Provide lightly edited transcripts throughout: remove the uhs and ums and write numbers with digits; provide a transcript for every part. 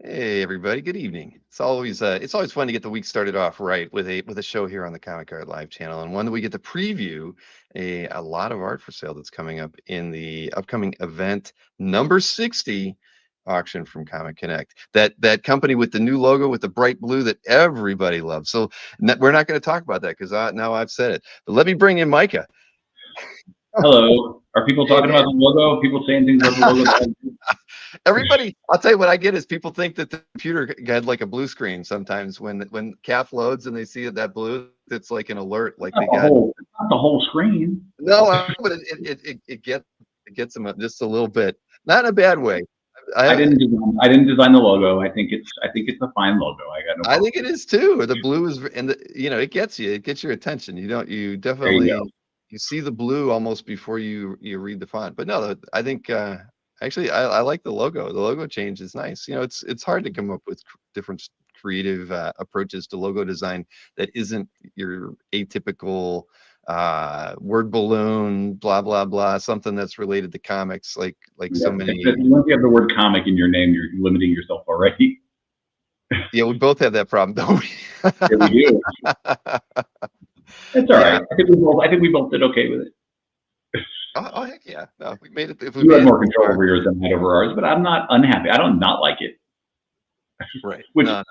Hey everybody, good evening. It's always fun to get the week started off right with a show here on the Comic Art Live channel, and one that we get to preview a lot of art for sale that's coming up in the upcoming event number 60 auction from ComicConnect. That company with the new logo with the bright blue that everybody loves. So we're not going to talk about that because now I've said it. But let me bring in Micah. Hello. Are people talking about the logo? People saying things about the logo? Everybody, I'll tell you what I get is people think that the computer had like a blue screen sometimes when CAF loads and they see that blue, it's like an alert, like they got not the whole screen. No, but it gets them just a little bit, not in a bad way. I didn't design the logo. I think it's a fine logo. I think it is too. The blue is, and it gets your attention. You definitely you see the blue almost before you read the font. But no, I think actually I like the logo. The logo change is nice. It's hard to come up with different creative approaches to logo design that isn't your atypical word balloon, blah blah blah, something that's related to comics, like so many. Once you have the word comic in your name, you're limiting yourself already. Yeah, we both have that problem, don't we? Yeah, we do. It's all right. I think we both did okay with it. Oh heck yeah! No, we made it. If you had more control over yours than I had over ours, but I'm not unhappy. I don't not like it. Right. Which, of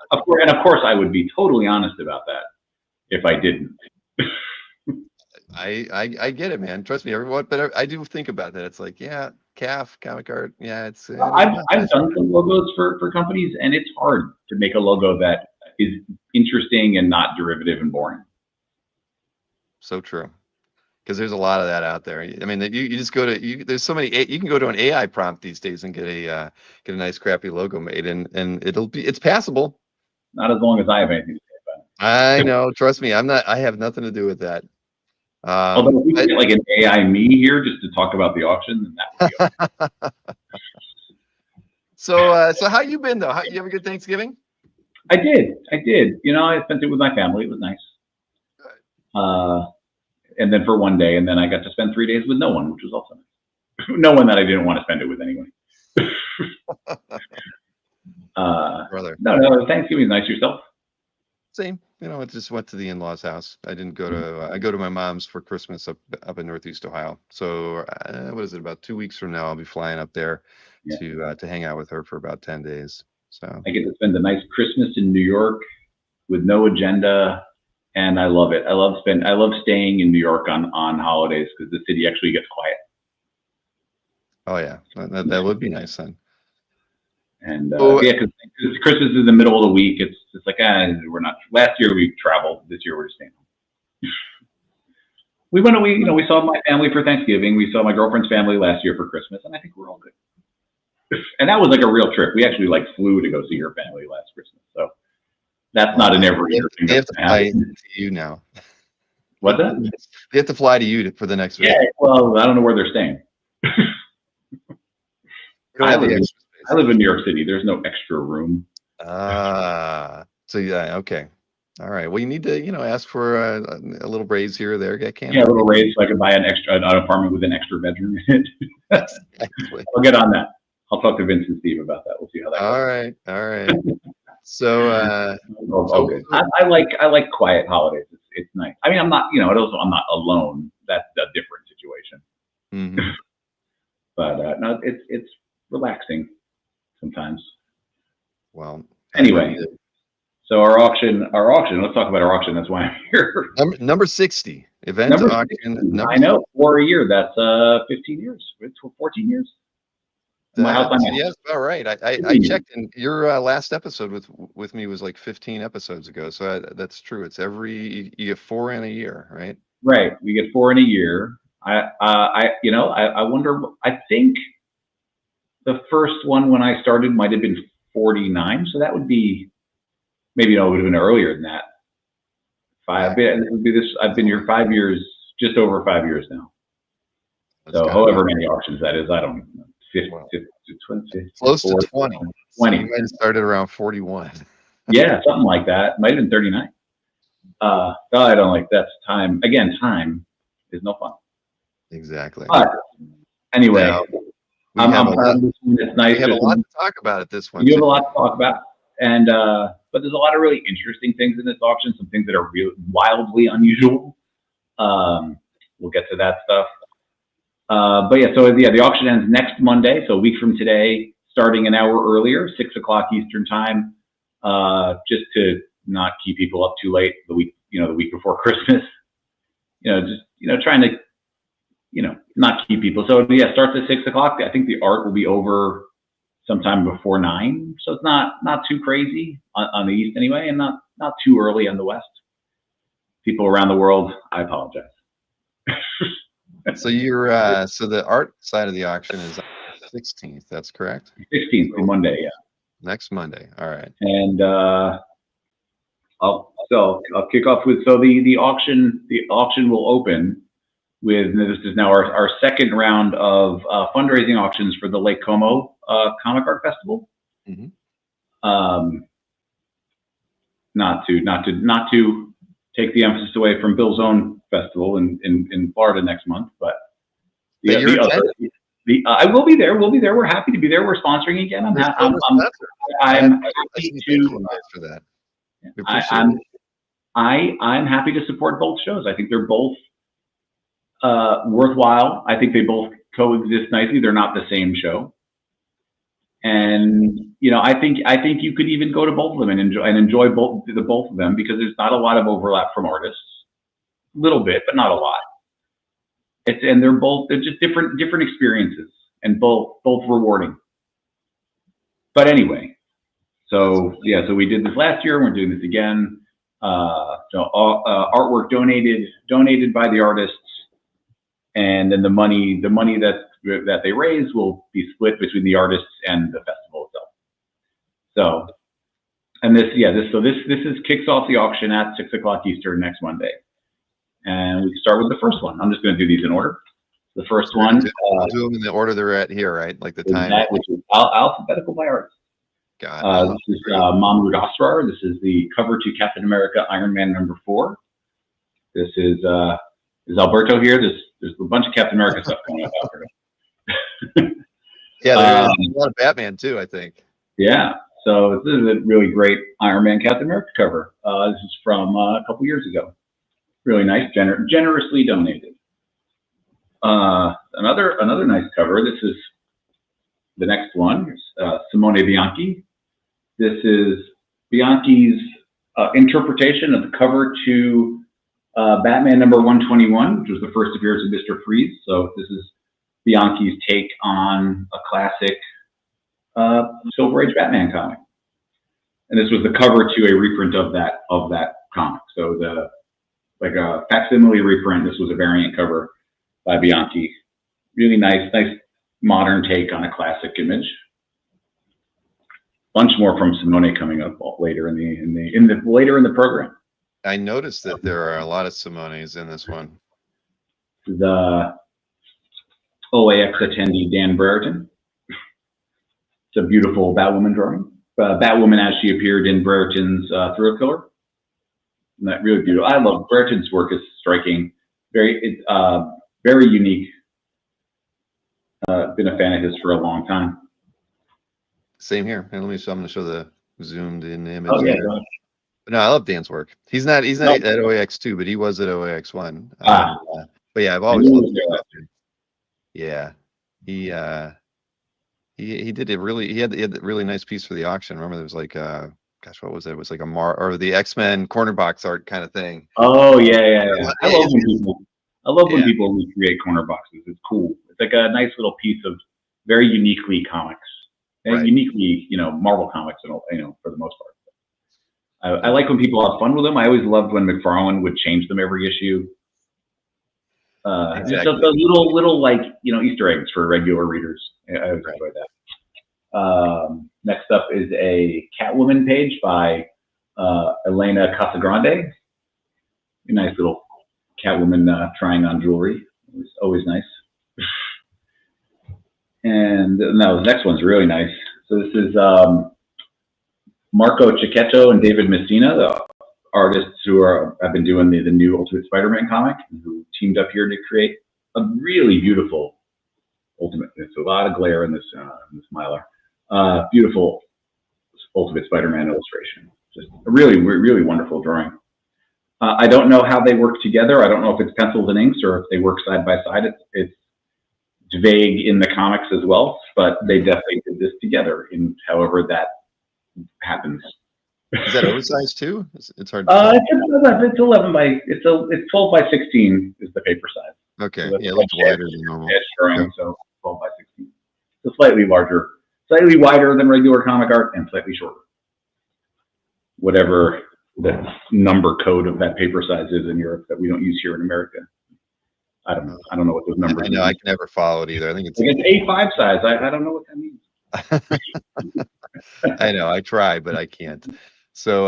course, I would be totally honest about that if I didn't. I get it, man. Trust me, everyone. But I do think about that. It's like, yeah, CAF, comic art. Yeah, it's. I've done some logos for companies, and it's hard to make a logo that is interesting and not derivative and boring. So true, because there's a lot of that out there. I mean, you just go to there's so many. You can go to an AI prompt these days and get a nice crappy logo made, and it's passable. Not as long as I have anything to say about it. I know. Trust me, I have nothing to do with that. Although if we get like an AI me here just to talk about the auction, then that would be okay. So how you been though? You have a good Thanksgiving? I did. I spent it with my family. It was nice. Good. And then for one day, and then I got to spend 3 days with no one, which was also nice. No one that I didn't want to spend it with anyway. Brother. No, Thanksgiving was nice. Yourself? Same. I just went to the in-laws' house. I didn't go to. I go to my mom's for Christmas up in Northeast Ohio. So what is it? About 2 weeks from now, I'll be flying up there to hang out with her for about 10 days. So I get to spend a nice Christmas in New York with no agenda, and I love it. I love staying in New York on holidays because the city actually gets quiet. Oh yeah, that would be nice then. And because Christmas is the middle of the week, it's like we're not. Last year we traveled. This year we're just staying home. We saw my family for Thanksgiving. We saw my girlfriend's family last year for Christmas, and I think we're all good. And that was like a real trip. We actually flew to go see her family last Christmas. So that's not an every year thing. They have to fly to you now. What's that? They have to fly to you for the next week. Yeah. Well, I don't know where they're staying. I live in New York City. There's no extra room. So yeah, okay, all right. Well, you need to, ask for a little raise here or there. Yeah, a little raise so I can buy an apartment with an extra bedroom in it. Exactly. I'll get on that. I'll talk to Vince and Steve about that. We'll see how that goes. All right. So, I like quiet holidays. It's nice. I mean, I'm not alone. That's a different situation. Mm-hmm. But no, it's relaxing sometimes. Well, anyway, so our auction. Let's talk about our auction. That's why I'm here. Number 60 event auction. I know, for a year. That's 15 years. It's 14 years. Yes, all right. I checked, and your last episode with me was like 15 episodes ago. So that's true. It's you get 4 in a year, right? Right. We get 4 in a year. I wonder. I think the first one when I started might have been 49. So that would be maybe it would have been earlier than that. I've been here 5 years, just over 5 years now. So however many auctions that is, I don't know. 20, close to 20. So you might have started around 41. Yeah, something like that. Might have been 39. I don't like that's time. Again, time is no fun. Exactly. But anyway, I'm proud of this one. It's nice. We have a lot to talk about at this one. You have a lot to talk about, and but there's a lot of really interesting things in this auction. Some things that are really wildly unusual. We'll get to that stuff. But yeah, so yeah, the auction ends next Monday, so a week from today, starting an hour earlier, 6 o'clock Eastern time, just to not keep people up too late the week before Christmas. Just trying to not keep people. So yeah, starts at 6 o'clock. I think the art will be over sometime before 9, so it's not too crazy on the East anyway, and not too early on the West. People around the world, I apologize. So so the art side of the auction is on the 16th. That's correct. 16th, Monday, yeah. Next Monday. All right. And I'll kick off with the auction. The auction will open with, this is now our second round of fundraising auctions for the Lake Como Comic Art Festival. Mm-hmm. Not to take the emphasis away from Bill's own festival in Florida next month, but I will be there. We'll be there. We're happy to be there. We're sponsoring again. I'm happy to for that. I'm happy to support both shows. I think they're both worthwhile. I think they both coexist nicely. They're not the same show, and I think you could even go to both of them and enjoy both of them, because there's not a lot of overlap from artists. A little bit, but not a lot. They're just different experiences, and both rewarding. But anyway, so we did this last year, and we're doing this again. Artwork donated by the artists, and then the money that they raise will be split between the artists and the festival itself. So, and this kicks off the auction at 6 o'clock Eastern next Monday. And we can start with the first one. I'm just going to do these in order. The first one. I'll do them in the order they're at here, right? Like the time. Which is alphabetical by artist. Got it. This is Mahmoud Asrar. This is the cover to Captain America Iron Man #4. This is Alberto here. There's a bunch of Captain America stuff going on, Alberto. Yeah, there's a lot of Batman too, I think. Yeah. So this is a really great Iron Man Captain America cover. This is from a couple years ago. Really nice, generously donated. Another nice cover. This is the next one. Simone Bianchi. This is Bianchi's interpretation of the cover to Batman #121, which was the first appearance of Mr. Freeze. So this is Bianchi's take on a classic Silver Age Batman comic, and this was the cover to a reprint of that comic. So like a facsimile reprint. This was a variant cover by Bianchi. Really nice modern take on a classic image. Bunch more from Simone coming up later in the program. I noticed that there are a lot of Simones in this one. The OAX attendee Dan Brereton. It's a beautiful Batwoman drawing. Batwoman as she appeared in Brereton's Thrill Killer. And that really beautiful. I love Brereton's work. Is striking, very unique. Been a fan of his for a long time. Same here. And I'm going to show the zoomed in image. Oh, yeah. No, I love Dan's work. He's not at OAX2, but he was at OAX1. But yeah, I've always loved him. Yeah, he did it really. He had a really nice piece for the auction. Remember, there was like gosh, what was it? It was like or the X-Men corner box art kind of thing. Oh yeah. I love when people recreate corner boxes. It's cool. It's like a nice little piece of very uniquely comics, and uniquely Marvel comics, and for the most part. I like when people have fun with them. I always loved when McFarlane would change them every issue. Exactly. Just those little like Easter eggs for regular readers. I always enjoy that. Next up is a Catwoman page by Elena Casagrande. A nice little Catwoman trying on jewelry. It's always nice. And no, the next one's really nice. So this is Marco Cicchetto and David Messina, the artists who have been doing the new Ultimate Spider-Man comic, who teamed up here to create a really beautiful Ultimate. It's a lot of glare in this Mylar. Beautiful Ultimate Spider-Man illustration. Just a really, really wonderful drawing. I don't know how they work together. I don't know if it's pencils and inks or if they work side by side. It's vague in the comics as well, but they definitely did this together in however that happens. Is that oversized too? It's hard to tell. It's 11 by it's 12 by 16 is the paper size. Okay, So yeah, it looks wider than normal. Drawing, so 12 by 16. It's slightly larger, slightly wider than regular comic art, and slightly shorter. Whatever the number code of that paper size is in Europe that we don't use here in America. I don't know. I don't know what those numbers. I know. I can never follow it either. I think it's A5 size. I don't know what that means. I know. I try, but I can't. So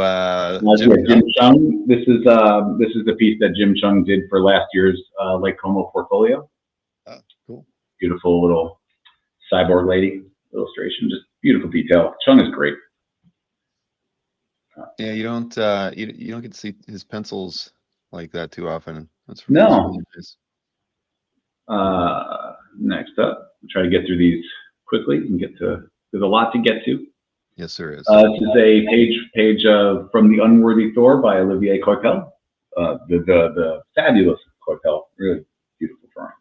Jim Chung. This is the piece that Jim Chung did for last year's Lake Como portfolio. Oh, cool. Beautiful little cyborg lady illustration. Just beautiful detail. Chung is great. Yeah, you don't you don't get to see his pencils like that too often. That's no. That's really nice. Next up, I'll try to get through these quickly and get to. There's a lot to get to. Yes, there is. This is a page from The Unworthy Thor by Olivier Coipel. The fabulous Coipel, really beautiful drawing.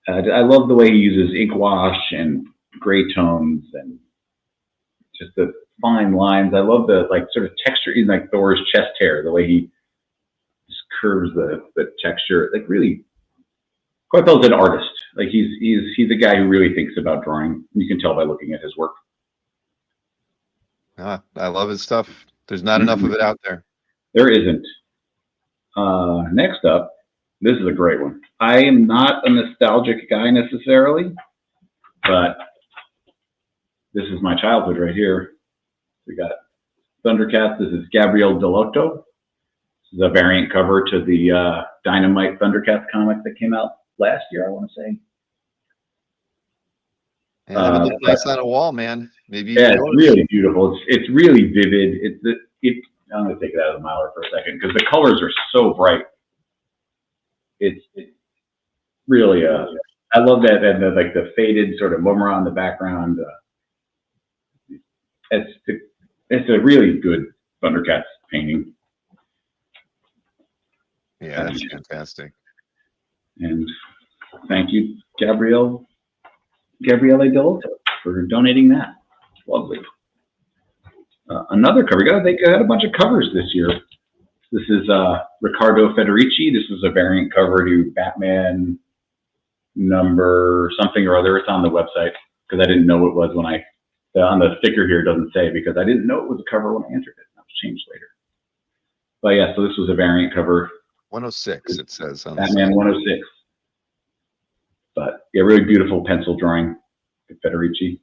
I love the way he uses ink wash and gray tones and just the fine lines. I love the sort of texture in Thor's chest hair, the way he just curves the texture. Really, Coipel's an artist. He's a guy who really thinks about drawing. You can tell by looking at his work. I love his stuff. There's not enough of it out there. There isn't. Next up, this is a great one. I am not a nostalgic guy necessarily, but this is my childhood right here. We got Thundercats. This is Gabriel Delotto. This is a variant cover to the Dynamite Thundercats comic that came out last year, I want to say. Yeah, it looks nice on a wall, man. Maybe. Yeah, it's really beautiful. It's really vivid. I'm going to take it out of the Mylar for a second because the colors are so bright. It's really I love that, and the faded sort of Mumra on the background. It's a really good Thundercats painting. Yeah, that's fantastic. And thank you, Gabriele Delotto, for donating that. Lovely. Another cover. They had a bunch of covers this year. This is Riccardo Federici. This is a variant cover to Batman number something or other. It's on the website because I didn't know it was when on the sticker here it doesn't say because I didn't know it was a cover when I entered it. That was changed later. But yeah, so this was a variant cover. 106 it says on Batman 106. But yeah, really beautiful pencil drawing, Federici.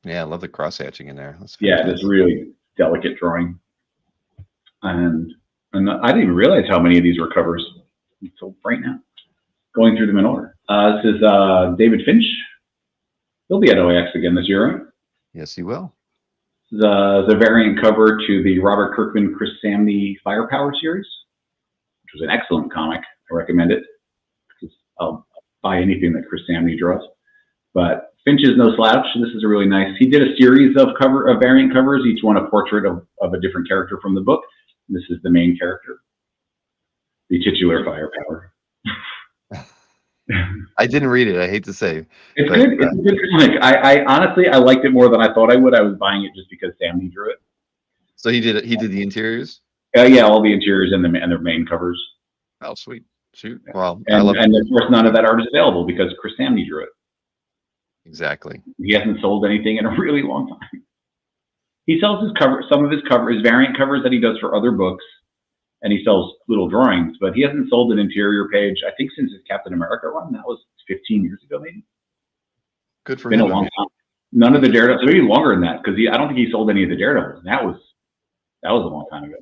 Yeah, I love the cross hatching in there. Yeah, this really delicate drawing. And I didn't even realize how many of these were covers until right now. Going through them in order. This is David Finch. He'll be at OAX again this year, right? Yes, he will. The variant cover to the Robert Kirkman, Chris Samney Firepower series, which was an excellent comic. I recommend it. I'll buy anything that Chris Samney draws. But Finch is no slouch. This is a really nice. He did a series of variant covers, each one a portrait of a different character from the book. This is the main character, the titular Firepower. I didn't read it. I hate to say. It's good. It's a good comic. I honestly liked it more than I thought I would. I was buying it just because Samney drew it. So he did the interiors? Yeah, all the interiors and their main covers. Oh, sweet. Shoot. Well, and of course none of that art is available because Chris Samney drew it. Exactly. He hasn't sold anything in a really long time. He sells some of his variant covers that he does for other books, and he sells little drawings, but he hasn't sold an interior page, I think, since his Captain America run. That was 15 years ago, maybe. Good for him. Been a long time. None of the Daredevils, maybe longer than that, because I don't think he sold any of the Daredevils. That was a long time ago.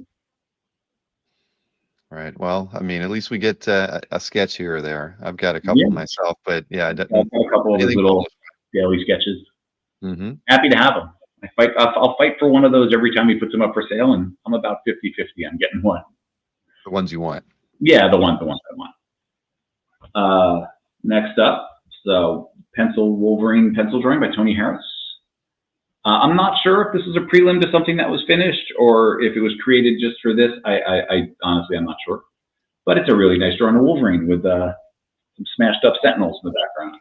Right. Well, I mean, at least we get a sketch here or there. I've got a couple myself, but yeah, I've got a couple of his little daily sketches. Mm-hmm. Happy to have them. I'll fight for one of those every time he puts them up for sale, and I'm about 50-50 on getting one. The ones you want. Yeah, the ones I want. Next up, so Wolverine pencil drawing by Tony Harris. I'm not sure if this is a prelim to something that was finished or if it was created just for this. I honestly, I'm not sure. But it's a really nice drawing of Wolverine with some smashed up Sentinels in the background.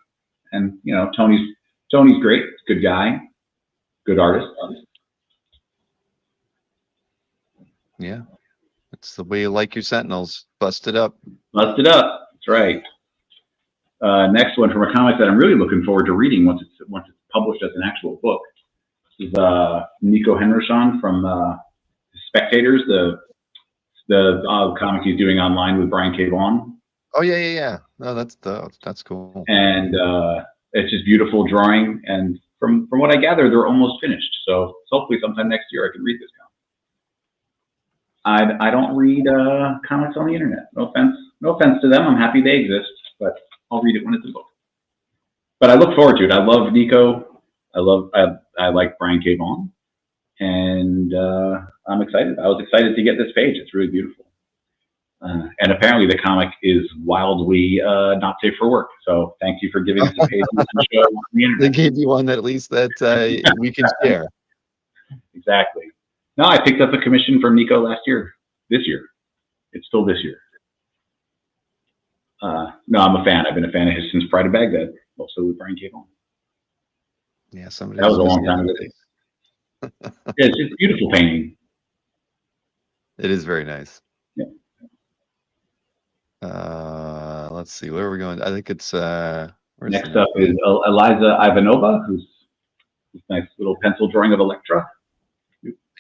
And, you know, Tony's great. Good guy. Good artist. Yeah. That's the way you like your Sentinels. Bust it up. Bust it up. That's right. Next one from a comic that I'm really looking forward to reading once it's published as an actual book. This is Nico Henrichon from Spectators, the comic he's doing online with Brian K. Vaughan. Oh yeah. No, that's cool. And it's just beautiful drawing. And from what I gather, they're almost finished. So hopefully sometime next year I can read this comic. I don't read comics on the internet. No offense to them. I'm happy they exist, but I'll read it when it's a book. But I look forward to it. I love Nico. I like Brian K. Vaughan, and I'm excited. I was excited to get this page. It's really beautiful. And apparently the comic is wildly not safe for work. So thank you for giving us a page on the show on the internet. They gave you one at least that we can share. Exactly. No, I picked up a commission from Nico this year. It's still this year. No, I'm a fan. I've been a fan of his since Pride of Baghdad, also with Brian K. Vaughan. Yeah, that was a long time ago. Yeah, it's just beautiful painting. It is very nice. Yeah. Let's see, where are we going? I think it's next up is Eliza Ivanova, who's this nice little pencil drawing of Elektra.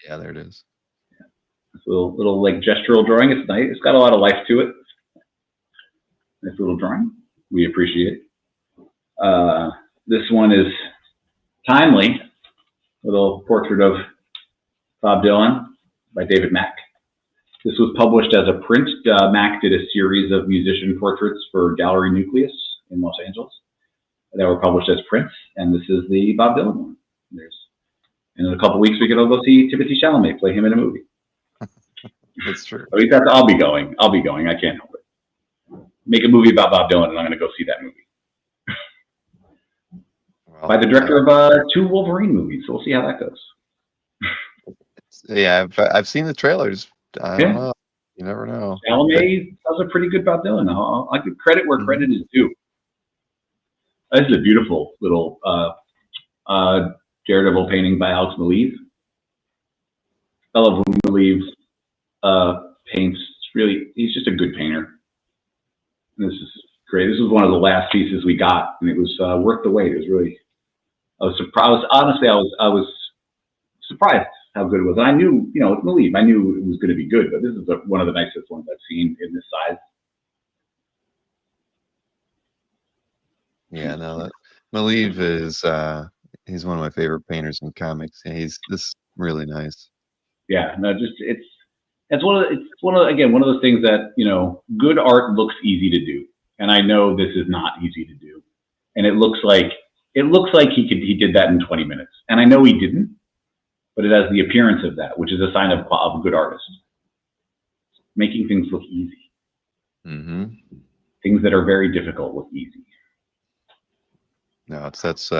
Yeah, there it is. Yeah. This little like gestural drawing. It's nice. It's got a lot of life to it. Nice little drawing. We appreciate it. This one is timely. Little portrait of Bob Dylan by David Mack. This was published as a print. Mack did a series of musician portraits for Gallery Nucleus in Los Angeles that were published as prints, and this is the Bob Dylan one. And in a couple weeks, we could all go see Timothée Chalamet play him in a movie. That's true. At least I'll be going. I can't help it. Make a movie about Bob Dylan, and I'm going to go see that movie. By the director of 2 Wolverine movies. So we'll see how that goes. Yeah, I've seen the trailers. I don't know. You never know. Chalamet does a pretty good Bob Dylan. I'll give credit where credit is due. This is a beautiful little Daredevil painting by Alex Maleev. I love when Maleev paints. Really, he's just a good painter. And this is great. This was one of the last pieces we got, and it was worth the wait. It was really. I was surprised. Honestly, I was surprised how good it was. And I knew, you know, with Maleev, I knew it was going to be good. But this is one of the nicest ones I've seen in this size. Yeah, no, Maleev is he's one of my favorite painters in comics. Yeah, he's this really nice. Yeah, no, just it's one of those things that, you know, good art looks easy to do, and I know this is not easy to do, and it looks like he did that in 20 minutes, and I know he didn't, but it has the appearance of that, which is a sign of a good artist. Making things look easy. Mm-hmm. Things that are very difficult look easy. No, that's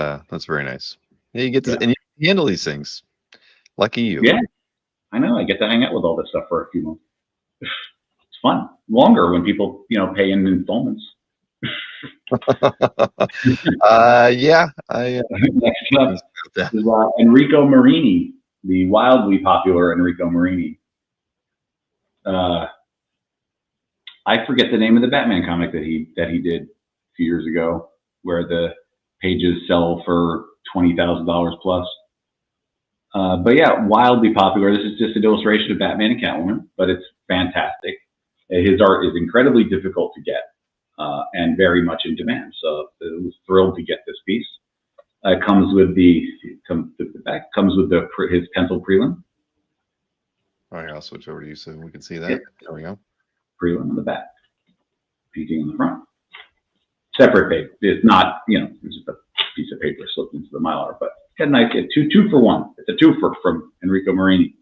very nice. Yeah, you get to and you handle these things. Lucky you. Yeah, I know. I get to hang out with all this stuff for a few months. It's fun. Longer when people, you know, pay in installments. Yeah. Next up is Enrico Marini, the wildly popular Enrico Marini. I forget the name of the Batman comic that he did a few years ago, where the pages sell for $20,000 plus. But yeah, wildly popular. This is just an illustration of Batman and Catwoman, but it's fantastic. His art is incredibly difficult to get and very much in demand. So I was thrilled to get this piece. It comes with his pencil prelim. All right, I'll switch over to you so we can see that. Yep. There we go. Prelim on the back, painting on the front. Separate page. It's not, you know, it's just a piece of paper slipped into the Mylar, but it's a nice, two for one. It's a twofer from Enrico Marini.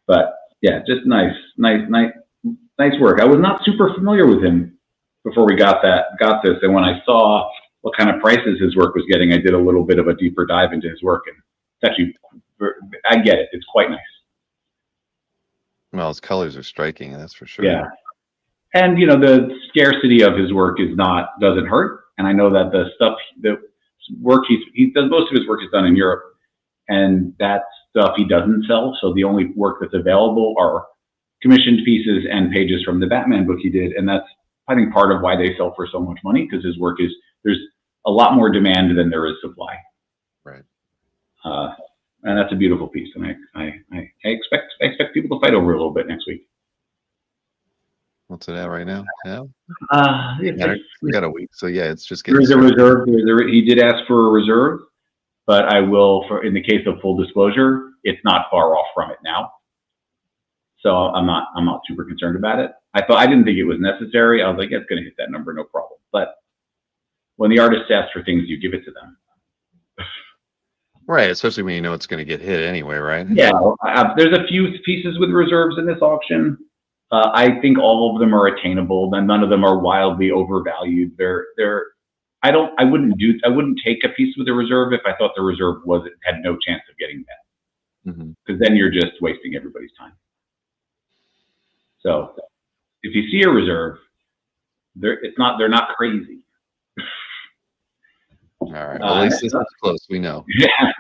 But yeah, just nice work. I was not super familiar with him before we got this, and when I saw what kind of prices his work was getting, I did a little bit of a deeper dive into his work, and it's actually, I get it. It's quite nice. Well, his colors are striking, that's for sure. Yeah, and you know, the scarcity of his work doesn't hurt. And I know that the work he does, most of his work is done in Europe, and that stuff he doesn't sell. So the only work that's available are commissioned pieces and pages from the Batman book he did, and that's, I think, part of why they sell for so much money, because his work there's a lot more demand than there is supply. Right. And that's a beautiful piece, and I expect people to fight over it a little bit next week. What's it at right now? Yeah. We got a week, so yeah, it's just getting. There's a reserve. He did ask for a reserve, but I will, in the case of full disclosure, it's not far off from it now. So I'm not super concerned about it. I didn't think it was necessary. I was like, yeah, it's going to hit that number, no problem. But when the artist asks for things, you give it to them. Right, especially when you know it's going to get hit anyway, right? Yeah, there's a few pieces with reserves in this auction. I think all of them are attainable. None of them are wildly overvalued. I wouldn't take a piece with a reserve if I thought the reserve had no chance of getting that, because then you're just wasting everybody's time. So if you see a reserve, they're not crazy. All right. Well, at least this is close. We know. Yeah.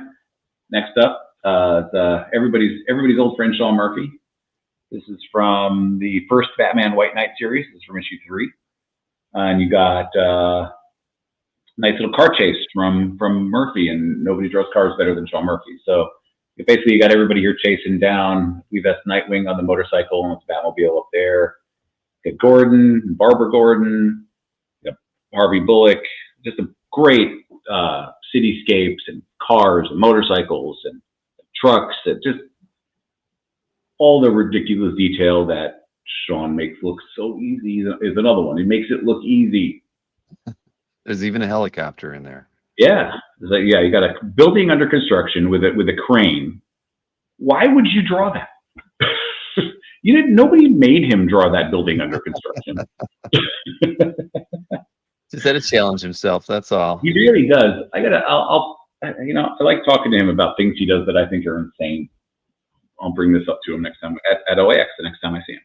Next up, everybody's old friend Sean Murphy. This is from the first Batman White Knight series. This is from issue 3, and you got nice little car chase from Murphy, and nobody draws cars better than Sean Murphy. So basically, you got everybody here chasing down. We've got Nightwing on the motorcycle, and it's Batmobile up there. You got Gordon, Barbara Gordon, you got Harvey Bullock. Just a great cityscapes and cars and motorcycles and trucks, and just all the ridiculous detail that Sean makes look so easy is another one. He makes it look easy. There's even a helicopter in there. Yeah, yeah. You got a building under construction with a crane. Why would you draw that? Nobody made him draw that building under construction. Just had to challenge himself. That's all. He really does. I like talking to him about things he does that I think are insane. I'll bring this up to him next time at OAX. The next time I see him.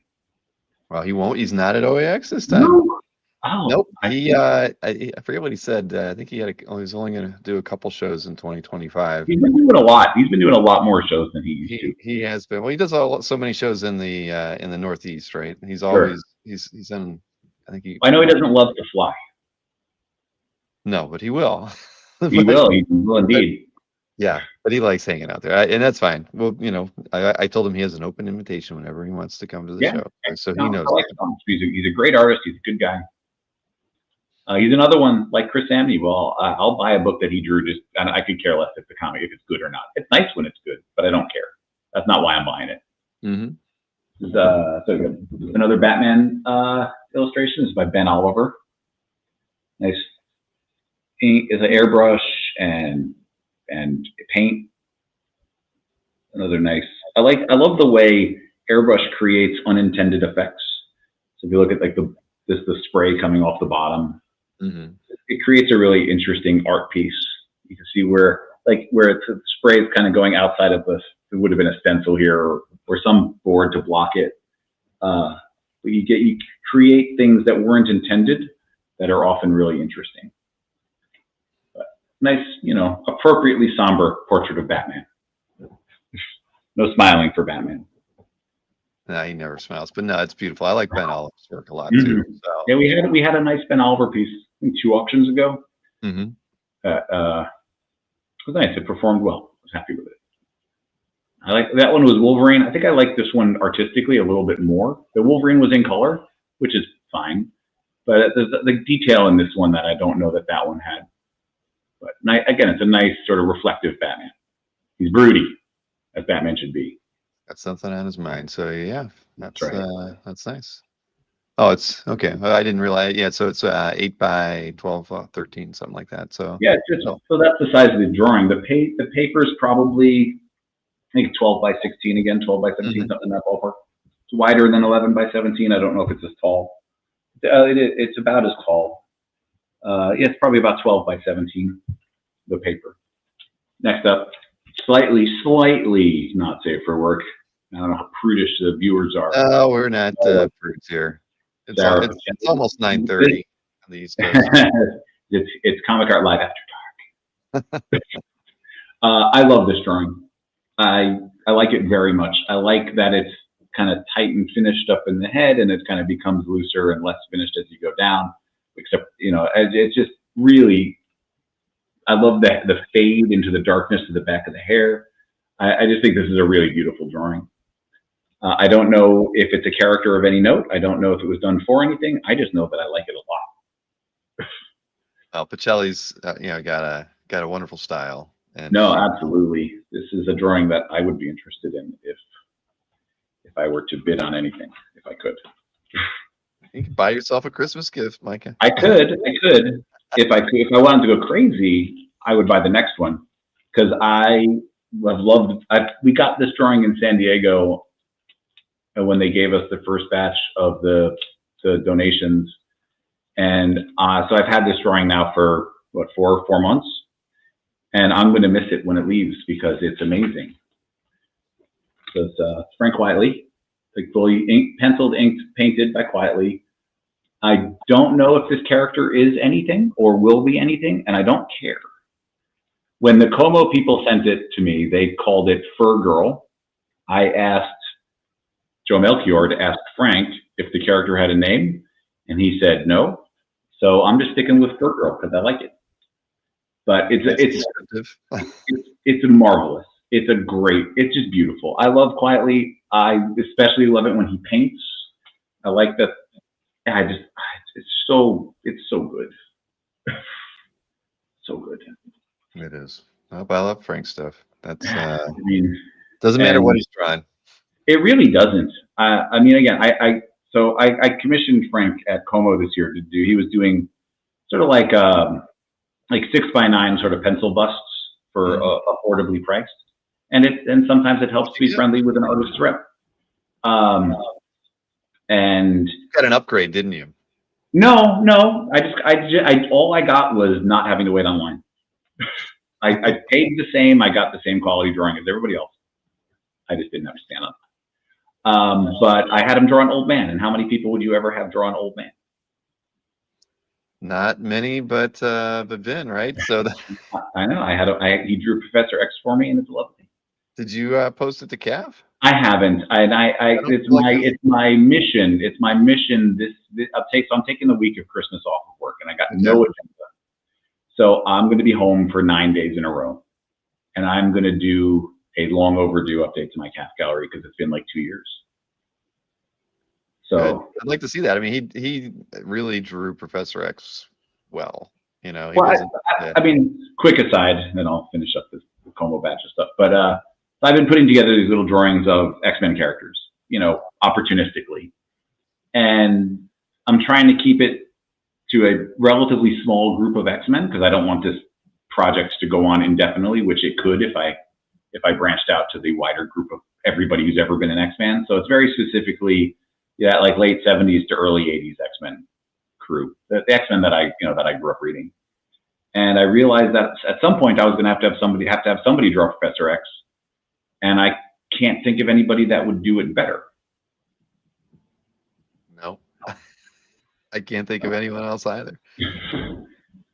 Well, he won't. He's not at OAX this time. No. Oh, nope. I forget what he said. I think he's only going to do a couple shows in 2025. He's been doing a lot. He's been doing a lot more shows than he used to. He has been. Well, he does so many shows in the Northeast, right? He's Sure. always he's in. I know he doesn't love to fly. No, but he will. He will. He will indeed. Yeah, but he likes hanging out there, and that's fine. Well, I told him he has an open invitation whenever he wants to come to the show, so he knows. I like him. He's a great artist. He's a good guy. He's another one like Chris Samney. Well, I'll buy a book that he drew. And I could care less if the comic, if it's good or not. It's nice when it's good, but I don't care. That's not why I'm buying it. This is so another Batman illustration. This is by Ben Oliver. Nice ink is an airbrush and paint. Another nice. I love the way airbrush creates unintended effects. So if you look at the spray coming off the bottom, it creates a really interesting art piece. You can see where the spray is kind of going outside of this. It would have been a stencil here or some board to block it. But you create things that weren't intended that are often really interesting. But nice, appropriately somber portrait of Batman. No smiling for Batman. No, he never smiles, but no, it's beautiful. I like Ben Oliver's work a lot too. So. Yeah, we had a nice Ben Oliver piece, I think 2 auctions ago. It was nice. It performed well. I was happy with it. I like that one was Wolverine. I think I like this one artistically a little bit more. The Wolverine was in color, which is fine, but the detail in this one that I don't know that one had. But again, it's a nice sort of reflective Batman. He's broody, as Batman should be. Got something on his mind. So yeah, that's right. That's nice. Oh, it's okay. I didn't realize. Yeah, so it's 8 by 12, 13, something like that. So yeah, so that's the size of the drawing. The paper is probably, I think, 12 by 16 again, 12 by 17, something in that ballpark. It's wider than 11 by 17. I don't know if it's as tall. It's about as tall. Yeah, it's probably about 12 by 17, the paper. Next up, slightly not safe for work. I don't know how prudish the viewers are. Oh, we're not prudes here. It's almost 9:30 on the East Coast. It's Comic Art Live After Dark. I love this drawing. I like it very much. I like that it's kind of tight and finished up in the head, and it kind of becomes looser and less finished as you go down. Except, you know, it's just really, I love the fade into the darkness of the back of the hair. I just think this is a really beautiful drawing. I don't know if it's a character of any note. I don't know if it was done for anything. I just know that I like it a lot. Well, Pacelli's, you know, got a wonderful style. And no, absolutely. This is a drawing that I would be interested in if I were to bid on anything, if I could. You could buy yourself a Christmas gift, Micah. I could. If I wanted to go crazy, I would buy the next one, because I have loved. We got this drawing in San Diego when they gave us the first batch of the donations, and so I've had this drawing now for what, 4 months, and I'm going to miss it when it leaves because it's amazing. So it's Frank Whiteley, like fully penciled, inked, painted by Quietly. I don't know if this character is anything or will be anything, and I don't care. When the Como people sent it to me, they called it Fur Girl. I asked Joe Melchior to ask Frank if the character had a name, and he said no. So I'm just sticking with Fur Girl because I like it. But it's marvelous. It's just beautiful. I love Quietly. I especially love it when he paints. I like that. It's so good. So good. It is. Oh, I love Frank stuff. That's I mean, doesn't matter what he's drawing. It really doesn't. I mean, again, I commissioned Frank at Como this year to do. He was doing sort of like 6x9 sort of pencil busts for affordably priced, and sometimes it helps to be friendly with an artist's rep. And you got an upgrade, didn't you? No. I all I got was not having to wait online. I paid the same. I got the same quality drawing as everybody else. I just didn't have to stand up. But I had him draw an old man. And how many people would you ever have draw an old man? Not many, but Vin, right? So I know. He drew Professor X for me, and it's lovely. Did you post it to Cav? I haven't. It's my mission. It's my mission. I'm taking the week of Christmas off of work, and I got no agenda. So I'm going to be home for 9 days in a row, and I'm going to do a long overdue update to my CAF gallery because it's been like 2 years. So good. I'd like to see that. I mean, he really drew Professor X well. You know. I mean, quick aside, and then I'll finish up this Como batch of stuff. But I've been putting together these little drawings of X-Men characters, you know, opportunistically, and I'm trying to keep it to a relatively small group of X-Men because I don't want this project to go on indefinitely, which it could if I branched out to the wider group of everybody who's ever been an X-Man. So it's very specifically, like late 70s to early 80s X-Men crew, the X-Men that I grew up reading. And I realized that at some point I was going to have to have somebody draw Professor X, and I can't think of anybody that would do it better. No. I can't think of anyone else either.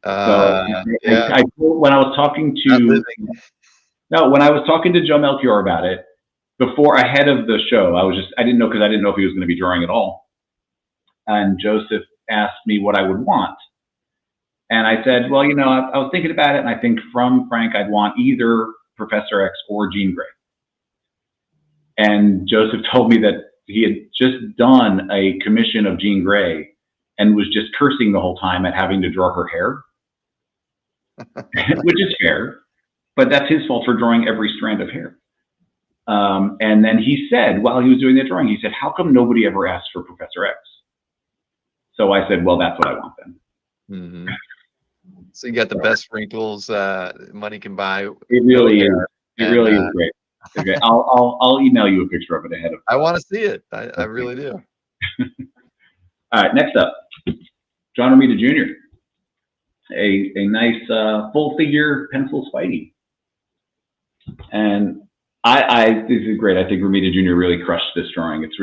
When I was talking to Joe Melchior about it ahead of the show, I didn't know if he was going to be drawing at all. And Joseph asked me what I would want. And I said, well, I was thinking about it, and I think from Frank, I'd want either Professor X or Jean Grey. And Joseph told me that he had just done a commission of Jean Grey and was just cursing the whole time at having to draw her hair, which is fair, but that's his fault for drawing every strand of hair. And then he said, while he was doing the drawing, he said, how come nobody ever asked for Professor X? So I said, well, that's what I want then. Mm-hmm. So you got the best wrinkles money can buy. It really is. It really is great. Okay, I'll email you a picture of it ahead of time. I want to see it. I really do. All right, next up, John Romita Jr. A nice full figure pencil Spidey. And this is great. I think Romita Jr. really crushed this drawing. It's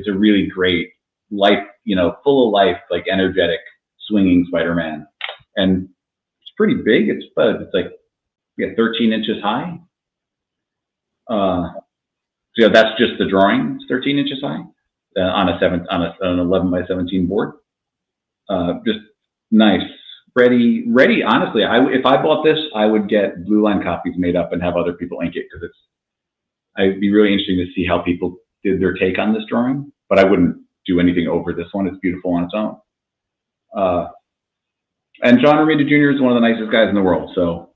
a really great life, full of life, like energetic, swinging Spider-Man. And it's pretty big. It's like 13 inches high. So that's just the drawing. It's 13 inches high on an 11 by 17 board. Just nice. Ready. Honestly, if I bought this, I would get blue line copies made up and have other people ink it, because it'd be really interesting to see how people did their take on this drawing. But I wouldn't do anything over this one. It's beautiful on its own. And John Romita Jr. is one of the nicest guys in the world. So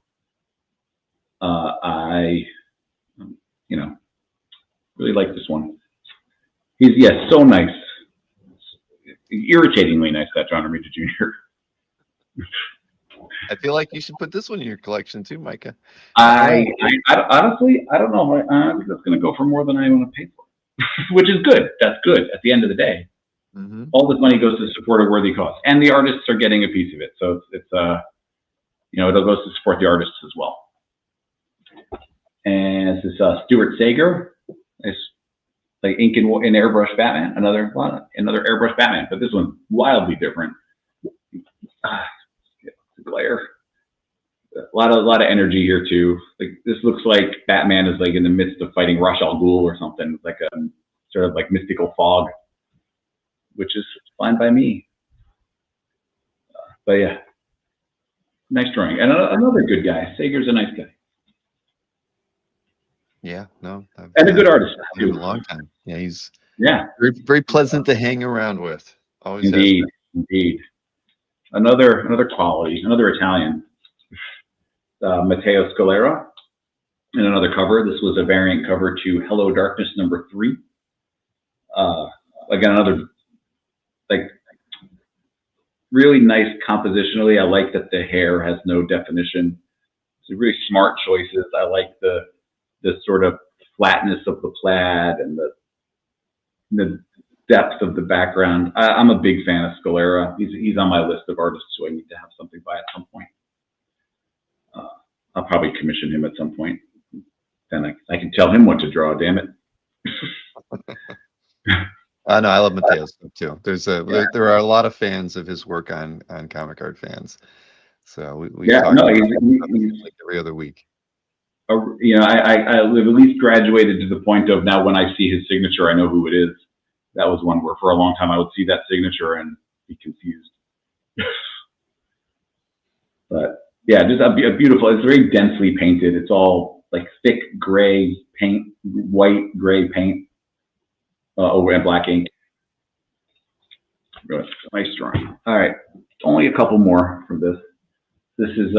I really like this one. He's so nice, irritatingly nice, that John Romita Jr. I feel like you should put this one in your collection too, Micah. I honestly, I don't know. I think that's going to go for more than I want to pay for, which is good. That's good. At the end of the day, all this money goes to support a worthy cause, and the artists are getting a piece of it. So it goes to support the artists as well. And this is Stuart Sager. It's like ink and airbrush Batman. Another airbrush Batman, but this one's wildly different. Glare. A lot of energy here too. Like, this looks like Batman is like in the midst of fighting Ra's al Ghul or something, like a sort of like mystical fog, which is fine by me. But yeah, nice drawing, and another good guy. Sager's a nice guy. Yeah, no, and a good artist too. A long time. Yeah, he's very, very pleasant to hang around with. Always indeed. Another quality, another Italian, Matteo Scalera, and another cover. This was a variant cover to Hello Darkness #3. Again, another really nice compositionally. I like that the hair has no definition. It's really smart choices. I like the sort of flatness of the plaid and the depth of the background. I'm a big fan of Scalera. He's on my list of artists who I need to have something by at some point. I'll probably commission him at some point. Then I can tell him what to draw. Damn it. I know, I love Matteo's stuff too. There are a lot of fans of his work on Comic Art Fans. So we talk about he's like every other week. I've at least graduated to the point of now when I see his signature, I know who it is. That was one where for a long time I would see that signature and be confused. But yeah, just a beautiful, it's very densely painted. It's all like thick gray paint, white gray paint over in black ink. Really nice drawing. All right, only a couple more from this. This is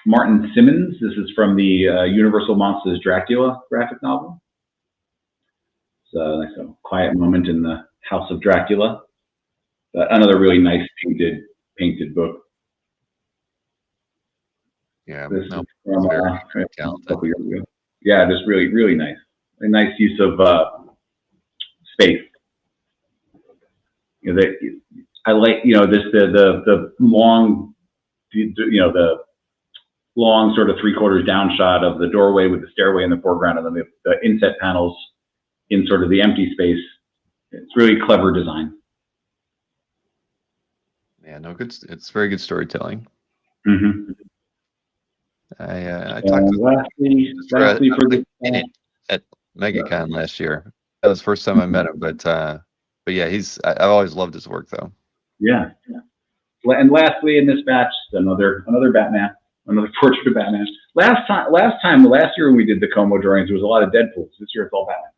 Martin Simmons. This is from the Universal Monsters Dracula graphic novel. It's like a quiet moment in the House of Dracula. Another really nice painted book. Yeah, this no, from, very talented. Yeah, just really nice. A nice use of space. I like this the long the long sort of 3/4 down shot of the doorway with the stairway in the foreground, and then the inset panels in sort of the empty space. It's really clever design. Yeah, no, good. It's very good storytelling. Mm-hmm. I talked to lastly at MegaCon last year. That was the first time I met him, but yeah, I've always loved his work though. Yeah. And lastly, in this batch, another Batman, another portrait of Batman. Last year when we did the Como drawings, there was a lot of Deadpools. This year it's all Batman.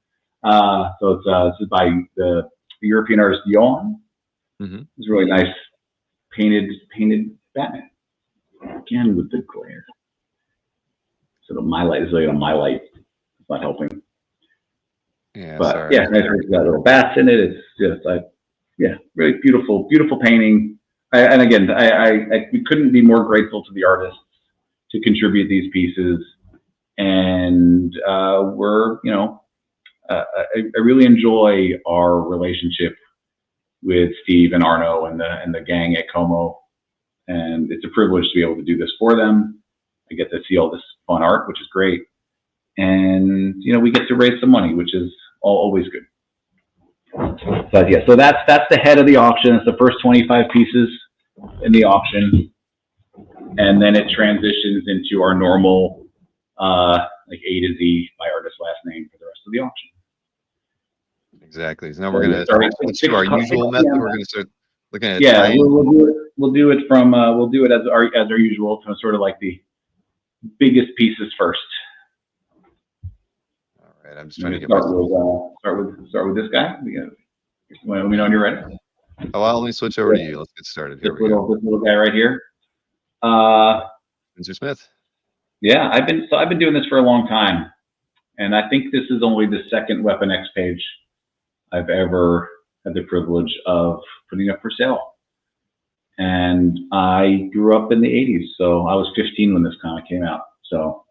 So this is by the European artist Johan. Mm-hmm. It's really nice painted Batman. Again with the glare. Sort of my light. It's like my light. It's not helping. Yeah, but sorry. Yeah, it's got little bats in it. It's just really beautiful painting. And again, we couldn't be more grateful to the artists to contribute these pieces. And I really enjoy our relationship with Steve and Arno and the gang at Como, and it's a privilege to be able to do this for them. I get to see all this fun art, which is great, and you know, we get to raise some money, which is always good. But yeah, so that's the head of the auction. It's the first 25 pieces in the auction, and then it transitions into our normal like A to Z by artist last name for the rest of the auction. Exactly. So now we're going to switch to our usual method. We're going to start looking at we'll do it from we'll do it as our usual, sort of like the biggest pieces first. All right, I'm just trying to get start with this guy. Let me know when you're ready. Oh, well, let me switch over to you. Let's get started. Here we go. This little guy right here. Spencer Smith. Yeah, I've been doing this for a long time, and I think this is only the second Weapon X page I've ever had the privilege of putting up for sale. And I grew up in the 80s, so I was 15 when this comic came out. So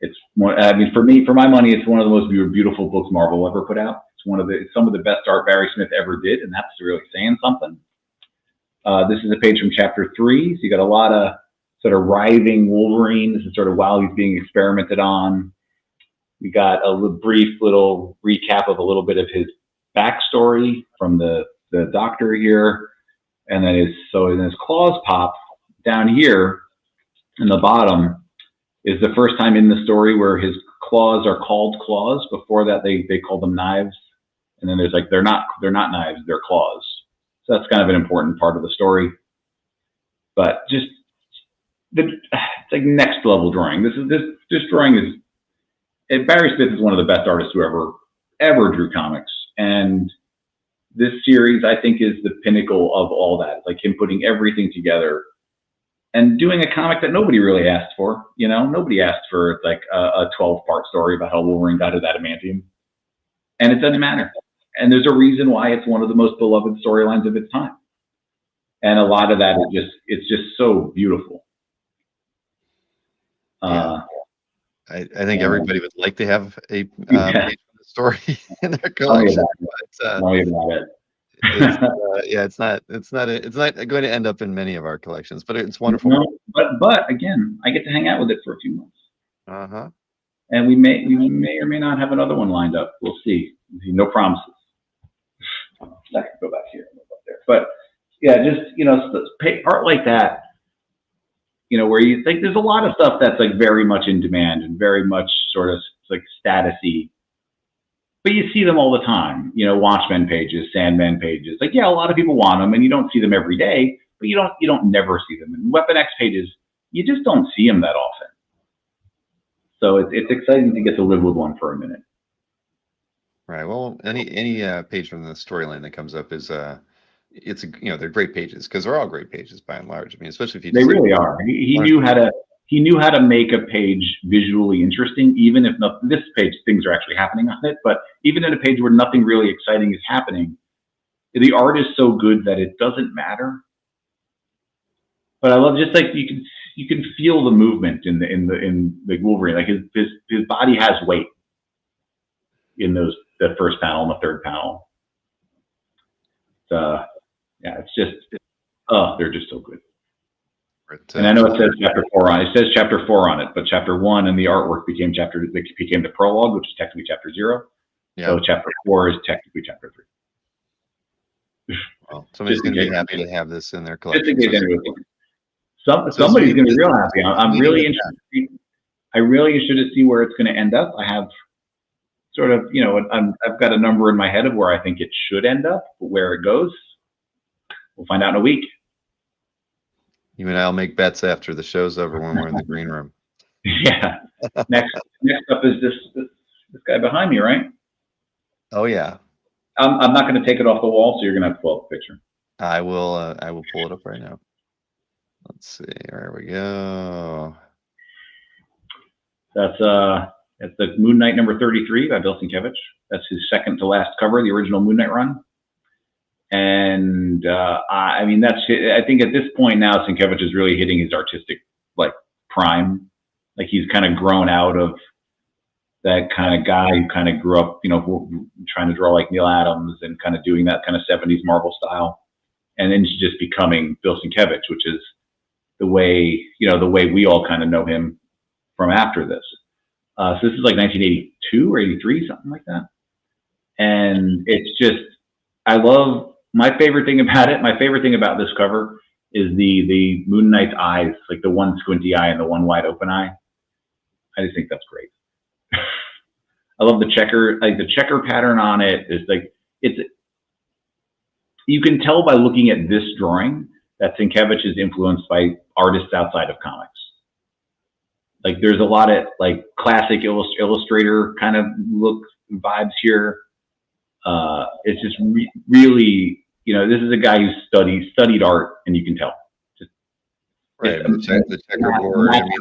it's more, I mean, for my money, it's one of the most beautiful books Marvel ever put out. It's some of the best art Barry Smith ever did, and that's really saying something. This is a page from chapter 3, so you got a lot of sort of writhing Wolverine. This is sort of while he's being experimented on. We got a brief little recap of a little bit of his backstory from the doctor here, and then his claws pop down here in the bottom is the first time in the story where his claws are called claws. Before that, they called them knives, and then there's like they're not knives, they're claws. So that's kind of an important part of the story. But just it's like next level drawing. This drawing is. Barry Smith is one of the best artists who ever drew comics, and this series I think is the pinnacle of all that. It's like him putting everything together and doing a comic that nobody really asked for. You know, nobody asked for like a 12-part story about how Wolverine got his adamantium, and it doesn't matter. And there's a reason why it's one of the most beloved storylines of its time, and a lot of that is it's just so beautiful. Yeah. I think everybody would like to have a page from the story in their collection. It's not going to end up in many of our collections, but it's wonderful. No, but again, I get to hang out with it for a few months. And we may or may not have another one lined up. We'll see. No promises. I can go back here, go up there. But yeah, just art like that. You know, where you think there's a lot of stuff that's like very much in demand and very much sort of like statusy, but you see them all the time. You know, Watchmen pages, Sandman pages. Like, yeah, a lot of people want them, and you don't see them every day, but you don't never see them. And Weapon X pages, you just don't see them that often. So it's exciting to get to live with one for a minute. Right. Well, any page from the storyline that comes up is they're great pages because they're all great pages by and large. I mean, especially if you they really are. He knew how to make a page visually interesting, even if not this page things are actually happening on it. But even in a page where nothing really exciting is happening, the art is so good that it doesn't matter. But I love just like you can feel the movement in the Wolverine. Like his body has weight in the first panel and the third panel. Yeah, it's just, they're just so good. And I know it says chapter 4 on it. It says chapter 4 on it, but chapter 1 and the artwork became the prologue, which is technically chapter 0. Yeah. So chapter 4 is technically chapter 3. Well, somebody's going to be happy to have this in their collection. Somebody's going to be real happy. I'm really interested. I'm really interested to see where it's going to end up. I have sort of, I've got a number in my head of where I think it should end up, but where it goes, we'll find out in a week. You and I'll make bets after the show's over when we're in the green room. Yeah. Next up is this guy behind me, right? Oh yeah. I'm not going to take it off the wall, so you're going to have to pull up the picture. I will pull it up right now. Let's see. There we go. That's the Moon Knight number 33 by Bill Sienkiewicz. That's his second to last cover, the original Moon Knight run. And I think at this point now, Sienkiewicz is really hitting his artistic prime. Like he's kind of grown out of that kind of guy who kind of grew up, trying to draw like Neil Adams and kind of doing that kind of 70s Marvel style, and then just becoming Bill Sienkiewicz, which is the way we all kind of know him from after this. So this is like 1982 or 83, something like that. And it's just, my favorite thing about it, my favorite thing about this cover is the Moon Knight's eyes, like the one squinty eye and the one wide open eye. I just think that's great. I love the checker pattern on it. Is like, you can tell by looking at this drawing that Sienkiewicz is influenced by artists outside of comics. Like there's a lot of like classic illustrator kind of look vibes here. It's just really, this is a guy who studied art, and you can tell. Right, the checkerboard. I mean,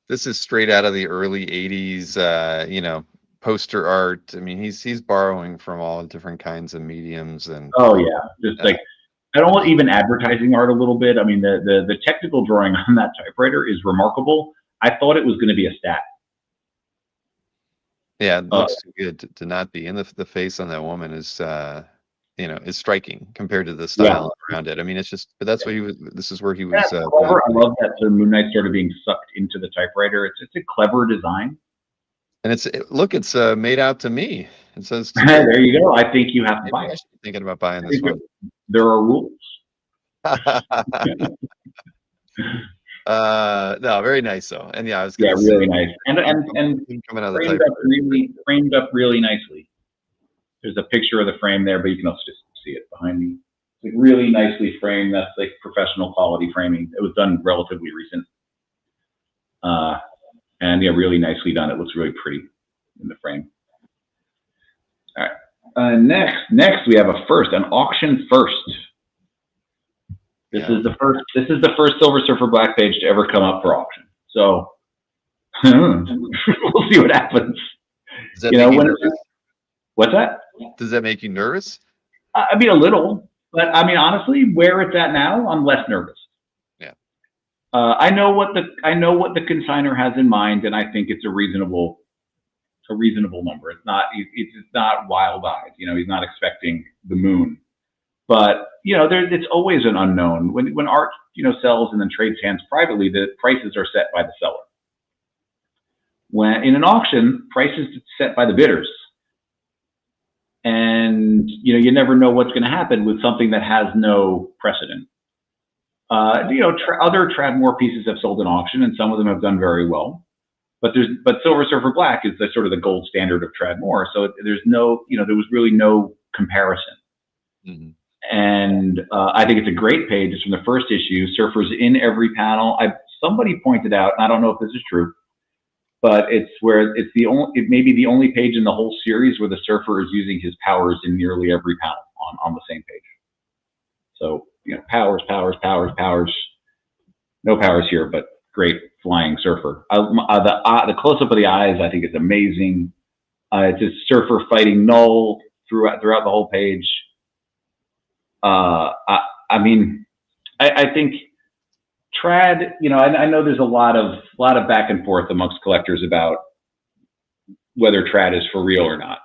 this is straight out of the early '80s. Poster art. I mean, he's borrowing from all different kinds of mediums and. Oh yeah, just like I don't want even advertising art a little bit. I mean, the technical drawing on that typewriter is remarkable. I thought it was going to be a stat. Yeah, it looks too good to not be. And the face on that woman is, is striking compared to the style around it. I mean, it's just, but that's what he was. This is where he was. Clever. I love that the Moon Knight started being sucked into the typewriter. It's a clever design. And it's made out to me. It says. There you go. I think you have to buy it. Thinking about buying this one. There are rules. No, very nice though, and yeah, I was really nice, and coming out of framed up really nicely. There's a picture of the frame there, but you can also just see it behind me. It's like really nicely framed. That's like professional quality framing. It was done relatively recent, and yeah, really nicely done. It looks really pretty in the frame. All right, next we have an auction first. This is the first Silver Surfer Black page to ever come up for auction. So we'll see what happens. Does that make you nervous? What's that? Does that make you nervous? I mean, a little, but I mean, honestly, where it's at now, I'm less nervous. Yeah. I know what the consigner has in mind, and I think it's a reasonable number. It's not wild-eyed. He's not expecting the moon. But it's always an unknown. When art sells and then trades hands privately, the prices are set by the seller. When in an auction, prices are set by the bidders, and you never know what's going to happen with something that has no precedent. Other Tradmore pieces have sold in auction, and some of them have done very well. But Silver Surfer Black is the sort of the gold standard of Tradmore, so there was really no comparison. Mm-hmm. And I think it's a great page. It's from the first issue. Surfer's in every panel. Somebody pointed out, and I don't know if this is true, but it may be the only page in the whole series where the Surfer is using his powers in nearly every panel on the same page. So powers. No powers here, but great flying Surfer. The close up of the eyes I think is amazing. It's just Surfer fighting Null throughout the whole page. I mean, I think Trad, I know there's a lot of back and forth amongst collectors about whether Trad is for real or not.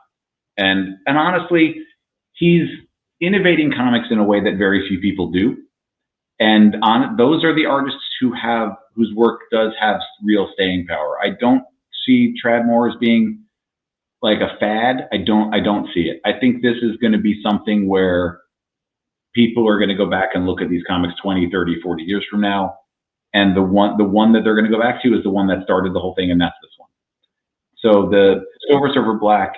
And honestly, he's innovating comics in a way that very few people do. And those are the artists whose work does have real staying power. I don't see Tradmore as being like a fad. I don't see it. I think this is going to be something where people are going to go back and look at these comics 20, 30, 40 years from now. And the one that they're going to go back to is the one that started the whole thing, and that's this one. So the Silver Surfer Black,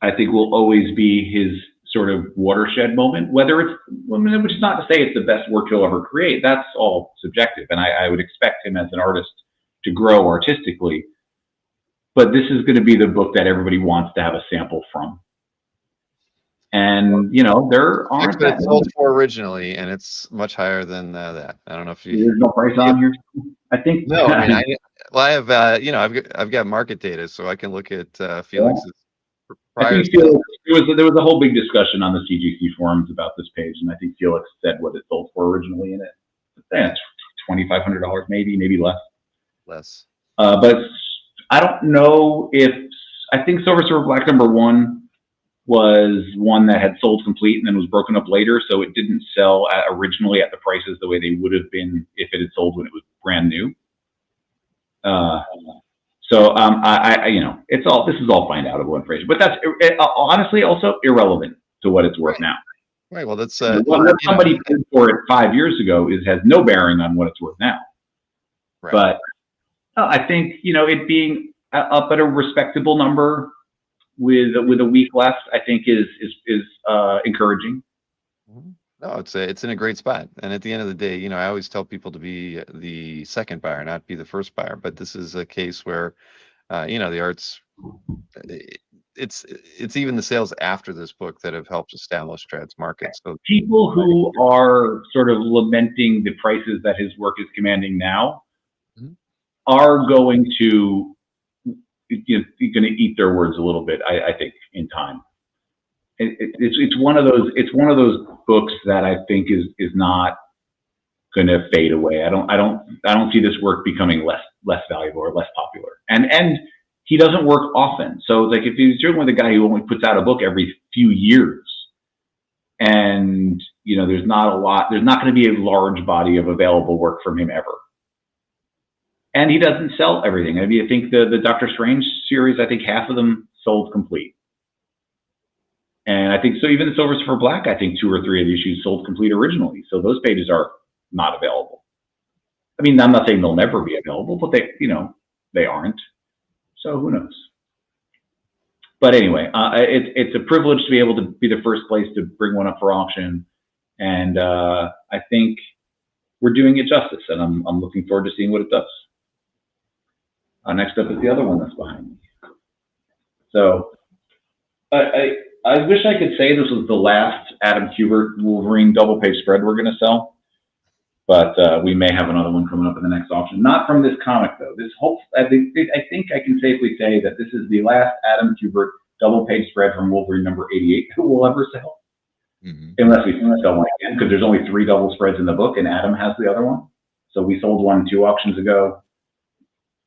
I think, will always be his sort of watershed moment, which is not to say it's the best work he'll ever create. That's all subjective. And I would expect him as an artist to grow artistically. But this is going to be the book that everybody wants to have a sample from. And there aren't that sold for originally, and it's much higher than that. I don't know if there's no price on here. I think no. I mean, I have I've got market data, so I can look at Felix's. I think Felix, there was a whole big discussion on the CGC forums about this page, and I think Felix said what it sold for originally in it. It's $2,500, maybe less. Less. But I don't know if, I think Silver Surfer Black #1 was one that had sold complete and then was broken up later, so it didn't sell originally at the prices the way they would have been if it had sold when it was brand new. It's all, this is all find outable information, but that's honestly also irrelevant to what it's worth now. Right. Well, that's what somebody paid for it 5 years ago has no bearing on what it's worth now. Right. But I think it being up at a respectable number with a week left, I think is encouraging. No, it's in a great spot. And at the end of the day, I always tell people to be the second buyer, not be the first buyer. But this is a case where, the art's, it's even the sales after this book that have helped establish Trad's market. So people who are sort of lamenting the prices that his work is commanding now are going to, eat their words a little bit. I think in time. It's one of those books that I think is not going to fade away. I don't see this work becoming less valuable or less popular. And he doesn't work often. So like if he's dealing with a guy who only puts out a book every few years, and there's not going to be a large body of available work from him ever. And he doesn't sell everything. I mean, I think the Doctor Strange series, I think half of them sold complete. And I think so. Even the Silver Surfer Black, I think 2 or 3 of the issues sold complete originally. So those pages are not available. I mean, I'm not saying they'll never be available, but they aren't. So who knows? But anyway, it's a privilege to be able to be the first place to bring one up for auction, and I think we're doing it justice. And I'm looking forward to seeing what it does. Next up is the other one that's behind me. So I wish I could say this was the last Adam Kubert Wolverine double page spread we're going to sell, but we may have another one coming up in the next auction. Not from this comic though. I think I can safely say that this is the last Adam Kubert double page spread from Wolverine number 88 who will ever sell, unless we sell one again, because there's only 3 double spreads in the book, and Adam has the other one. So we sold one 2 auctions ago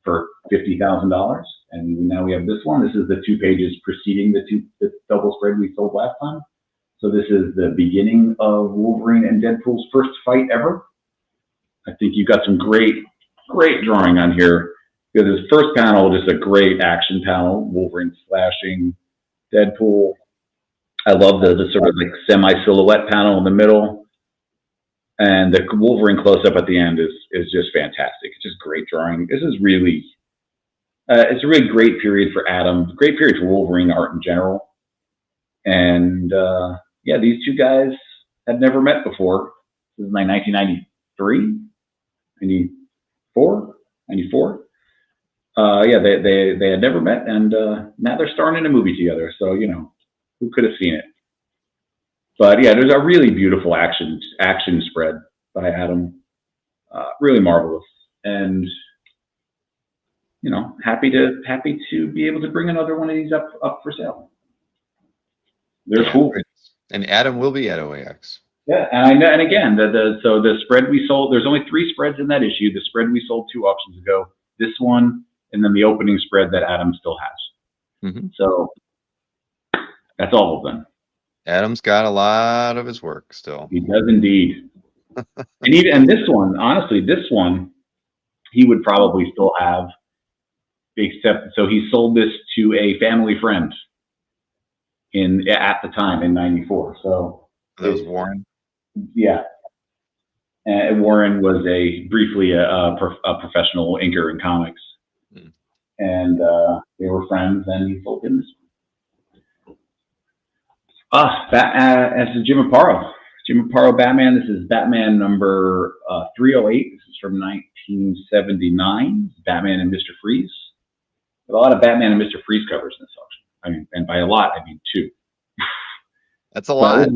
for $50,000, and now we have this one. This is the 2 pages preceding the double spread we sold last time. So this is the beginning of Wolverine and Deadpool's first fight ever. I think you got some great drawing on here, because this first panel is just a great action panel. Wolverine slashing Deadpool. I love the sort of like semi-silhouette panel in the middle. And the Wolverine close-up at the end is just fantastic. It's just great drawing. This is really, it's a really great period for Adam, great period for Wolverine art in general. And these 2 guys had never met before. This is like 1993, 94. They had never met, and now they're starring in a movie together. So who could have seen it? But yeah, there's a really beautiful action spread by Adam, really marvelous, and happy to be able to bring another one of these up for sale. They're cool. And Adam will be at OAX. Yeah, and I know. And again, the spread we sold, there's only 3 spreads in that issue. The spread we sold 2 auctions ago, this one, and then the opening spread that Adam still has. So that's all of them. Adam's got a lot of his work still. He does indeed. and this one, honestly, he would probably still have, except so he sold this to a family friend at the time in '94. So that was Warren. Yeah, and Warren was briefly a professional inker in comics, and they were friends, and he sold him this one. As Jim Aparo Batman. This is Batman number 308. This is from 1979. Batman and Mr. Freeze. There's a lot of Batman and Mr. Freeze covers in this auction. I mean, and by a lot, I mean 2. That's a lot.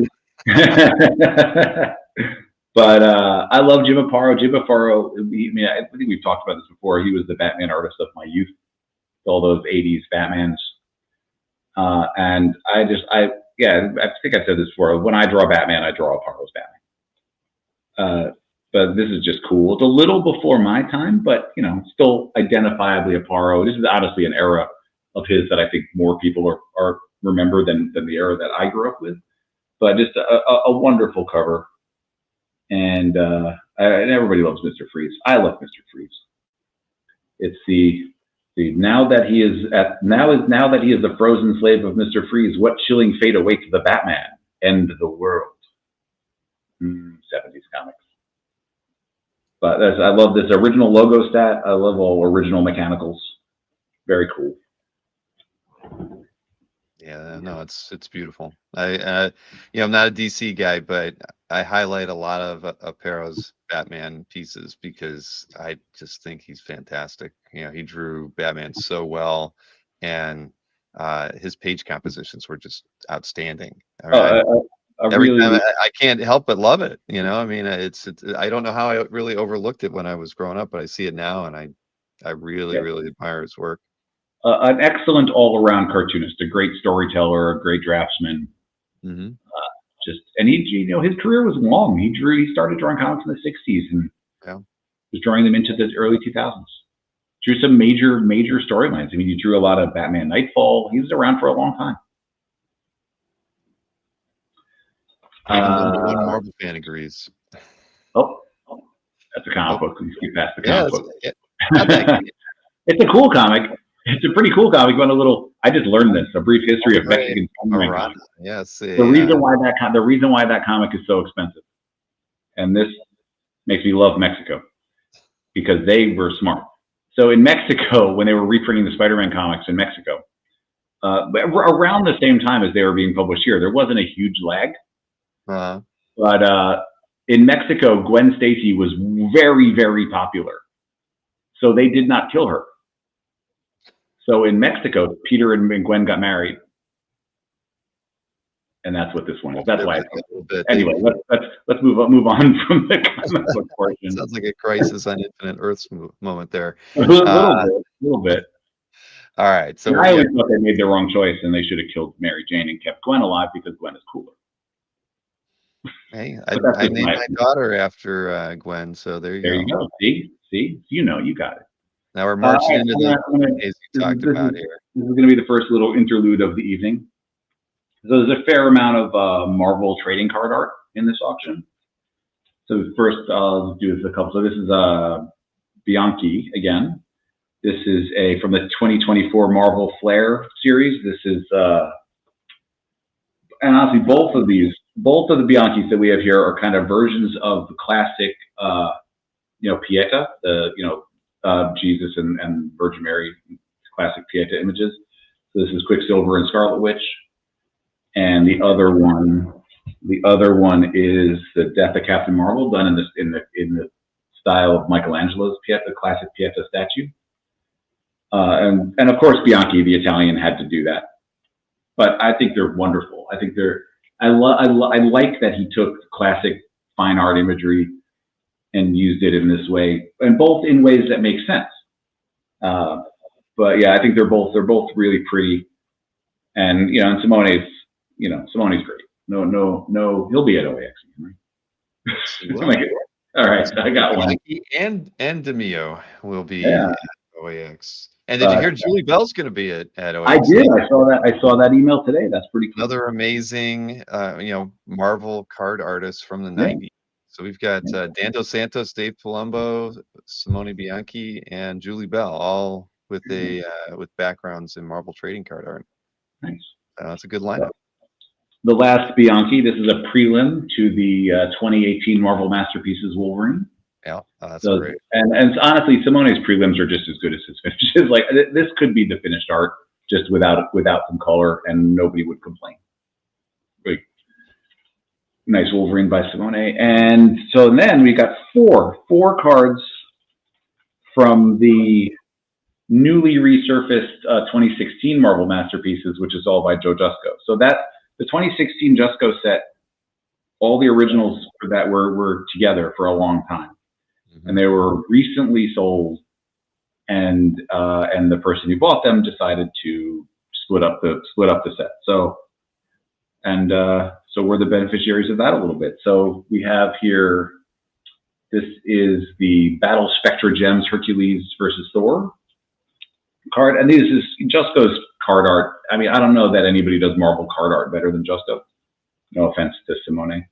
But I love Jim Aparo. Jim Aparo, I think we've talked about this before. He was the Batman artist of my youth, all those 80s Batmans. And I think I said this before. When I draw Batman, I draw Aparo's Batman. but this is just cool. It's a little before my time, but you know, still identifiably a Poirot. This is honestly an era of his that I think more people are remember than the era that I grew up with. But just a wonderful cover, and everybody loves Mr. Freeze. I love Mr. Freeze. It's now that he is the frozen slave of Mr. Freeze, what chilling fate awaits the Batman? End the world. 70s comics. But I love this original logo stat. I love all original mechanicals. Very cool. Yeah, no, it's beautiful. I'm not a DC guy, but I highlight a lot of Apparo's Batman pieces because I just think he's fantastic. He drew Batman so well, and his page compositions were just outstanding. Every time I can't help but love it. I mean, it's I don't know how I really overlooked it when I was growing up, but I see it now, and I really admire his work. An excellent all-around cartoonist, a great storyteller, a great draftsman. Mm-hmm. And his career was long. He started drawing comics in the '60s and was drawing them into the early 2000s. Drew some major storylines. I mean, he drew a lot of Batman Nightfall. He was around for a long time. One Marvel fan agrees. Oh, that's a comic book. Let's get past the comic book. It's a cool comic. It's a pretty cool comic. I just learned this. A brief history of Mexican comics. Yes. The reason why that comic is so expensive, and this makes me love Mexico because they were smart. So in Mexico, when they were reprinting the Spider-Man comics in Mexico, around the same time as they were being published here, there wasn't a huge lag. But in Mexico, Gwen Stacy was very, very popular, so they did not kill her. So in Mexico, Peter and Gwen got married, and that's what this one is. That's why. Anyway, let's move on from the comic book portion. Sounds like a Crisis on Infinite Earths moment there. A little bit. All right. So I always thought they made the wrong choice, and they should have killed Mary Jane and kept Gwen alive because Gwen is cooler. Hey, I named my daughter after Gwen, so there you go. There you go. See, you got it. Now we're marching into the days we talked about here. This is going to be the first little interlude of the evening. So there's a fair amount of Marvel trading card art in this auction. So first, I'll do this a couple. So this is Bianchi again. This is from the 2024 Marvel Flair series. This is, and honestly, both of the Bianchis that we have here are kind of versions of the classic, Pieta, Jesus and Virgin Mary, classic Pieta images. So this is Quicksilver and Scarlet Witch, and the other one is the Death of Captain Marvel, done in the style of Michelangelo's Pieta, classic Pieta statue. And of course Bianchi, the Italian, had to do that. But I think they're wonderful. I think I like that he took classic fine art imagery and used it in this way, and both in ways that make sense. But yeah, I think they're both really pretty, and and Simone's great. No, he'll be at OAX, right? All right, I got one. And DeMio will be at OAX. And did you hear Julie Bell's going to be at OAX? I did. I saw that email today. That's pretty cool. Another amazing, Marvel card artist from the 90s. So we've got Dan Dos Santos, Dave Palumbo, Simone Bianchi, and Julie Bell, all with with backgrounds in Marvel trading card art. Nice. That's a good lineup. The last Bianchi. This is a prelim to the 2018 Marvel Masterpieces Wolverine. Yeah, that's great. And honestly, Simone's prelims are just as good as his finishes. Like this could be the finished art, just without some color, and nobody would complain. Great. Nice Wolverine by Simone. And so then we got four cards from the newly resurfaced 2016 Marvel Masterpieces, which is all by Joe Jusko. So the 2016 Jusko set, all the originals for that were together for a long time. And they were recently sold, and the person who bought them decided to split up the set. So we're the beneficiaries of that a little bit. So we have here This is the Battle Spectra Gems Hercules versus Thor card, and this is Jusko's card art. I mean, I don't know that anybody does Marvel card art better than Jusko. No offense to Simone,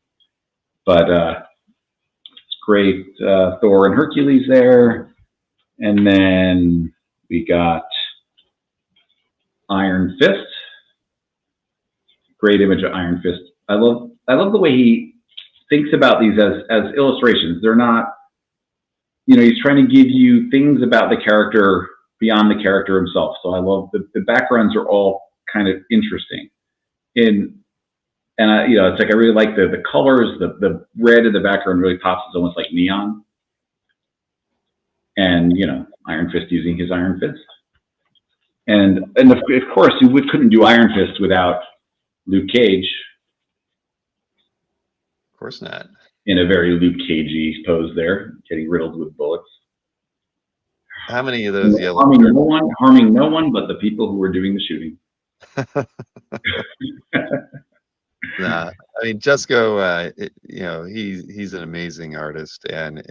but it's great. Thor and Hercules there, and then we got Iron Fist. Great image of Iron Fist. I love the way he thinks about these as illustrations. They're not, you know, he's trying to give you things about the character beyond the character himself. So I love the backgrounds are all kind of interesting. You know, it's like I really like the colors. The red in the background really pops. It's almost like neon. And you know, Iron Fist using his Iron Fist. And of course, you couldn't do Iron Fist without Luke Cage. Of course not. In a very Luke Cagey pose there, getting riddled with bullets. How many of those yellow? Harming no one but the people who were doing the shooting. Nah, I mean, Jusko, you know, he's an amazing artist, and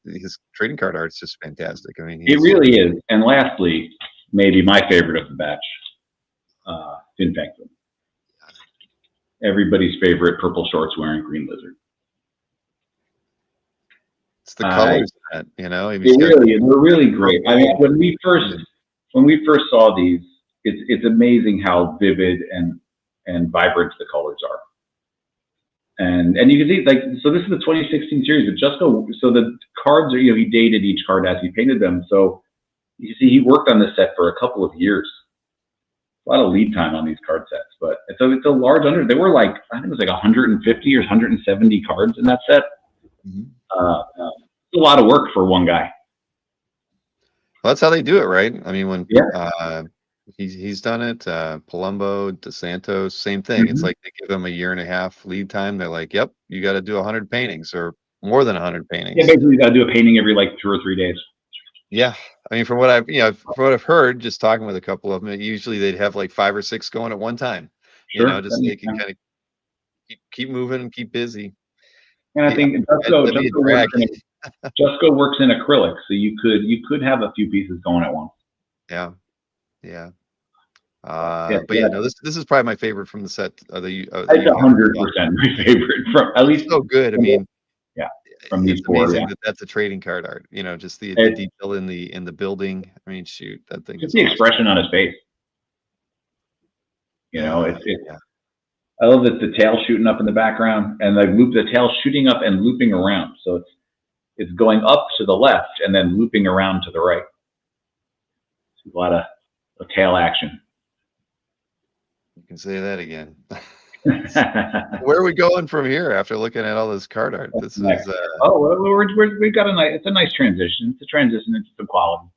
his trading card art's just fantastic. I mean, it really is. And lastly, maybe my favorite of the batch, Finn Penguin. Everybody's favorite purple shorts wearing green lizard. It's the colors, that, you know. They're really great. I mean, when we first saw these, it's amazing how vivid and vibrant the colors are. And you can see, like, so this is the 2016 series of Jusko. So the cards are, you know, he dated each card as he painted them. So you see, he worked on this set for a couple of years. A lot of lead time on these card sets, but it's a large under. There were like, I think it was like 150 or 170 cards in that set. Mm-hmm. It's a lot of work for one guy. Well, that's how they do it, right? I mean, when he's done it, Palumbo, DeSantos, same thing. Mm-hmm. It's like they give them a 1.5 year lead time. They're like, "Yep, you got to do 100 paintings or more than 100 paintings." Yeah, basically, you got to do a painting every like 2 or 3 days. Yeah, I mean, from what I've heard, just talking with a couple of them, usually they'd have like 5 or 6 going at one time. Sure. You know, just so they can kind of keep moving and keep busy. And I think Jusko works in acrylic, so you could have a few pieces going at once. Yeah. But yeah, no, this is probably my favorite from the set. It's 100% my favorite from at least. So good. I mean, yeah, from these four. Amazing that's a trading card art. You know, just the detail in the building. I mean, shoot, that thing. Just the expression on his face. You know, it's. I love that the tail shooting up in the background, and the tail shooting up and looping around. So it's going up to the left and then looping around to the right. A lot of tail action. You can say that again. Where are we going from here after looking at all this card art? This is we got it's a nice transition. It's a transition into some quality.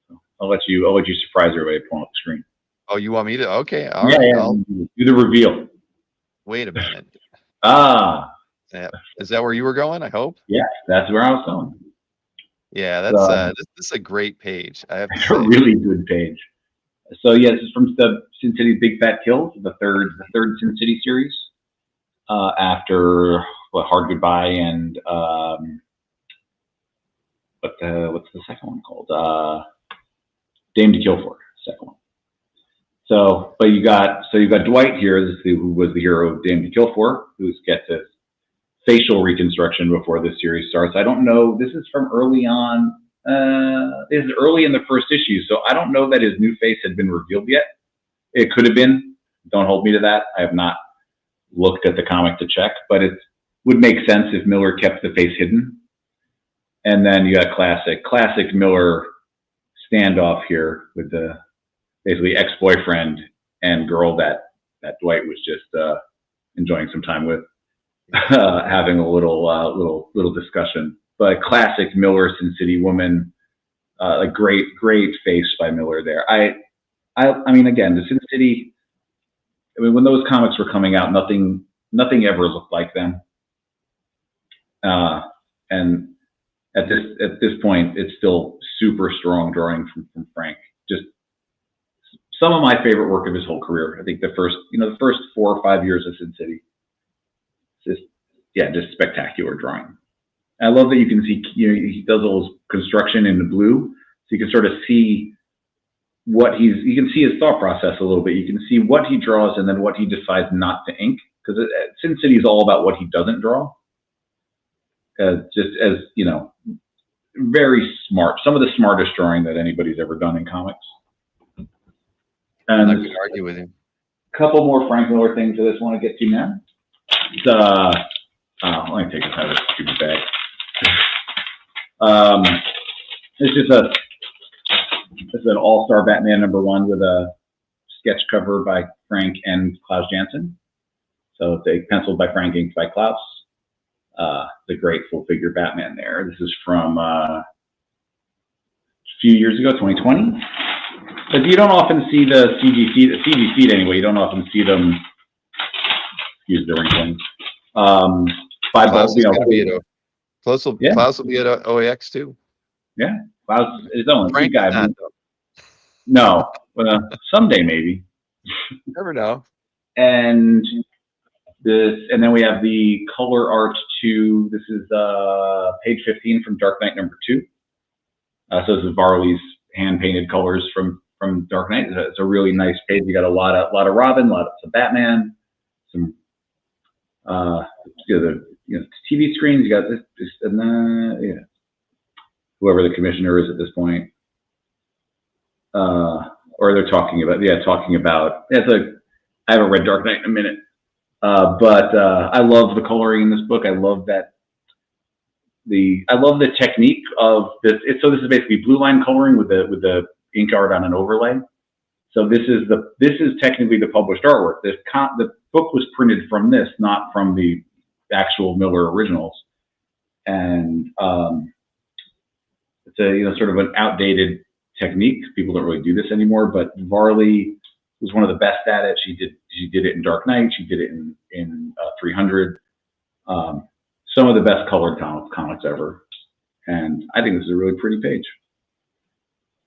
So I'll let you surprise everybody pulling up the screen. Oh, you want me to? Okay, all right. Yeah. Do the reveal. Wait a minute. Yeah. Is that where you were going? I hope. Yeah, that's where I was going. Yeah, that's this is a great page. I have to say. A really good page. So yeah, this is from the Sin City Big Fat Kills, the third Sin City series. After Hard Goodbye and what's the second one called? Dame to Kill For, second one. So, but you got Dwight here, who was the hero of Dame to Kill For, who's gets his facial reconstruction before this series starts. I don't know. This is from early on. This is early in the first issue, so I don't know that his new face had been revealed yet. It could have been. Don't hold me to that. I have not looked at the comic to check, but it would make sense if Miller kept the face hidden. And then you got classic Miller standoff here with the basically ex-boyfriend and girl that Dwight was just enjoying some time with, having a little discussion. But classic Miller Sin City woman, a great face by Miller there. I mean, again, the Sin City. I mean, when those comics were coming out, nothing ever looked like them. And at this point, it's still super strong drawing from Frank. Just some of my favorite work of his whole career. I think the first 4 or 5 years of Sin City. Just spectacular drawing. I love that you can see, he does all his construction in the blue, so you can sort of see what you can see his thought process a little bit. You can see what he draws and then what he decides not to ink, because Sin City is all about what he doesn't draw. Just as, very smart. Some of the smartest drawing that anybody's ever done in comics. And I could argue with him. A couple more Frank Miller things I just want to get to now. Let me take this out of this stupid bag. This is an All-Star Batman #1 with a sketch cover by Frank and Klaus Janson. So it's penciled by Frank, inked by Klaus. The great full-figure Batman there. This is from a few years ago, 2020. But you don't often see the CG feed anyway. You don't often see them. Use the wrinkling. Klaus will be at OAX too. Yeah, Klaus is his own Frank guy. No, someday maybe. You never know. And then we have the color art to, this is page 15 from Dark Knight #2. So this is Varley's hand-painted colors from Dark Knight. It's a really nice page. You got a lot of Robin, some Batman, some TV screens. You got this and then whoever the commissioner is at this point, or they're talking about. I haven't read Dark Knight in a minute. But I love the coloring in this book. I love that I love the technique of this. So this is basically blue line coloring with the ink art on an overlay. So this is technically the published artwork. The book was printed from this, not from the actual Miller originals. And it's a sort of an outdated technique. People don't really do this anymore. But Varley was one of the best at it. She did it in Dark Knight. She did it in 300. Some of the best colored comics ever. And I think this is a really pretty page.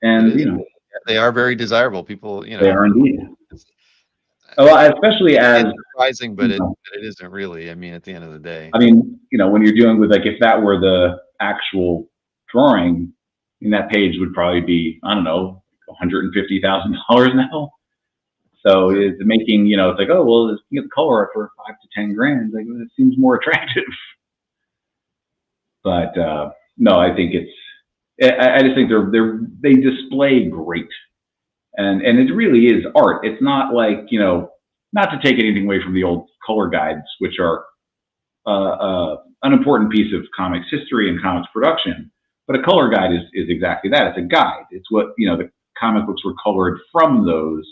And they are very desirable. People, they are indeed. Especially as it's surprising, but it isn't really. I mean, at the end of the day. I mean, when you're dealing with if that were the actual drawing, that page would probably be, I don't know, $150,000 now. So it's making, it's like, oh, well, you get the color art for $5 to 10 grand. Like, it seems more attractive. But no, I think I just think they display great, and it really is art. It's not like not to take anything away from the old color guides, which are an important piece of comics history and comics production. But a color guide is exactly that. It's a guide. It's what the comic books were colored from those,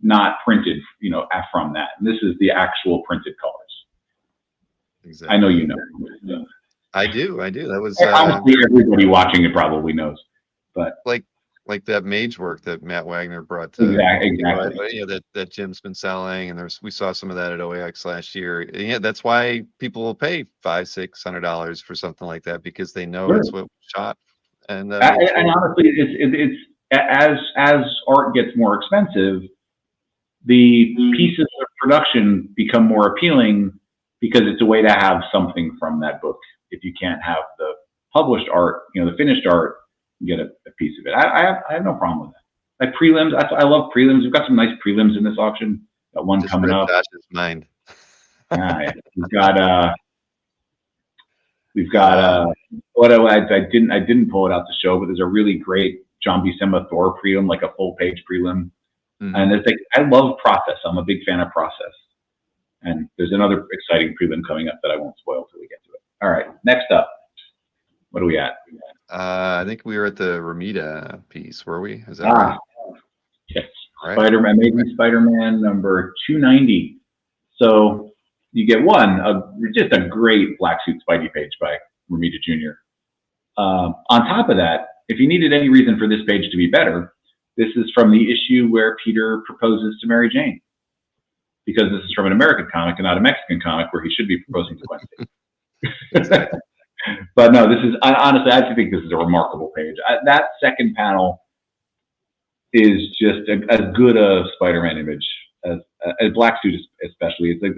not printed, from that. And this is the actual printed colors. Exactly. I know you know. I do. That was honestly everybody watching it probably knows. But like that mage work that Matt Wagner brought to exactly. That Jim's been selling, and we saw some of that at OAX last year. Yeah, that's why people will pay $500-600 for something like that, because they know it's what was shot. And honestly, it's as art gets more expensive, the pieces of production become more appealing, because it's a way to have something from that book. If you can't have the published art, the finished art, you get a piece of it. I have no problem with that. Like prelims, I love prelims. We've got some nice prelims in this auction. Got one coming up. Josh's mind. Yeah. We've got what I didn't pull it out to show, but there's a really great John Buscema Thor prelim, like a full page prelim. Mm-hmm. And it's I love process. I'm a big fan of process. And there's another exciting prelim coming up that I won't spoil till we get to it. All right, next up. What are we at? I think we were at the Romita piece, were we? Is that right? Yes. Right. Spider-Man, Amazing Spider-Man number 290. So you get just a great black suit Spidey page by Romita Jr. On top of that, if you needed any reason for this page to be better, this is from the issue where Peter proposes to Mary Jane, because this is from an American comic and not a Mexican comic where he should be proposing to Wednesday. Exactly. But no, honestly, I think this is a remarkable page. That second panel is just as good a Spider-Man image as black suit, especially. It's and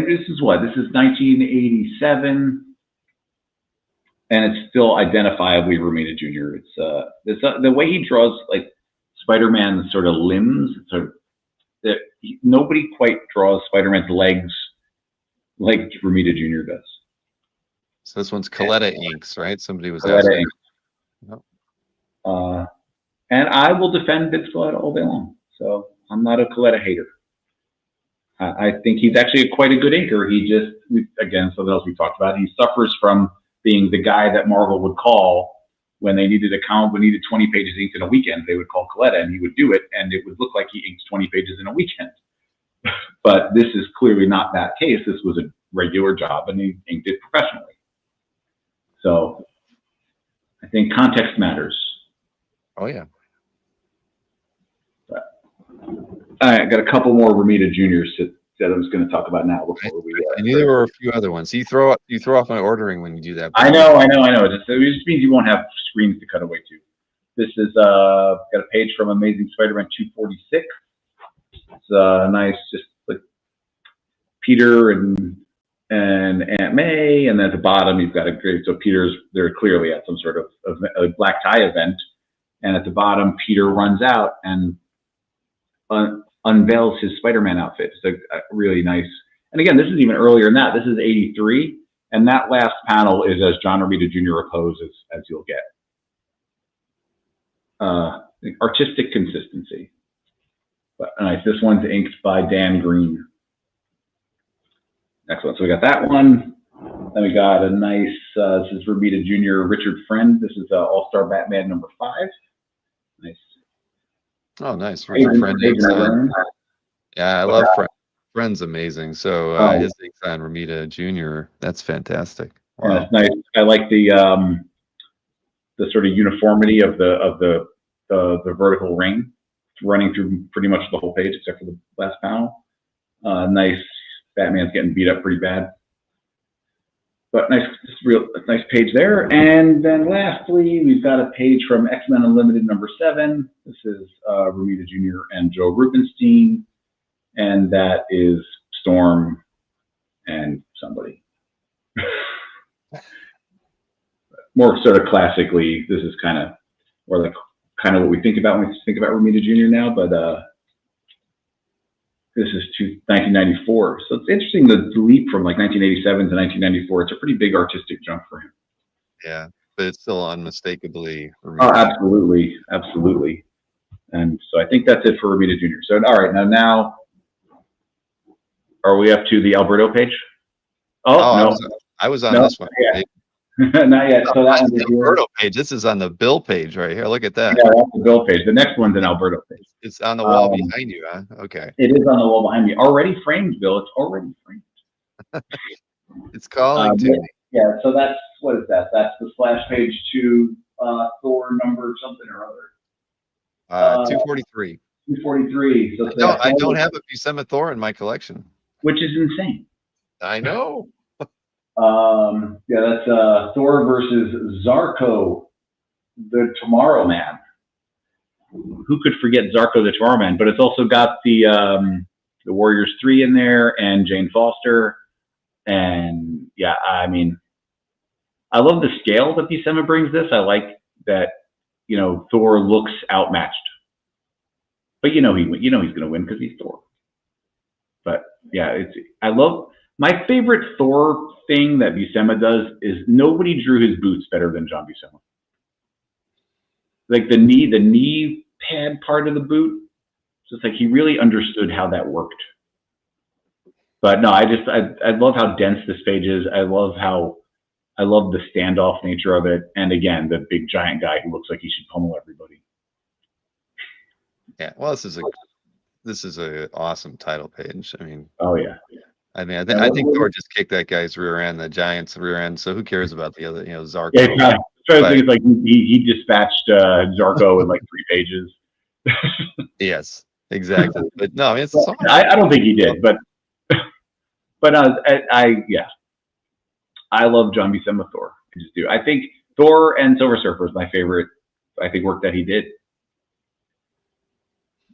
this is 1987. and it's still identifiably Romita Jr. It's the way he draws like Spider-Man's sort of limbs, sort of nobody quite draws Spider-Man's legs like Romita Jr. does. So this one's Coletta Inks, right? Somebody was Coletta asking. Inks. And I will defend Vince Coletta all day long. So I'm not a Coletta hater. I think he's actually quite a good inker. He just, again, something else we talked about, he suffers from being the guy that Marvel would call when they needed a comic book, needed 20 pages inked in a weekend. They would call Coletta and he would do it, and it would look like he inks 20 pages in a weekend. But this is clearly not that case. This was a regular job, and he inked it professionally. So I think context matters. Oh, yeah. I got a couple more Romita Juniors that I was going to talk about now before we. I knew there were a few other ones. You throw off my ordering when you do that. I know. It just means you won't have screens to cut away to. This is got a page from Amazing Spider-Man 246. It's nice, just like Peter and Aunt May, and then at the bottom you've got a great. So they're clearly at some sort of a black tie event, and at the bottom Peter runs out and unveils his Spider-Man outfit. It's a really nice. And again, this is even earlier than that. This is 83, and that last panel is as John Romita Jr. opposes as you'll get. Artistic consistency. But nice. This one's inked by Dan Green. Excellent. So we got that one. Then we got a nice. This is Romita Jr. Richard Friend. This is All-Star Batman #5. Nice. Oh, nice. Richard Friend. Yeah, I love Friend. Friend's amazing. So his ink's on Romita Jr. That's fantastic. Wow. Yeah, it's nice. I like the sort of uniformity of the vertical ring. It's running through pretty much the whole page except for the last panel. Nice. Batman's getting beat up pretty bad. But nice page there. And then lastly, we've got a page from X-Men Unlimited #7. This is Romita Jr. and Joe Rubenstein. And that is Storm and somebody. More sort of classically, this is kind of what we think about when we think about Romita Jr. now, but this is 1994. So it's interesting the leap from like 1987 to 1994. It's a pretty big artistic jump for him. Yeah, but it's still unmistakably Romita. Oh, absolutely, absolutely. And so I think that's it for Romita Jr. So all right, now are we up to the Alberto page? Oh no, I was on this one. Yeah. Not yet. So that one's the Alberto page. This is on the Bill page right here. Look at that. Yeah, that's the Bill page. The next one's an Alberto page. It's on the wall behind you, huh? Okay. It is on the wall behind me. Already framed, Bill. It's already framed. It's calling to me. Yeah. So that's what is that? That's the splash page to Thor number something or other. 243. 243. So I don't have a Buscema Thor in my collection, which is insane. I know. Yeah, that's Thor versus Zarko, the Tomorrow Man. Who could forget Zarko the Tomorrow Man? But it's also got the Warriors 3 in there and Jane Foster. And yeah, I mean, I love the scale that Buscema brings this. I like that, Thor looks outmatched. But he's going to win because he's Thor. But yeah, I love. My favorite Thor thing that Buscema does is nobody drew his boots better than John Buscema. Like the knee pad part of the boot, it's just like he really understood how that worked. But no, I love how dense this page is. I love the standoff nature of it, and again, the big giant guy who looks like he should pummel everybody. Yeah, well, this is a awesome title page. I mean, oh yeah. I mean, I think Thor just kicked that guy's rear end, the Giants' rear end. So who cares about the other, Zarko? Yeah, it's like he dispatched Zarko in like 3 pages. Yes, exactly. But no, it's I don't think he did, but I love John Buscema Thor. I just do. I think Thor and Silver Surfer is my favorite. I think work that he did,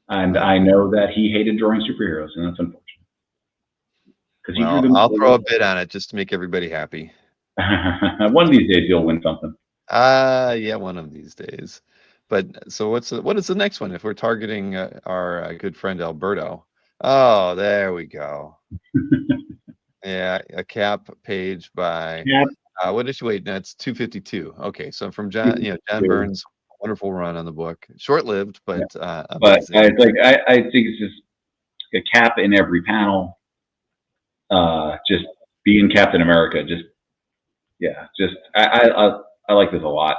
and I know that he hated drawing superheroes, and that's unfortunate. Well, I'll throw a bid on it just to make everybody happy. One of these days you'll win something. Yeah, one of these days. But so what is the next one if we're targeting our good friend Alberto? Oh, there we go. Yeah, a cap page by what is she? Wait, that's 252. Okay, so from John, John Byrne's wonderful run on the book, short-lived, but amazing. I think it's just a cap in every panel. Just being Captain America. I like this a lot.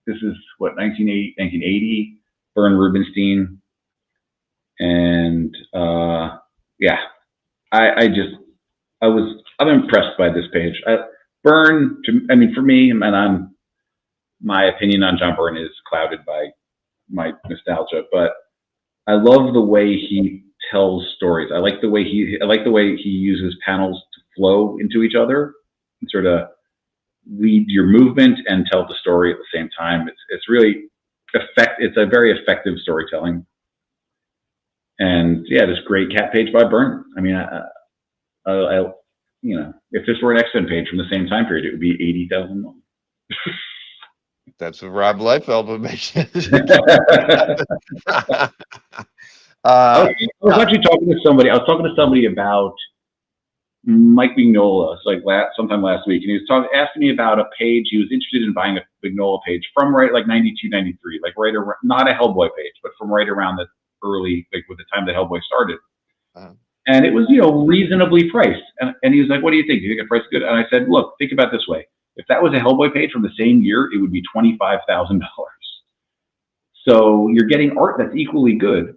This is what 1980, Byrne Rubinstein, and I'm impressed by this page. Byrne, for me, and my opinion on John Byrne is clouded by my nostalgia, but I love the way he tells stories. I like the way he uses panels to flow into each other and sort of lead your movement and tell the story at the same time. It's really it's a very effective storytelling. And yeah, this great cat page by Byrne. I mean, if this were an X-Men page from the same time period, it would be 80,000 more. That's what Rob Liefeld would make it. I was actually talking to somebody. I was talking to somebody about Mike Mignola, sometime last week, and he was asking me about a page. He was interested in buying a Mignola page from right like 92, 93, like right around, not a Hellboy page, but from right around the early, like with the time that Hellboy started. And it was, reasonably priced. And he was like, "What do you think? Do you think the price is good?" And I said, "Look, think about it this way. If that was a Hellboy page from the same year, it would be $25,000. So you're getting art that's equally good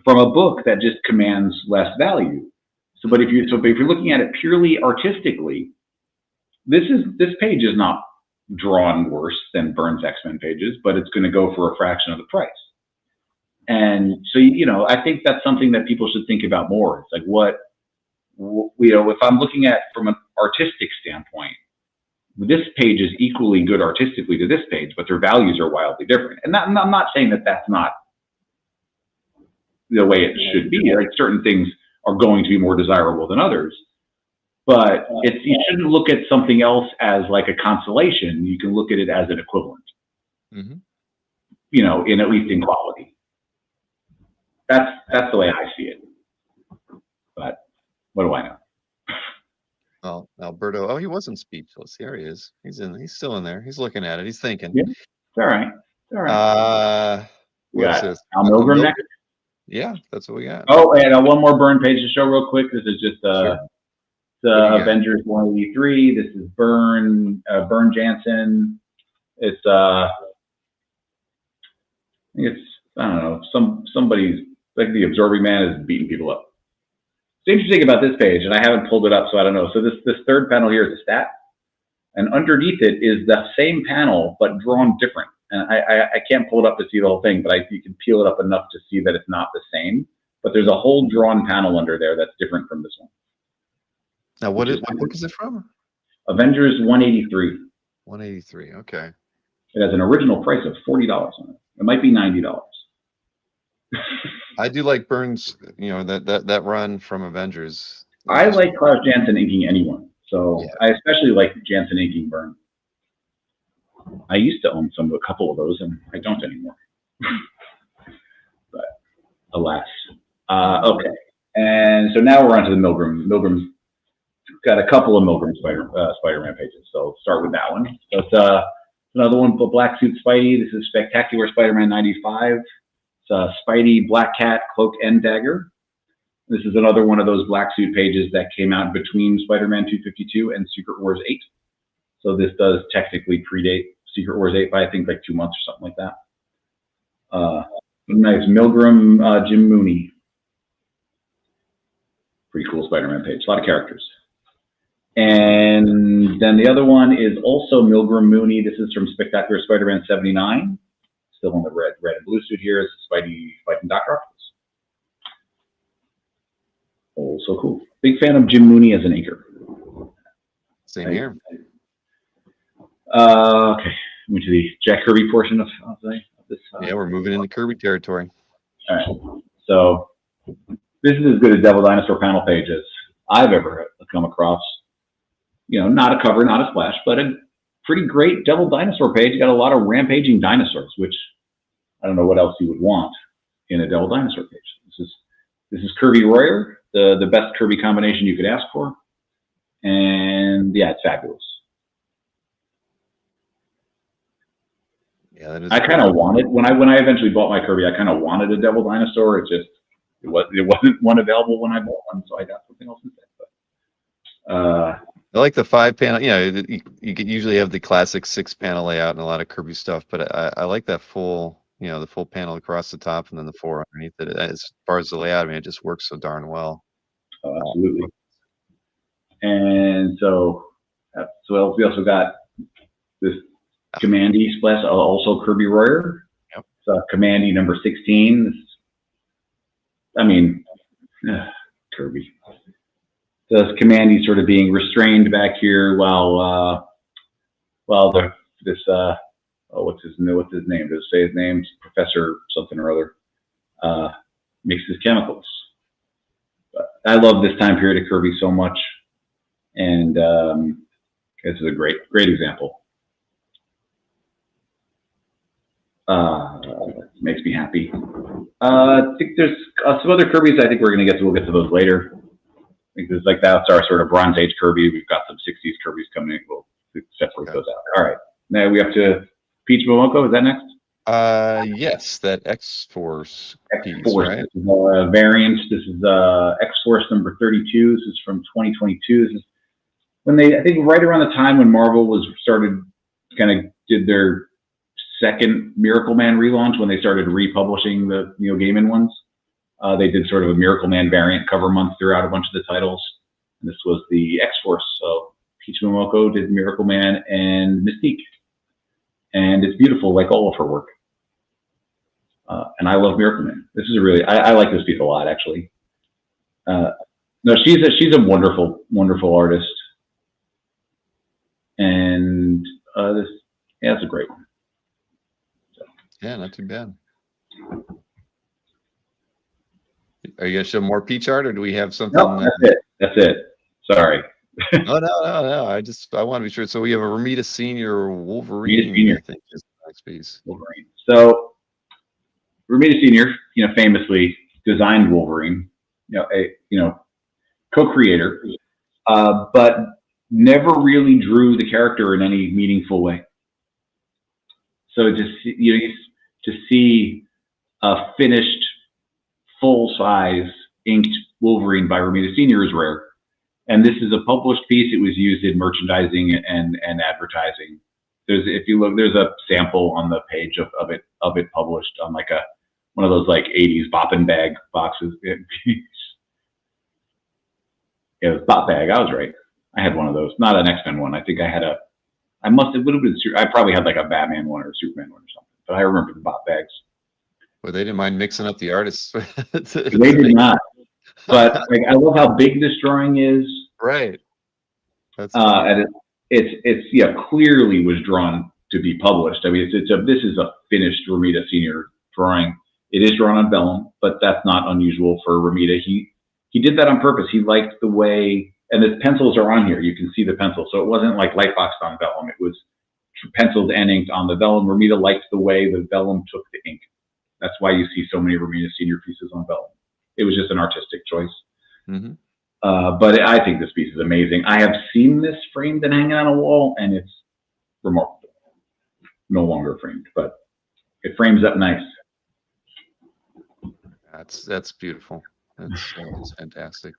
from a book that just commands less value. But if you're looking at it purely artistically, this page is not drawn worse than Byrne's X-Men pages, but it's going to go for a fraction of the price. And so, I think that's something that people should think about more. It's like if I'm looking at from an artistic standpoint, this page is equally good artistically to this page, but their values are wildly different. And I'm not saying that that's not the way it should be. Like certain things are going to be more desirable than others, but you shouldn't look at something else as like a consolation. You can look at it as an equivalent, in at least in quality. That's the way I see it. But what do I know? Well, Alberto, he wasn't speechless. Here he is. He's still in there. He's looking at it. He's thinking. Yeah, it's all right. We got Al Milgrom next. Yeah, that's what we got. Oh, and one more Byrne page to show real quick. This is just the Avengers 183. This is Byrne Jansen. It's I don't know, somebody's like the Absorbing Man is beating people up. It's interesting about this page, and I haven't pulled it up, so I don't know. So this third panel here is a stat, and underneath it is the same panel but drawn different. And I can't pull it up to see the whole thing, but you can peel it up enough to see that it's not the same. But there's a whole drawn panel under there that's different from this one. Now, what book is it from? Avengers 183. 183. Okay. It has an original price of $40 on it. It might be $90. I do like Byrne's, that run from Avengers. I like Klaus Janson inking anyone, so yeah. I especially like Janson inking Byrne. I used to own a couple of those, and I don't anymore. But alas. Okay, and so now we're on to the Milgrom. Milgrom's got a couple of Milgrom Spider-Man pages, so start with that one. So it's another one, Black Suit Spidey. This is Spectacular Spider-Man 95. It's Spidey, Black Cat, Cloak, and Dagger. This is another one of those Black Suit pages that came out between Spider-Man 252 and Secret Wars 8. So this does technically predate Secret Wars 8 by I think like 2 months or something like that. Nice Milgrom, Jim Mooney. Pretty cool Spider-Man page. A lot of characters. And then the other one is also Milgrom Mooney. This is from Spectacular Spider-Man 79. Still in the red and blue suit here is Spidey fighting Dr. Octopus. Oh, so cool. Big fan of Jim Mooney as an inker. Same here. Okay, moving to the Jack Kirby portion of this. Yeah, we're moving into Kirby territory. All right, so this is as good a Devil Dinosaur panel page as I've ever come across. you know, not a cover, not a splash, but a pretty great Devil Dinosaur page. Got a lot of rampaging dinosaurs, which I don't know what else you would want in a Devil Dinosaur page. This is Kirby Royer, the best Kirby combination you could ask for, and yeah, it's fabulous. Yeah, that is. I kind of wanted when I eventually bought my Kirby, I kind of wanted a Devil Dinosaur. It wasn't one available when I bought one, so I got something else instead. But I like the 5-panel. You know, you could usually have the classic 6-panel layout and a lot of Kirby stuff, but I like that full, you know, the full panel across the top and then the 4 underneath it. As far as the layout, I mean, it just works so darn well. Absolutely. And so we also got this Commandy splash, also Kirby Royer. Yep. So Commandy number 16. I mean, Kirby. Does Commandy sort of being restrained back here while this what's his name? Does it say his name? Professor something or other mixes chemicals. But I love this time period of Kirby so much, and this is a great example. Makes me happy. I think there's some other Kirbys. I think we're gonna we'll get to those later. I think there's like that's our sort of Bronze Age Kirby. We've got some 60s Kirbys coming in. We'll separate those out. All right. Now we up to Peach Momoko. Is that next? Yes, that X-Force piece, X-Force. right? This is a variant. This is X-Force number 32. This is from 2022. This is when I think right around the time when Marvel did their second Miracle Man relaunch, when they started republishing the Neil Gaiman ones. They did sort of a Miracle Man variant cover month throughout a bunch of the titles. And this was the X-Force. So Peach Momoko did Miracle Man and Mystique. And it's beautiful, like all of her work. And I love Miracle Man. This is I like this piece a lot, actually. No, she's a wonderful, wonderful artist. And it's a great one. So. Yeah, not too bad. Are you gonna show more Peach art, or do we have something? No, that's it. Sorry. No. I want to be sure. So we have a Romita Sr. Wolverine. Romita Sr. I think is the next piece. Wolverine. So Romita Sr., famously designed Wolverine. Co-creator, but never really drew the character in any meaningful way. So to see a finished, full-size inked Wolverine by Romita Sr. is rare. And this is a published piece. It was used in merchandising and advertising. If you look, there's a sample on the page of it published on like one of those like 80s boppin' bag boxes. It was Bop Bag. I was right. I had one of those. Not an X-Men one. I think I had I probably had like a Batman one or a Superman one or something. But I remember the Bop Bags. Well, they didn't mind mixing up the artists. They did not. But like, I love how big this drawing is. Right. That's and it's clearly was drawn to be published. I mean, this is a finished Romita Sr. drawing. It is drawn on vellum, but that's not unusual for Romita. He did that on purpose. He liked the way, and the pencils are on here. You can see the pencil. So it wasn't like lightboxed on vellum. It was penciled and inked on the vellum. Romita liked the way the vellum took the ink. That's why you see so many Romita Sr. pieces on vellum. It was just an artistic choice. Mm-hmm. But I think this piece is amazing. I have seen this framed and hanging on a wall, and it's remarkable. No longer framed, but it frames up nice. That's beautiful. That's fantastic.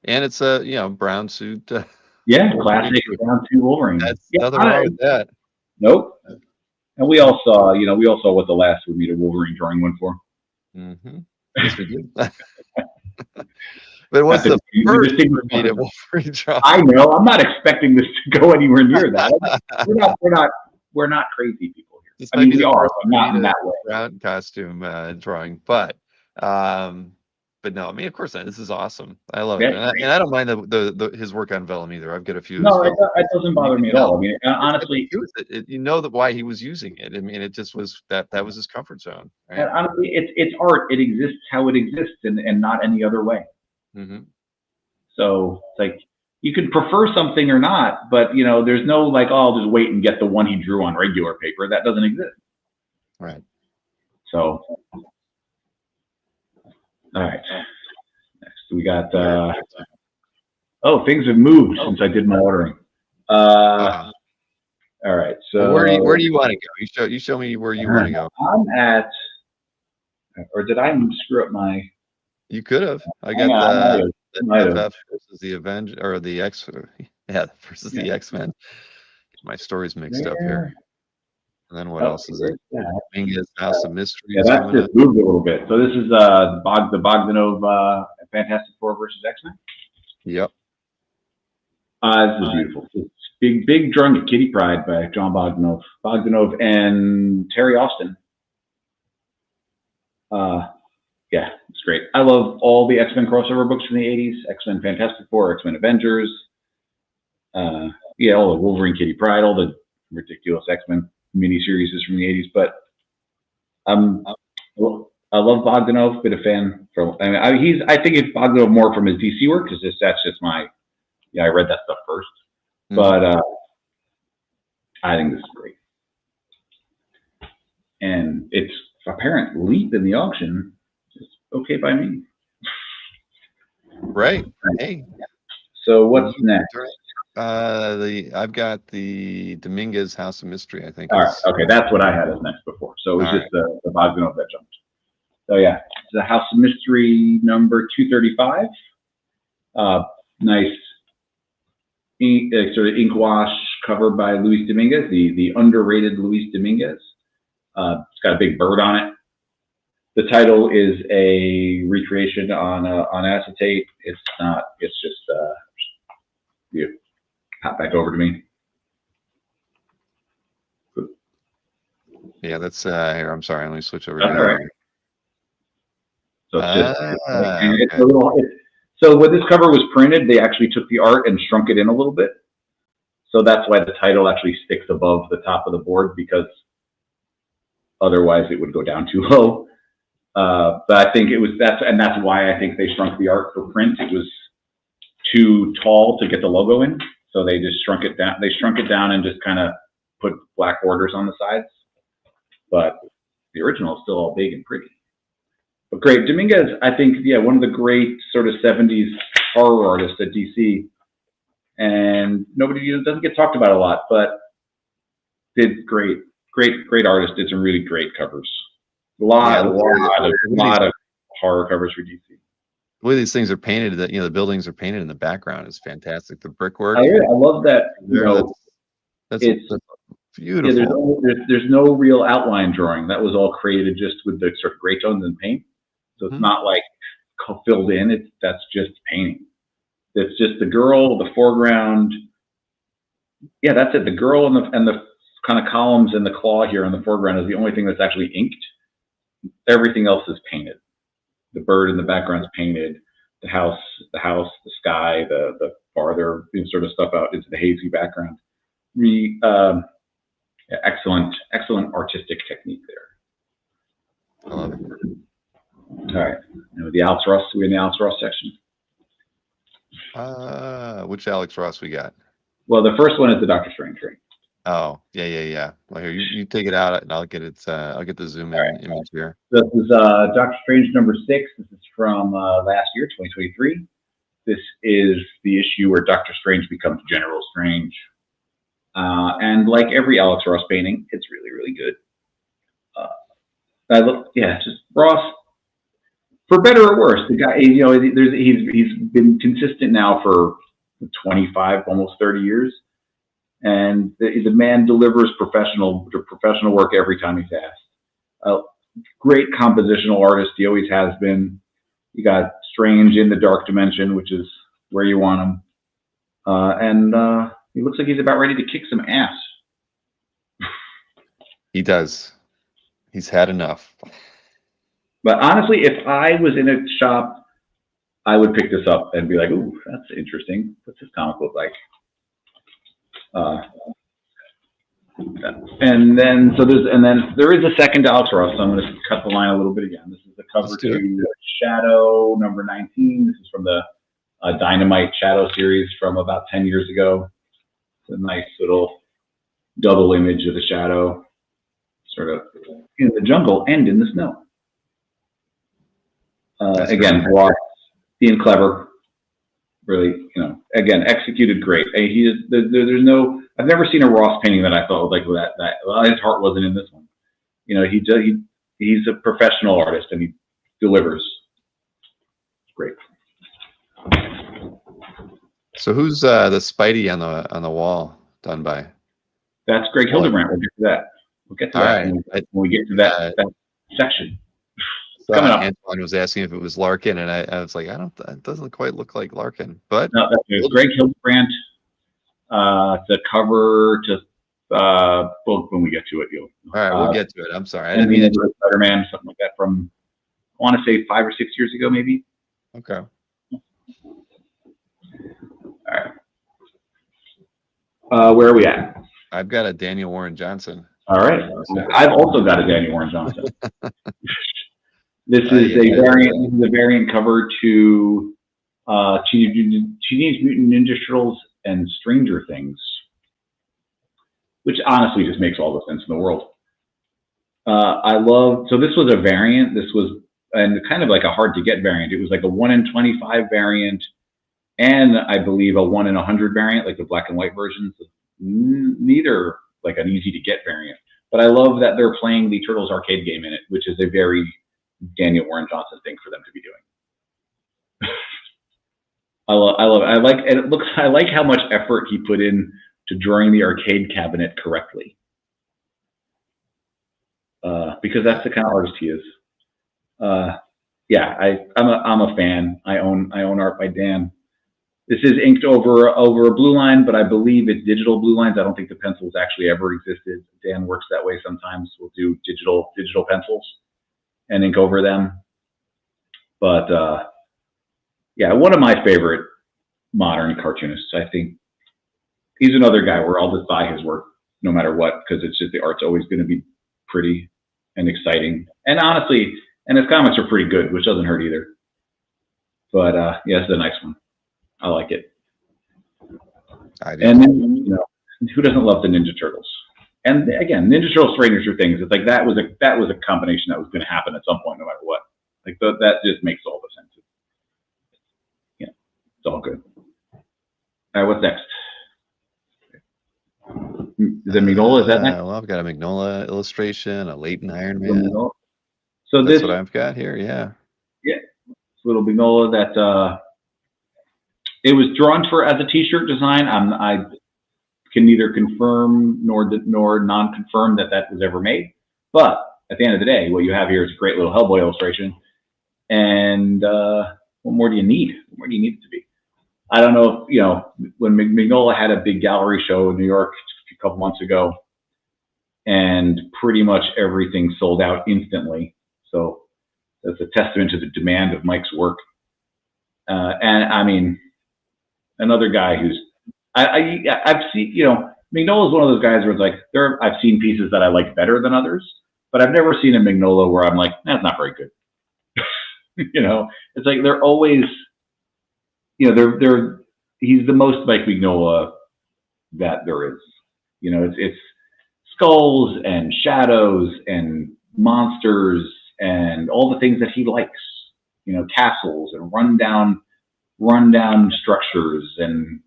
And it's a brown suit. Classic brown suit Wolverine. That's nothing wrong with that. Nope. And we all saw what the last Romita Wolverine drawing went for. Mm-hmm. Yes, we did. But what's the first Romita Wolverine drawing? I know. I'm not expecting this to go anywhere near that. We're not crazy people here. I mean, we are, but not in that way. Brown costume drawing, but no. I mean, of course, this is awesome. I love it, and I don't mind his work on vellum either. I've got a few. No, it doesn't bother me at all. I mean, honestly, why he was using it. I mean, it just was that was his comfort zone. Right? And honestly, it's art. It exists how it exists, and not any other way. Mm-hmm. So it's like you could prefer something or not, but you know, there's no like, oh, I'll just wait and get the one he drew on regular paper. That doesn't exist. Right. So, all right. Next, we got. Oh, things have moved since I did my ordering. All right. So where do you want to go? You show me where you want to go. I'm at. Or did I screw up my? You could have. I got the FF versus the Avengers, or the X. Yeah, versus the X-Men. My story's mixed up here. And then what else is it? Dominguez House of Mystery. Yeah, that's just moved a little bit. So this is the Bogdanove Fantastic Four versus X-Men. Yep. This is beautiful. It's Big Drunk at Kitty Pryde by John Bogdanove and Terry Austin. Yeah, it's great. I love all the X-Men crossover books from the 80s. X-Men Fantastic Four, X-Men Avengers. Yeah, all the Wolverine, Kitty Pryde, all the ridiculous X-Men miniseries from the 80s. But I love Bogdanove. Been a fan for. I mean, I think it's Bogdanove more from his DC work because that's just my. Yeah, I read that stuff first. But I think this is great, and its apparent leap in the auction is okay by me. Right. Hey. So what's next? I've got the Dominguez House of Mystery, I think. All right. Okay, that's what I had as next before. So it was just the Bogdanove that jumped. So yeah, the House of Mystery number 235. Nice sort of ink wash cover by Luis Dominguez, the underrated Luis Dominguez. It's got a big bird on it. The title is a recreation on acetate. It's not. It's just you hop back over to me. Yeah, that's here. I'm sorry. Let me switch over. All right. So it's a little. So when this cover was printed, they actually took the art and shrunk it in a little bit. So that's why the title actually sticks above the top of the board, because otherwise it would go down too low. But I think that's why I think they shrunk the art for print. It was too tall to get the logo in, so they just shrunk it down. They shrunk it down and just kind of put black borders on the sides. But the original is still all big and pretty. But great. Dominguez, I think, yeah, one of the great sort of 70s horror artists at DC. And doesn't get talked about a lot, but did great artist, did some really great covers. A lot of horror covers for DC. The way these things are painted, the buildings are painted in the background is fantastic. The brickwork. I love that. That's beautiful. Yeah, there's no real outline drawing. That was all created just with the sort of gray tones and paint. So it's not like filled in. That's just painting. It's just the girl, the foreground. Yeah, that's it. The girl and the kind of columns and the claw here in the foreground is the only thing that's actually inked. Everything else is painted. The bird in the background is painted. The house, the sky, the farther sort of stuff out into the hazy background. Excellent artistic technique there. I love it. All right, the Alex Ross. We're in the Alex Ross section. Which Alex Ross we got? Well, the first one is the Doctor Strange ring. Oh, yeah. Well, here, you take it out, and I'll get it. I'll get the zoom in image here. This is Doctor Strange number 6. This is from last year, 2023. This is the issue where Doctor Strange becomes General Strange. And like every Alex Ross painting, it's really, really good. Just Ross. For better or worse, the guy, he's been consistent now for 25, almost 30 years, and the man delivers professional work every time he's asked. Great compositional artist, he always has been. You got Strange in the Dark Dimension, which is where you want him, and he looks like he's about ready to kick some ass. He does. He's had enough. But honestly, if I was in a shop, I would pick this up and be like, "Ooh, that's interesting. What's this comic look like?" And then there is a second Alex Ross. So I'm going to cut the line a little bit again. This is the cover to Shadow number 19. This is from the Dynamite Shadow series from about 10 years ago. It's a nice little double image of the Shadow, sort of in the jungle and in the snow. Again, Block being clever, really, again, executed great. There's no, I've never seen a Ross painting that I felt like well, his heart wasn't in this one. He's a professional artist and he delivers. Great. So who's the Spidey on the wall done by? That's Greg Hildebrandt. We'll get to that. We'll get to that when we get to that section. Coming up. Antoine was asking if it was Larkin, and I was like, it doesn't quite look like Larkin, but no, that's Greg Hildebrandt. The cover to well, when we get to it, all right, we'll get to it. I'm sorry, I didn't mean to Spider-Man, something like that from, I want to say 5 or 6 years ago, maybe. Okay. All right. Where are we at? I've got a Daniel Warren Johnson. All right. I've also got a Daniel Warren Johnson. This is a variant. This is a variant cover to Teenage Mutant Ninja Turtles and Stranger Things, which honestly just makes all the sense in the world. So this was a variant. This was and kind of like a hard to get variant. It was like a 1 in 25 variant, and I believe a 1 in 100 variant, like the black and white versions. Neither like an easy to get variant. But I love that they're playing the Turtles arcade game in it, which is a very Daniel Warren Johnson thing for them to be doing. I love it. I like how much effort he put in to drawing the arcade cabinet correctly. Because that's the kind of artist he is. Yeah, I'm a fan. I own art by Dan. This is inked over a blue line, but I believe it's digital blue lines. I don't think the pencils actually ever existed. Dan works that way sometimes. We'll do digital pencils and ink over them. But yeah, one of my favorite modern cartoonists. I think he's another guy where I'll just buy his work no matter what, because it's just the art's always going to be pretty and exciting. And honestly, and his comics are pretty good, which doesn't hurt either. But yeah, it's a nice one. I like it. I do. And then, who doesn't love the Ninja Turtles? And again, Ninja Turtles, Stranger Things. It's like that was a combination that was going to happen at some point, no matter what. Like that just makes all the sense. Yeah, it's all good. All right, what's next? Is it Mignola? Is that next? Well, I've got a Mignola illustration, a Leighton Iron Man. So that's what I've got here. Yeah. Yeah, it's a little Mignola that. It was drawn as a T-shirt design. I can neither confirm nor non-confirm that was ever made. But at the end of the day, what you have here is a great little Hellboy illustration. And what more do you need? What more do you need it to be? I don't know if, when Mignola had a big gallery show in New York a couple months ago, and pretty much everything sold out instantly. So that's a testament to the demand of Mike's work. And I mean, another guy who's I've seen, Mignola is one of those guys where it's like I've seen pieces that I like better than others, but I've never seen a Mignola where I'm like, that's not very good. It's like they're always, he's the most like Mignola that there is. It's skulls and shadows and monsters and all the things that he likes. Castles and rundown structures and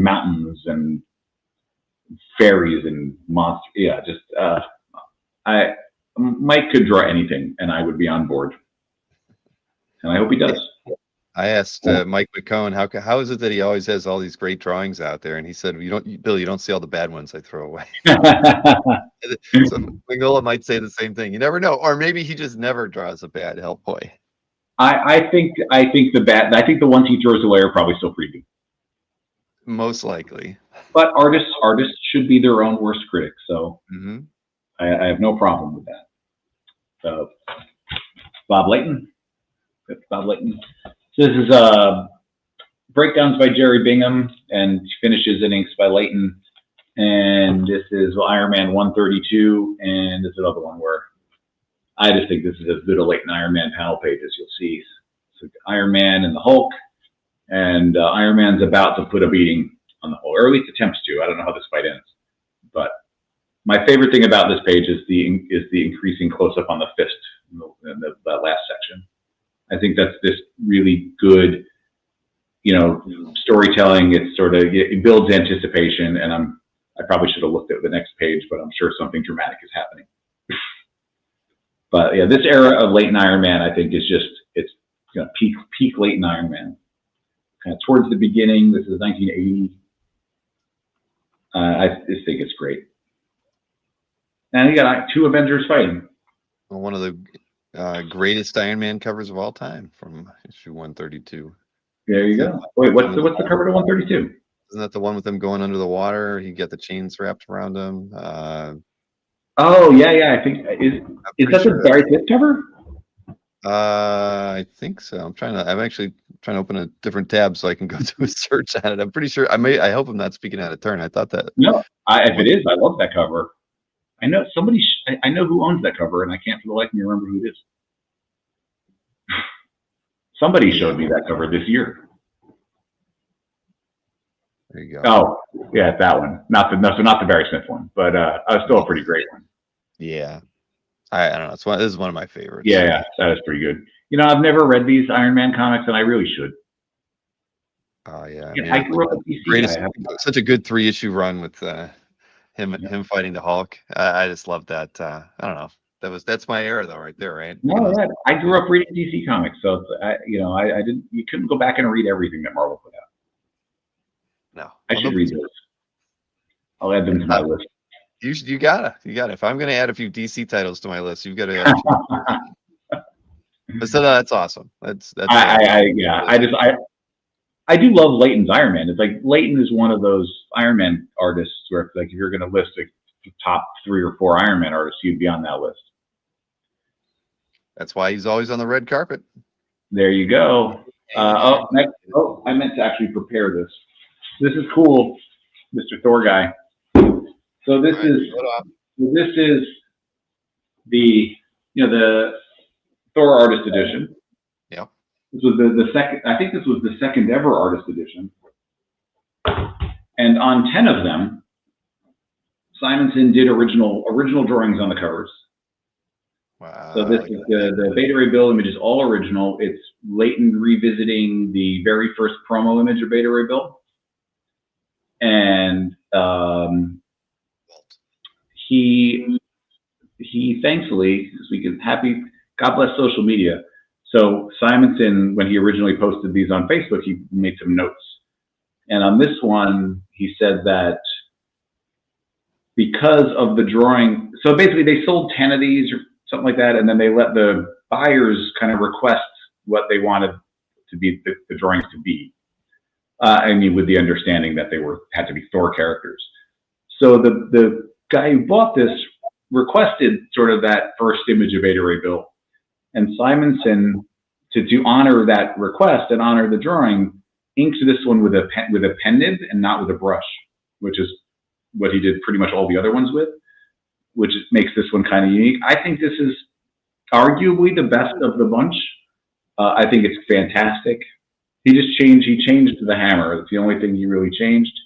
mountains and fairies and monsters. Yeah, just Mike could draw anything and I would be on board. And I hope he does. I asked Mike McCone, how is it that he always has all these great drawings out there? And he said, Bill, you don't see all the bad ones I throw away. So Mignola might say the same thing. You never know. Or maybe he just never draws a bad Hellboy. I think the ones he throws away are probably still pretty good. Most likely. But artists should be their own worst critics. So I have no problem with that. So Bob Layton. Bob Layton. So this is breakdowns by Jerry Bingham and finishes and inks by Layton. And this is Iron Man 132, and this is another one where I just think this is as good a Leighton Iron Man panel page as you'll see. So Iron Man and the Hulk, and Iron Man's about to put a beating on the Hulk, or at least attempts to. I don't know how this fight ends, but my favorite thing about this page is the increasing close up on the fist in that last section. I think that's this really good, storytelling. It's it builds anticipation, and I probably should have looked at the next page, but I'm sure something dramatic is happening. But yeah, this era of Leighton Iron Man, I think, is just peak Leighton Iron Man. Kind of towards the beginning. This is 1980. I just think it's great. And you got two Avengers fighting. Well, one of the greatest Iron Man covers of all time from issue 132. There you go. Wait, what's the cover to 132? Isn't that the one with him going under the water? He got the chains wrapped around him. Oh yeah. I think is that the Barry Smith cover? I think so. I'm actually trying to open a different tab so I can go do a search on it. I'm pretty sure. I hope I'm not speaking out of turn. I thought that. No, if it is, I love that cover. I know somebody. I know who owns that cover, and I can't for the life of me remember who it is. Somebody showed me that cover this year. There you go. Oh, yeah, that one. Not the Barry Smith one, but still a pretty great one. Yeah, I don't know. This is one of my favorites. Yeah, that is pretty good. I've never read these Iron Man comics, and I really should. Oh yeah. I grew up with DC. Such a good 3-issue run with him fighting the Hulk. I just love that. I don't know. That's my era though, right there, right? No, right. I grew up reading DC comics, so I didn't. You couldn't go back and read everything that Marvel put out. No, I should read those. I'll add them to my list. You gotta. If I'm gonna add a few DC titles to my list, you've got to add. So that's awesome. That's. I do love Leighton's Iron Man. It's like Leighton is one of those Iron Man artists where, like, if you're going to list the top 3 or 4 Iron Man artists, you'd be on that list. That's why he's always on the red carpet. There you go. I meant to actually prepare this. This is cool, Mr. Thor guy. So this is the Thor artist edition. Yeah. This was the second. I think this was the second ever artist edition. And on 10 of them, Simonson did original drawings on the covers. Wow. So this is the Beta Ray Bill image is all original. It's Leighton revisiting the very first promo image of Beta Ray Bill. And he thankfully, God bless social media. So Simonson, when he originally posted these on Facebook, he made some notes. And on this one, he said that because of the drawing, so basically they sold 10 of these or something like that, and then they let the buyers kind of request what they wanted to be the drawings to be. With the understanding that they had to be Thor characters. So the guy who bought this requested sort of that first image of Beta Ray Bill. And Simonson, to honor that request and honor the drawing, inked this one with a pen nib and not with a brush, which is what he did pretty much all the other ones with, which makes this one kind of unique. I think this is arguably the best of the bunch. I think it's fantastic. He changed the hammer. It's the only thing he really changed.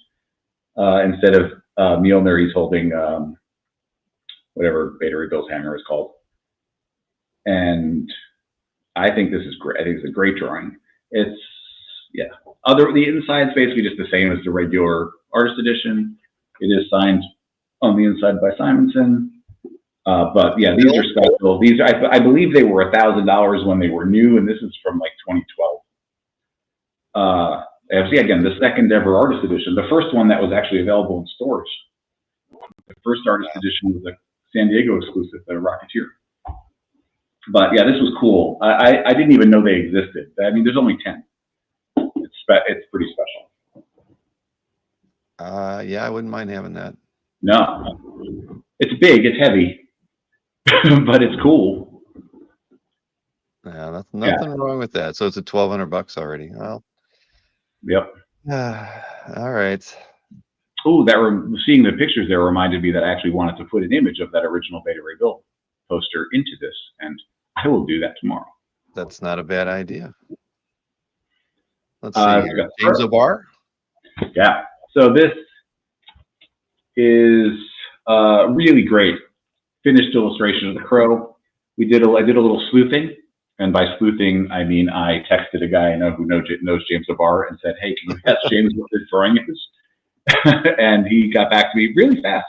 Instead of Mjolnir, he's holding whatever Beta Ray Bill's hammer is called. And I think this is great. I think it's a great drawing. The inside's basically just the same as the regular artist edition. It is signed on the inside by Simonson. But yeah, these are special. These I believe they were $1,000 when they were new, and this is from like 2012. Again, the second ever artist edition. The first one that was actually available in stores. The first artist edition was a San Diego exclusive, the Rocketeer. But yeah, this was cool. I didn't even know they existed. I mean, there's only 10. It's pretty special. Yeah, I wouldn't mind having that. No, it's big, it's heavy, but it's cool. Yeah, nothing wrong with that. So it's at $1,200 already. Well, yep. All right. Oh, seeing the pictures there reminded me that I actually wanted to put an image of that original Beta Ray Bill poster into this, and I will do that tomorrow. That's not a bad idea. Let's see here. James O'Barr. Yeah. So this is really great finished illustration of the Crow. I did a little sleuthing, and by sleuthing I mean I texted a guy I know who knows James O'Barr and said, "Hey, can you ask James what this drawing is?" And he got back to me really fast,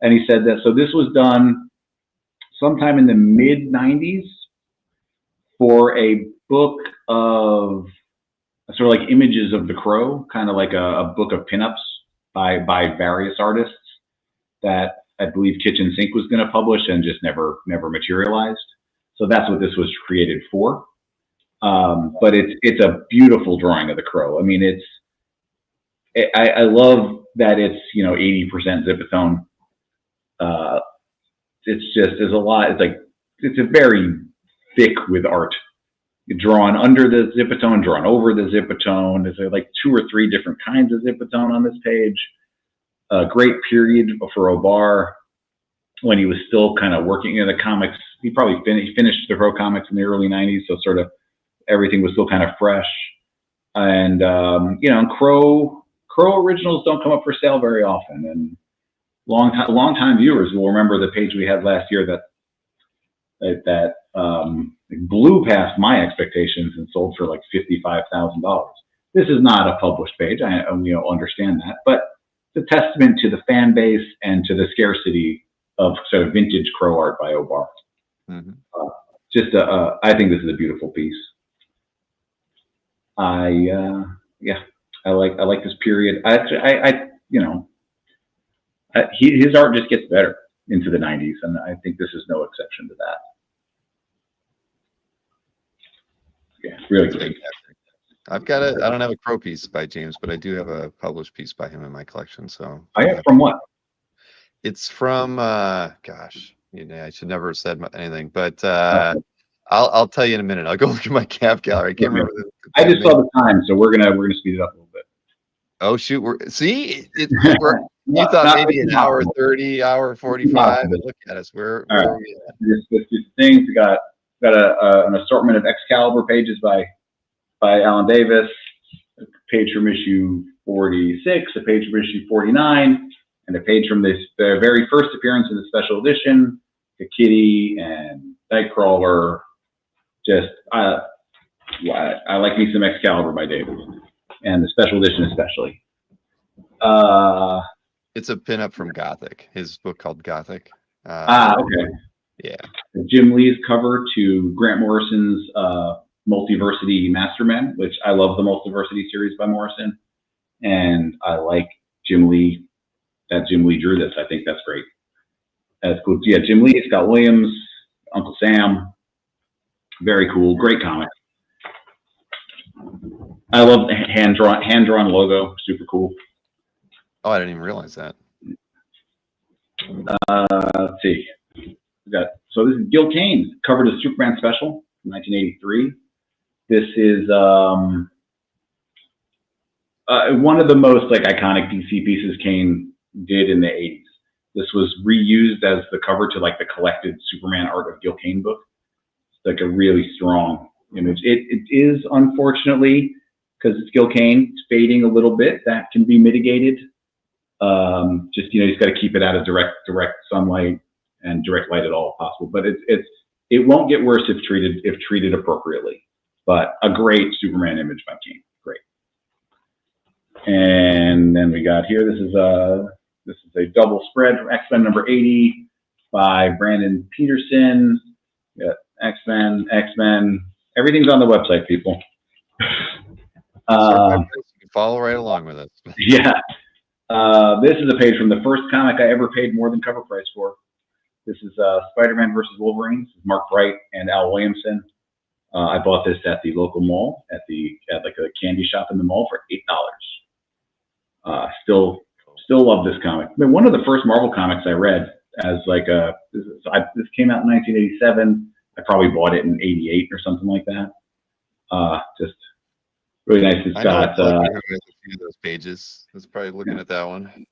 and he said that this was done sometime in the mid '90s for a book of sort of like images of the Crow, kind of like a book of pinups by various artists that I believe Kitchen Sink was going to publish and just never materialized. So that's what this was created for. But it's a beautiful drawing of the Crow. I mean, I love that it's 80% Zipatone. There's a lot. It's a very thick with art. Drawn under the Zipatone, drawn over the Zipatone. There's like 2 or 3 different kinds of Zipatone on this page. A great period for O'Barr when he was still kind of working in the comics. He probably finished the Crow comics in the early '90s, so sort of everything was still kind of fresh. And Crow originals don't come up for sale very often. And long-time viewers will remember the page we had last year that blew past my expectations and sold for like $55,000. This is not a published page. I understand that, but it's a testament to the fan base and to the scarcity of sort of vintage Crow art by O'Barr. Mm-hmm. I think this is a beautiful piece. I like this period. His art just gets better into the '90s, and I think this is no exception to that. Yeah, really great. I don't have a Crow piece by James, but I do have a published piece by him in my collection. So from what? It's from gosh, I should never have said anything, but I'll tell you in a minute. I'll go look at my cap gallery. I can't remember. I just saw the time, so we're gonna speed it up a little bit. Oh shoot, you thought maybe an hour 30, hour 45. Look at us. Where are we at? This things. We got an assortment of Excalibur pages by Alan Davis, a page from issue 46, a page from issue 49, and a page from the very first appearance of the special edition, the Kitty and Nightcrawler. Just I like me some Excalibur by Davis, and the special edition especially. It's a pinup from Gothic, his book called Gothic. Okay. Yeah. Jim Lee's cover to Grant Morrison's Multiversity Masterman, which I love the Multiversity series by Morrison. And I like Jim Lee, that Jim Lee drew this. I think that's great. That's cool. Yeah, Jim Lee, Scott Williams, Uncle Sam. Very cool. Great comic. I love the hand-drawn logo. Super cool. Oh, I didn't even realize that. Let's see. So this is Gil Kane, covered as Superman Special from 1983. This is one of the most iconic DC pieces Kane did in the 80s. This was reused as the cover to the collected Superman art of Gil Kane book. It's a really strong image. It is, unfortunately, because it's Gil Kane, it's fading a little bit. That can be mitigated. He's got to keep it out of direct sunlight and direct light at all possible. But it won't get worse if treated appropriately. But a great Superman image by Kane. Great. And then we got here. This is a double spread from X-Men number 80 by Brandon Peterson. We got X-Men. Everything's on the website, people. You can follow right along with us. Yeah. This is a page from the first comic I ever paid more than cover price for. This is Spider-Man versus Wolverine. This is Mark Bright and Al Williamson. I bought this at the local mall, at a candy shop in the mall for $8. Still love this comic. I mean, one of the first Marvel comics I read as this came out in 1987. I probably bought it in '88 or something like that. Just really nice. It's got those pages. I was probably looking at that one.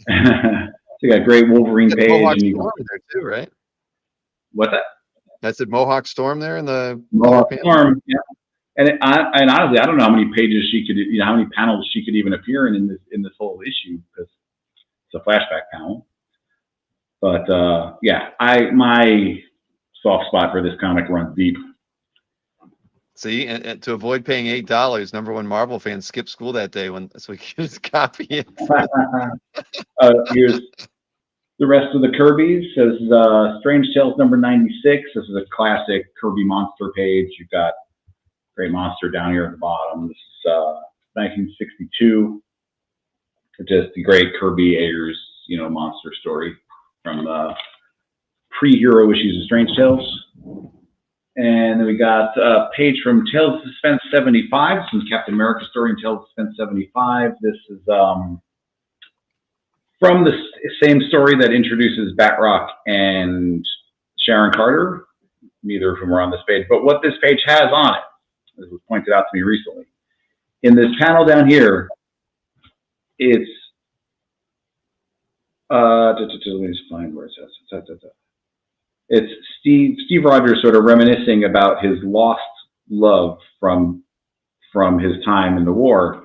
You got a great Wolverine page. Mohawk Storm there too, right? What's that? That's at Mohawk Storm there in the Mohawk Storm. Yeah. And honestly, I don't know how many pages she could, how many panels she could even appear in this whole issue, because it's a flashback panel. But yeah, my soft spot for this comic runs deep. See, and to avoid paying $8, #1 Marvel fan skipped school that day so he could just copy it. Here's the rest of the Kirby's. This is Strange Tales number 96. This is a classic Kirby monster page. You've got Great Monster down here at the bottom. This is 1962. Just the great Kirby Ayers, monster story from pre-hero issues of Strange Tales. And then we got a page from Tales of Suspense 75. This is Captain America story in Tales of Suspense 75. This is from the same story that introduces Batroc and Sharon Carter. Neither of whom are on this page. But what this page has on it, as was pointed out to me recently, in this panel down here, it's let me just find where it says. It's Steve Rogers sort of reminiscing about his lost love from his time in the war,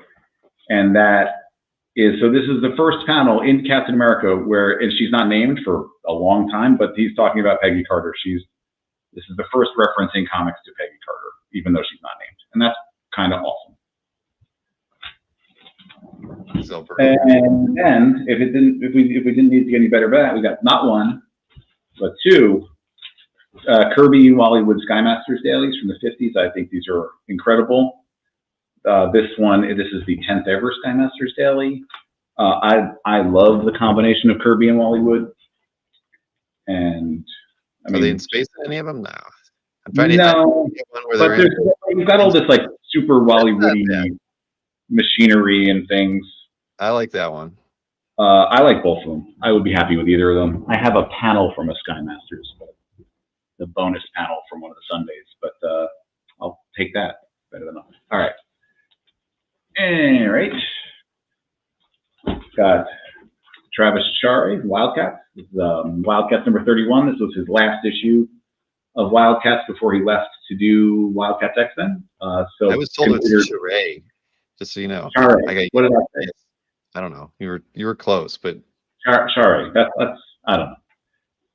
and that is, so this is the first panel in Captain America and she's not named for a long time, but he's talking about Peggy Carter. This is the first reference in comics to Peggy Carter, even though she's not named, and that's kind of awesome. And then, if we didn't need to get any better than that, we got not one, but two Kirby and Wallywood Sky Masters dailies from the 50s. I think these are incredible. This is the 10th ever Sky Masters daily. I love the combination of Kirby and Wallywood. And I mean, are they in space in any of them? No. I'm trying to get one where but you've got all this like super Wallywoody machinery and things. I like that one. I like both of them. I would be happy with either of them. I have a panel from a Sky Masters, the bonus panel from one of the Sundays, but I'll take that. Better than nothing. All right. All right. Got Travis Chari, Wildcats. This is Wildcats number 31. This was his last issue of Wildcats before he left to do Wildcats X-Men. So I was told it's Chari, just so you know. Chari. What did I say? I don't know. You were close, but Chari. That's I don't know.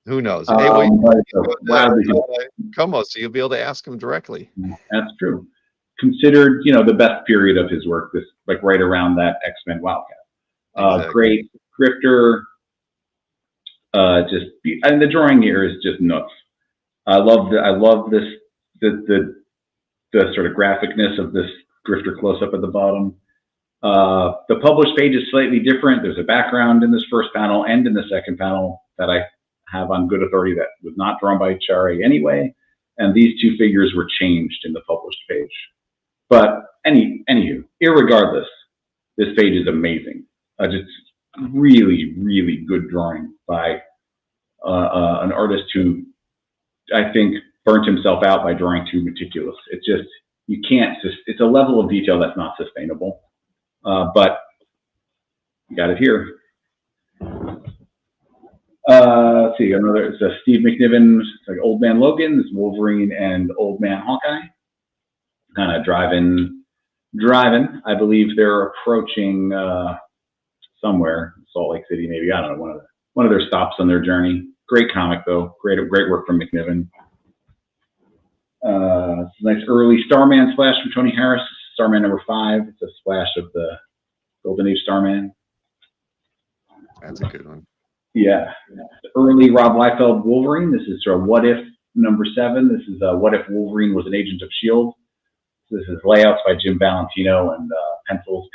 Who knows? Hey, wait, Como, so you'll be able to ask him directly. That's true. Considered, the best period of his work, this like right around that X-Men Wildcat. Exactly. Great grifter. And the drawing here is just nuts. I love this the sort of graphicness of this grifter close up at the bottom. The published page is slightly different. There's a background in this first panel and in the second panel that I have on good authority that was not drawn by Chari anyway, and these two figures were changed in the published page. But anywho, irregardless, this page is amazing. Just really, really good drawing by an artist who I think burnt himself out by drawing too meticulous. It's just, it's a level of detail that's not sustainable. But you got it here. Let's see, it's a Steve McNiven, it's like Old Man Logan, this Wolverine and Old Man Hawkeye. Kind of driving. I believe they're approaching somewhere, Salt Lake City, maybe. I don't know, one of their stops on their journey. Great comic though. Great work from McNiven. It's a nice early Starman splash from Tony Harris. Starman number 5. It's a splash of the Golden Age Starman. That's a good one. Yeah. Early Rob Liefeld Wolverine. This is What If number 7. This is What If Wolverine was an Agent of S.H.I.E.L.D. This is layouts by Jim Valentino and pencils.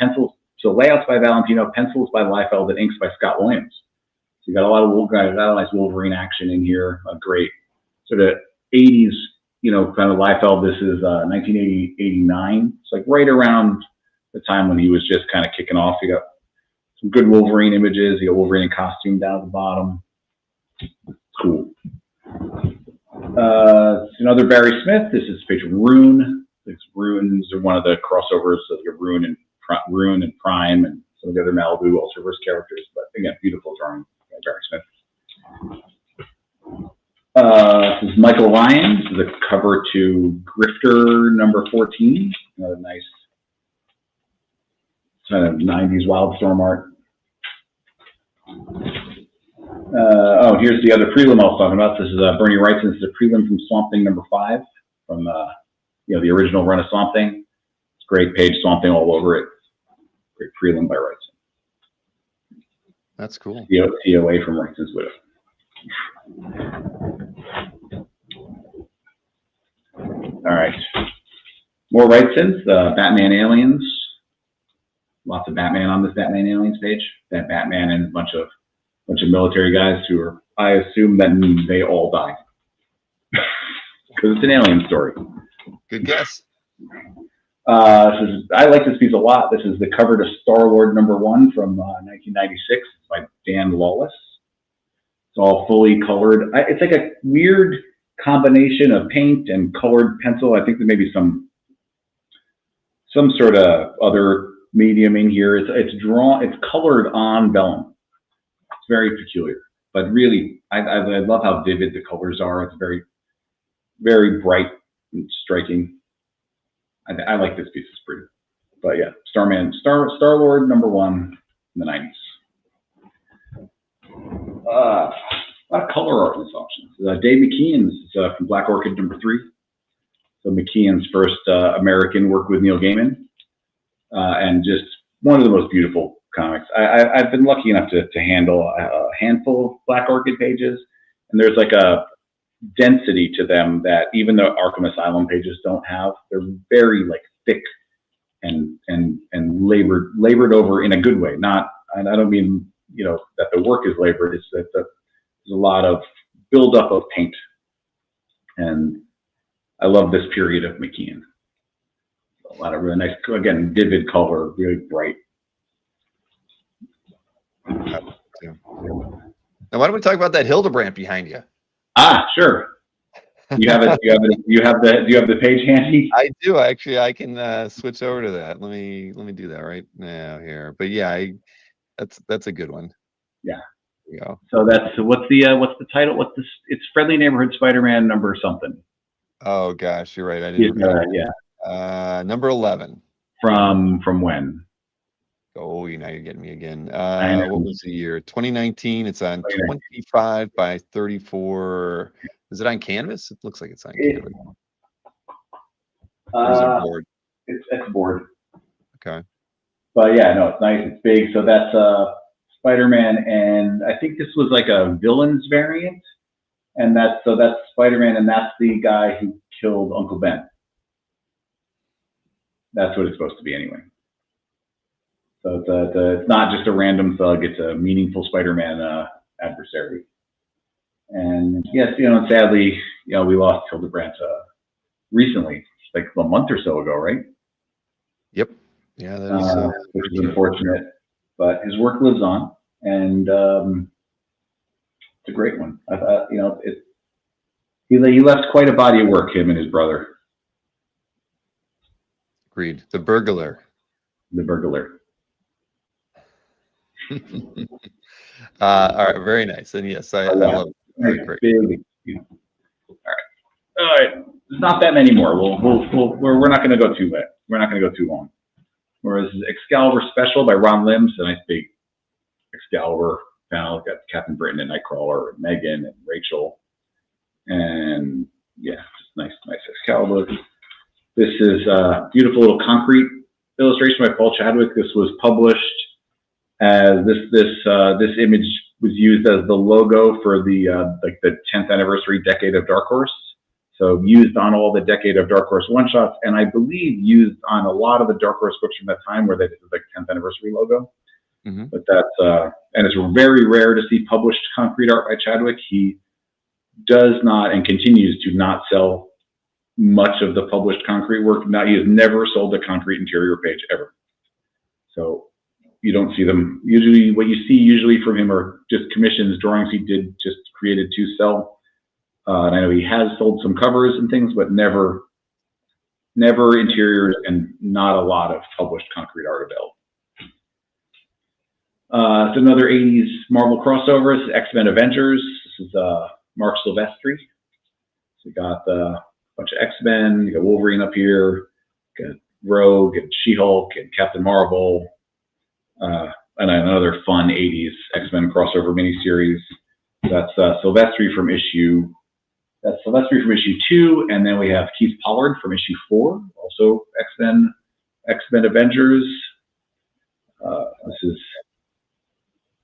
So layouts by Valentino, pencils by Liefeld, and inks by Scott Williams. So you got a lot of nice Wolverine action in here. A great sort of 80s, kind of Liefeld. This is 1989. It's like right around the time when he was just kind of kicking off. You got some good Wolverine images. You got Wolverine in costume down at the bottom. Cool. It's another Barry Smith. This is page Rune. These runes are one of the crossovers of your Rune and Prime and some of the other Malibu Ultraverse characters. But again, beautiful drawing by Barry Smith. This is Michael Lyons, the cover to Grifter number 14. Another nice kind of 90s Wildstorm art. Oh, here's the other prelim I was talking about. This is Bernie Wrightson. This is a prelim from Swamp Thing number 5 from the original run of Swamp Thing. It's a great page, Swamp Thing all over it. Great prelim by Wrightson. That's cool. TOA from Wrightson's Widow. All right, more Wrightsons. Batman Aliens. Lots of Batman on this Batman Aliens page. That Batman and a bunch of military guys who are, I assume that means they all die because it's an alien story. Good guess. I like this piece a lot. This is the cover to Star-Lord number 1 from 1996. It's by Dan Lawless. It's all fully colored. It's like a weird combination of paint and colored pencil. I think there may be some sort of other medium in here. It's colored on vellum. It's very peculiar, but really, I love how vivid the colors are. It's very, very bright and striking. I like this piece. It's pretty. But yeah, Star-Lord number 1 in the 90s. A lot of color art in this auction. Dave McKeon's from Black Orchid number 3. So McKeon's first American work with Neil Gaiman, and just one of the most beautiful comics. I've been lucky enough to handle a handful of Black Orchid pages, and there's like a density to them that even the Arkham Asylum pages don't have. They're very like thick and labored over in a good way. Not, and I don't mean that the work is labored. It's that there's a lot of buildup of paint, and I love this period of McKeon. A lot of really nice, again, vivid color, really bright. Now, why don't we talk about that Hildebrandt behind you? Ah, sure. You have it. Do you have the page handy? I do. Actually, I can switch over to that. Let me do that right now here. But yeah, that's a good one. Yeah. There you go. So what's the title? It's Friendly Neighborhood Spider-Man number something. Oh gosh, you're right. I didn't. Number 11. From when? Oh, now you're getting me again. What was the year? 2019. It's on 25 by 34. Is it on canvas? It looks like it's on canvas. Is it board? It's board. Okay. But yeah, no, it's nice. It's big. So that's Spider-Man, and I think this was like a villains variant, and that's Spider-Man, and that's the guy who killed Uncle Ben. That's what it's supposed to be anyway. So it's not just a random thug; it's a meaningful Spider-Man adversary. And yes, sadly, we lost Hildebrandt recently, like a month or so ago, right? Yep. Yeah, that is, which is unfortunate, but his work lives on, and it's a great one. I thought, he left quite a body of work, him and his brother. Agreed. The burglar. The burglar. All right, very nice. And yes, I love it. Very great. Big, All right. There's not that many more. We're not going to go too late. We're not going to go too long. Whereas Excalibur Special by Ron Lim's a nice big Excalibur panel. Got Captain Britain and Nightcrawler and Megan and Rachel. And yeah, just nice Excalibur. This is a beautiful little concrete illustration by Paul Chadwick. This was published as this image was used as the logo for the 10th anniversary Decade of Dark Horse. So used on all the Decade of Dark Horse one-shots, and I believe used on a lot of the Dark Horse books from that time where they did the 10th anniversary logo. Mm-hmm. But that's, and it's very rare to see published concrete art by Chadwick. He does not and continues to not sell much of the published concrete work. He has never sold a concrete interior page ever. So you don't see them. Usually what you see usually from him are just commissions, drawings he did just created to sell. And I know he has sold some covers and things, but never interiors and not a lot of published concrete art available. It's another 80s Marvel crossover. It's X-Men Avengers. This is Mark Silvestri. So you got a bunch of X-Men. You got Wolverine up here. You got Rogue and She-Hulk and Captain Marvel. And another fun 80s X-Men crossover miniseries. That's Silvestri from issue. That's Silvestri from issue 2, and then we have Keith Pollard from issue 4, also X-Men Avengers. This is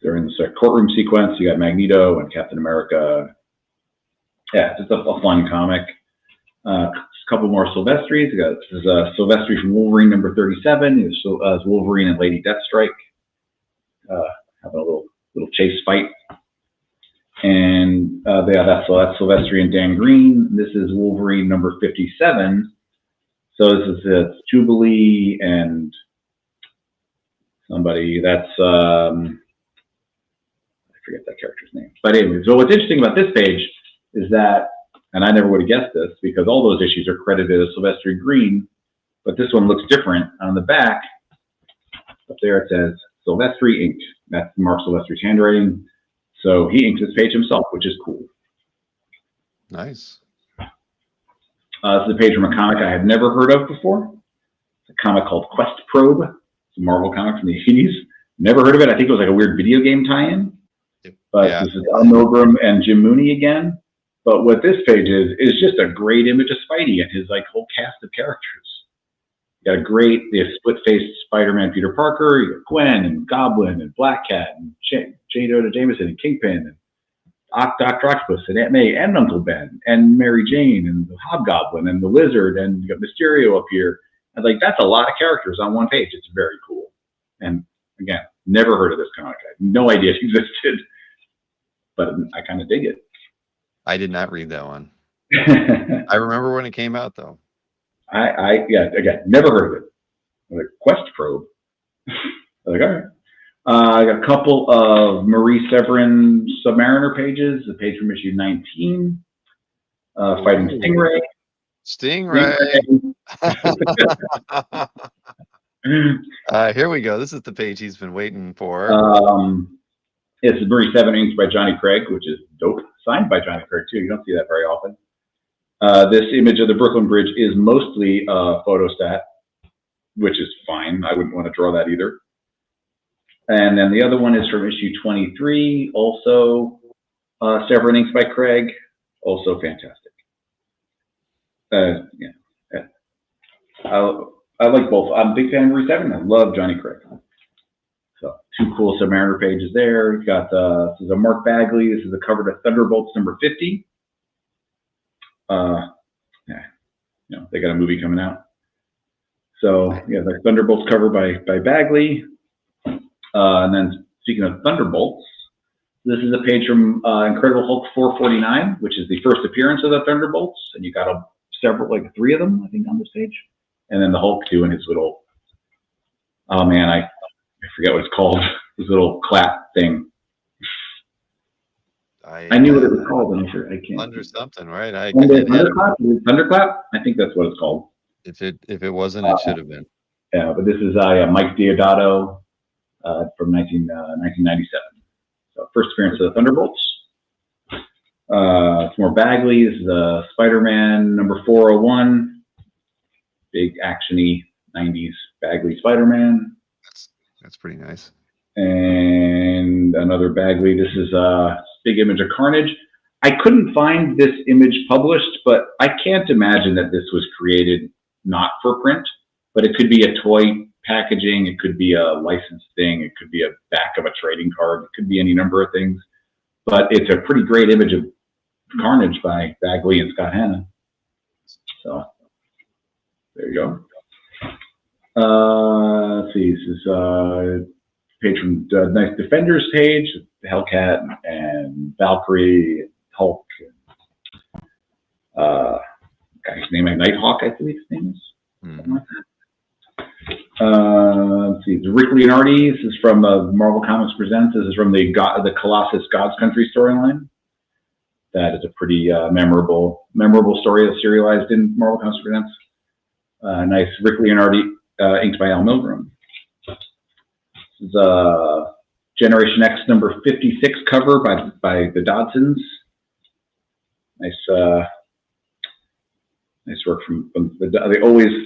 during this courtroom sequence. You got Magneto and Captain America. Yeah, it's a fun comic. A couple more Silvestris. This is Silvestri from Wolverine number 37. It's Wolverine and Lady Deathstrike having a little chase fight. And that's Silvestri and Dan Green. This is Wolverine number 57. So this is Jubilee and somebody. That's I forget that character's name. But anyway, so what's interesting about this page is that, and I never would have guessed this because all those issues are credited as Silvestri Green, but this one looks different. On the back, up there it says Silvestri inked. That's Mark Silvestri's handwriting. So he inks this page himself, which is cool. Nice. This is a page from a comic I had never heard of before. It's a comic called Quest Probe. It's a Marvel comic from the 80s. Never heard of it. I think it was like a weird video game tie-in. But yeah. This is Al Milgrom and Jim Mooney again. But what this page is just a great image of Spidey and his like whole cast of characters. You got they have split-faced Spider-Man Peter Parker, you got Gwen and Goblin and Black Cat and Jane Jonah Jameson and Kingpin and Dr. Octopus and Aunt May and Uncle Ben and Mary Jane and the Hobgoblin and the Lizard, and you got Mysterio up here. And like that's a lot of characters on one page. It's very cool. And again, never heard of this comic. I had no idea it existed, but I kind of dig it. I did not read that one. I remember when it came out though. Again, never heard of it. Like Quest Probe. Like, all right. I got a couple of Marie Severin Submariner pages, a page from issue 19, fighting Stingray. Stingray. Here we go. This is the page he's been waiting for. It's Marie Severin inked by Johnny Craig, which is dope. Signed by Johnny Craig, too. You don't see that very often. This image of the Brooklyn Bridge is mostly photostat, which is fine. I wouldn't want to draw that either. And then the other one is from issue 23, also Severin inks by Craig, also fantastic. I like both. I'm a big fan of Marie Severin. I love Johnny Craig. So 2 cool Submariner pages there. You've got this is a Mark Bagley. This is a cover to Thunderbolts number 50. They got a movie coming out. So yeah, the Thunderbolts cover by Bagley. And then speaking of Thunderbolts, this is a page from Incredible Hulk 449, which is the first appearance of the Thunderbolts, and you got like 3 of them, I think, on this page. And then the Hulk doing his little, oh man, I forget what it's called, his little clap thing. I knew what it was called, and I can't. Under something, right? Thunderclap? I think that's what it's called. If it wasn't, it should have been. Yeah, but this is Mike Deodato from 1997. So first appearance of the Thunderbolts. It's more Bagley. This is Spider-Man number 401. Big actiony 90s Bagley Spider-Man. That's pretty nice. And another Bagley. This is big image of Carnage. I couldn't find this image published, but I can't imagine that this was created not for print, but it could be a toy packaging, it could be a licensed thing, it could be a back of a trading card, it could be any number of things. But it's a pretty great image of Carnage by Bagley and Scott Hanna. So there you go. Let's see, this is page from the Nice Defenders page, Hellcat and Valkyrie, Hulk, guy's name is Nighthawk, I believe his name is. Something like that. Let's see, it's Rick Leonardi. This is from Marvel Comics Presents. This is from the Colossus God's Country storyline. That is a pretty memorable story that's serialized in Marvel Comics Presents. Nice Rick Leonardi, inked by Al Milgrom. This is Generation X number 56 cover by the Dodsons. Nice work from the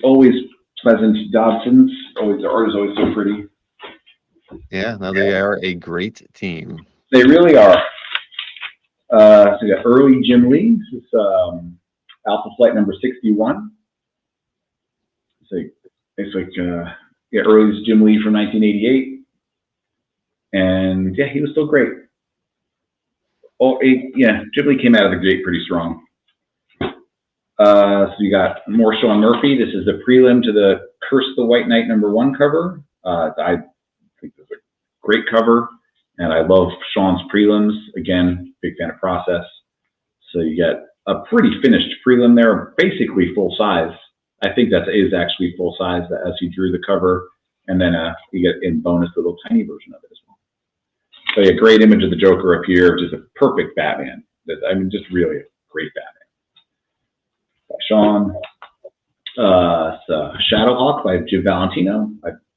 always pleasant Dobsons. Always, the art is always so pretty. Yeah, no, they are a great team. They really are. So we got early Jim Lee. This is Alpha Flight number 61. It's like early Jim Lee from 1988, and yeah, he was still great. Jim Lee came out of the gate pretty strong. So you got more Sean Murphy. This is the prelim to the Curse the White Knight #1 cover. I think this is a great cover, and I love Sean's prelims. Again, big fan of Process. So you get a pretty finished prelim there, basically full size. I think that is actually full size as he drew the cover, and then you get in bonus the little tiny version of it as well. So a great image of the Joker up here, just a perfect Batman. I mean, just really a great Batman. Sean, Shadowhawk by Jim Valentino.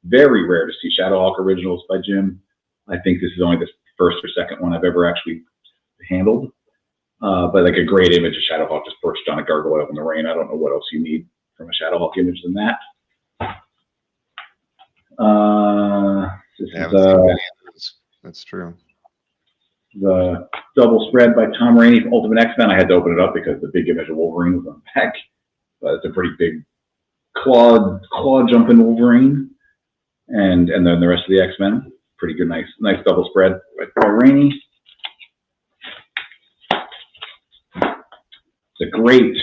Very rare to see Shadowhawk originals by Jim. I think this is only the first or second one I've ever actually handled. But like a great image of Shadowhawk just perched on a gargoyle in the rain. I don't know what else you need from a Shadowhawk image than that. That's true. The double spread by Tom Rainey from Ultimate X-Men. I had to open it up because the big image of Wolverine was on the back. But it's a pretty big claw jumping Wolverine, and then the rest of the X-Men. Pretty good, nice double spread by Rainey. It's a great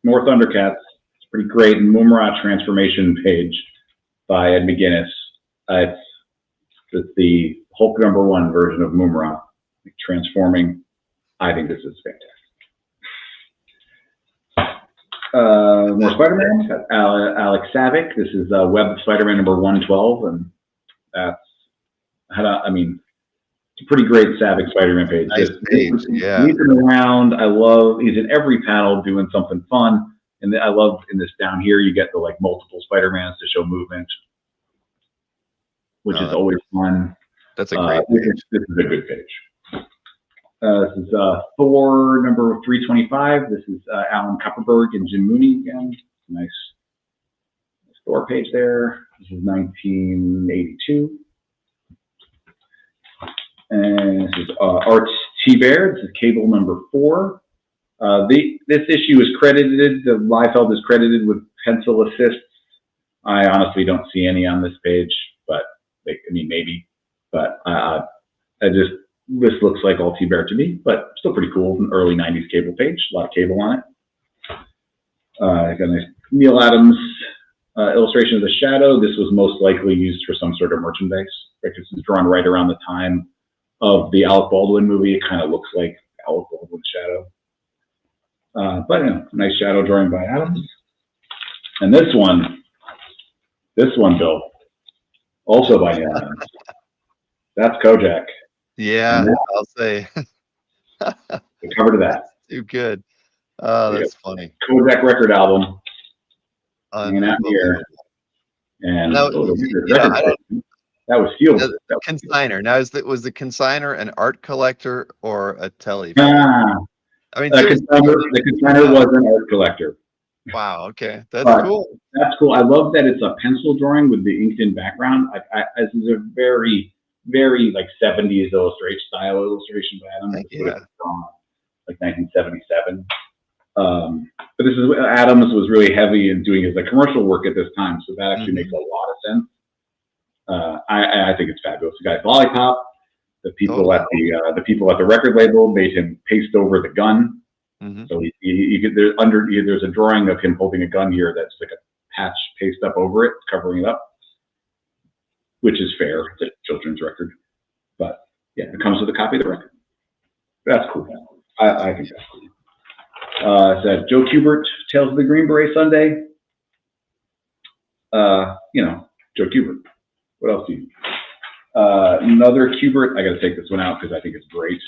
more Thundercats. It's pretty great Mumra transformation page by Ed McGuinness. It's the Hulk #1 version of Mumra transforming. I think this is fantastic. More Spider-Man. Alex Savick. This is Web Spider-Man #112, and that's it's a pretty great Savick Spider-Man page. Nice page, yeah. He's around. He's in every panel doing something fun, and I love in this down here you get the multiple Spider-Mans to show movement, which is always fun. That's a great page. This is a good page. This is Thor #325. This is Alan Kupperberg and Jim Mooney again. Nice Thor page there. This is 1982. And this is Art T. Baird. This is Cable #4. This issue is credited, the Liefeld is credited with pencil assists. I honestly don't see any on this page, but maybe. But this looks like all T. Baird to me, but still pretty cool. An early 90s Cable page, a lot of Cable on it. Got a nice Neil Adams illustration of the Shadow. This was most likely used for some sort of merchandise. Right? This is drawn right around the time of the Alec Baldwin movie. It kind of looks like Alec Baldwin's Shadow. But nice shadow drawing by Adams. And this one, Bill, also by Adams. That's Kojak. Yeah, I'll say. The cover to that. Too good. Oh, that's funny. Kojak record album. Hanging out here. And that was Field. The consigner. Now, was the consigner an art collector or a telly? The consigner was an art collector. Wow. Okay, that's cool. That's cool. I love that it's a pencil drawing with the inked-in background. This is a very, very 70s style illustration by Adams. Yeah. Like 1977. But this is Adams was really heavy in doing his commercial work at this time, so that actually makes a lot of sense. I think it's fabulous. The guy Lollipop. The people at the record label made him paste over the gun. Mm-hmm. So there's a drawing of him holding a gun here that's like a patch paste up over it, covering it up, which is fair. It's a children's record, but yeah, it comes with a copy of the record. That's cool. I think that's cool. It's Joe Kubert, Tales of the Green Beret Sunday. Joe Kubert. What else do you? Another Kubert. I got to take this one out because I think it's great.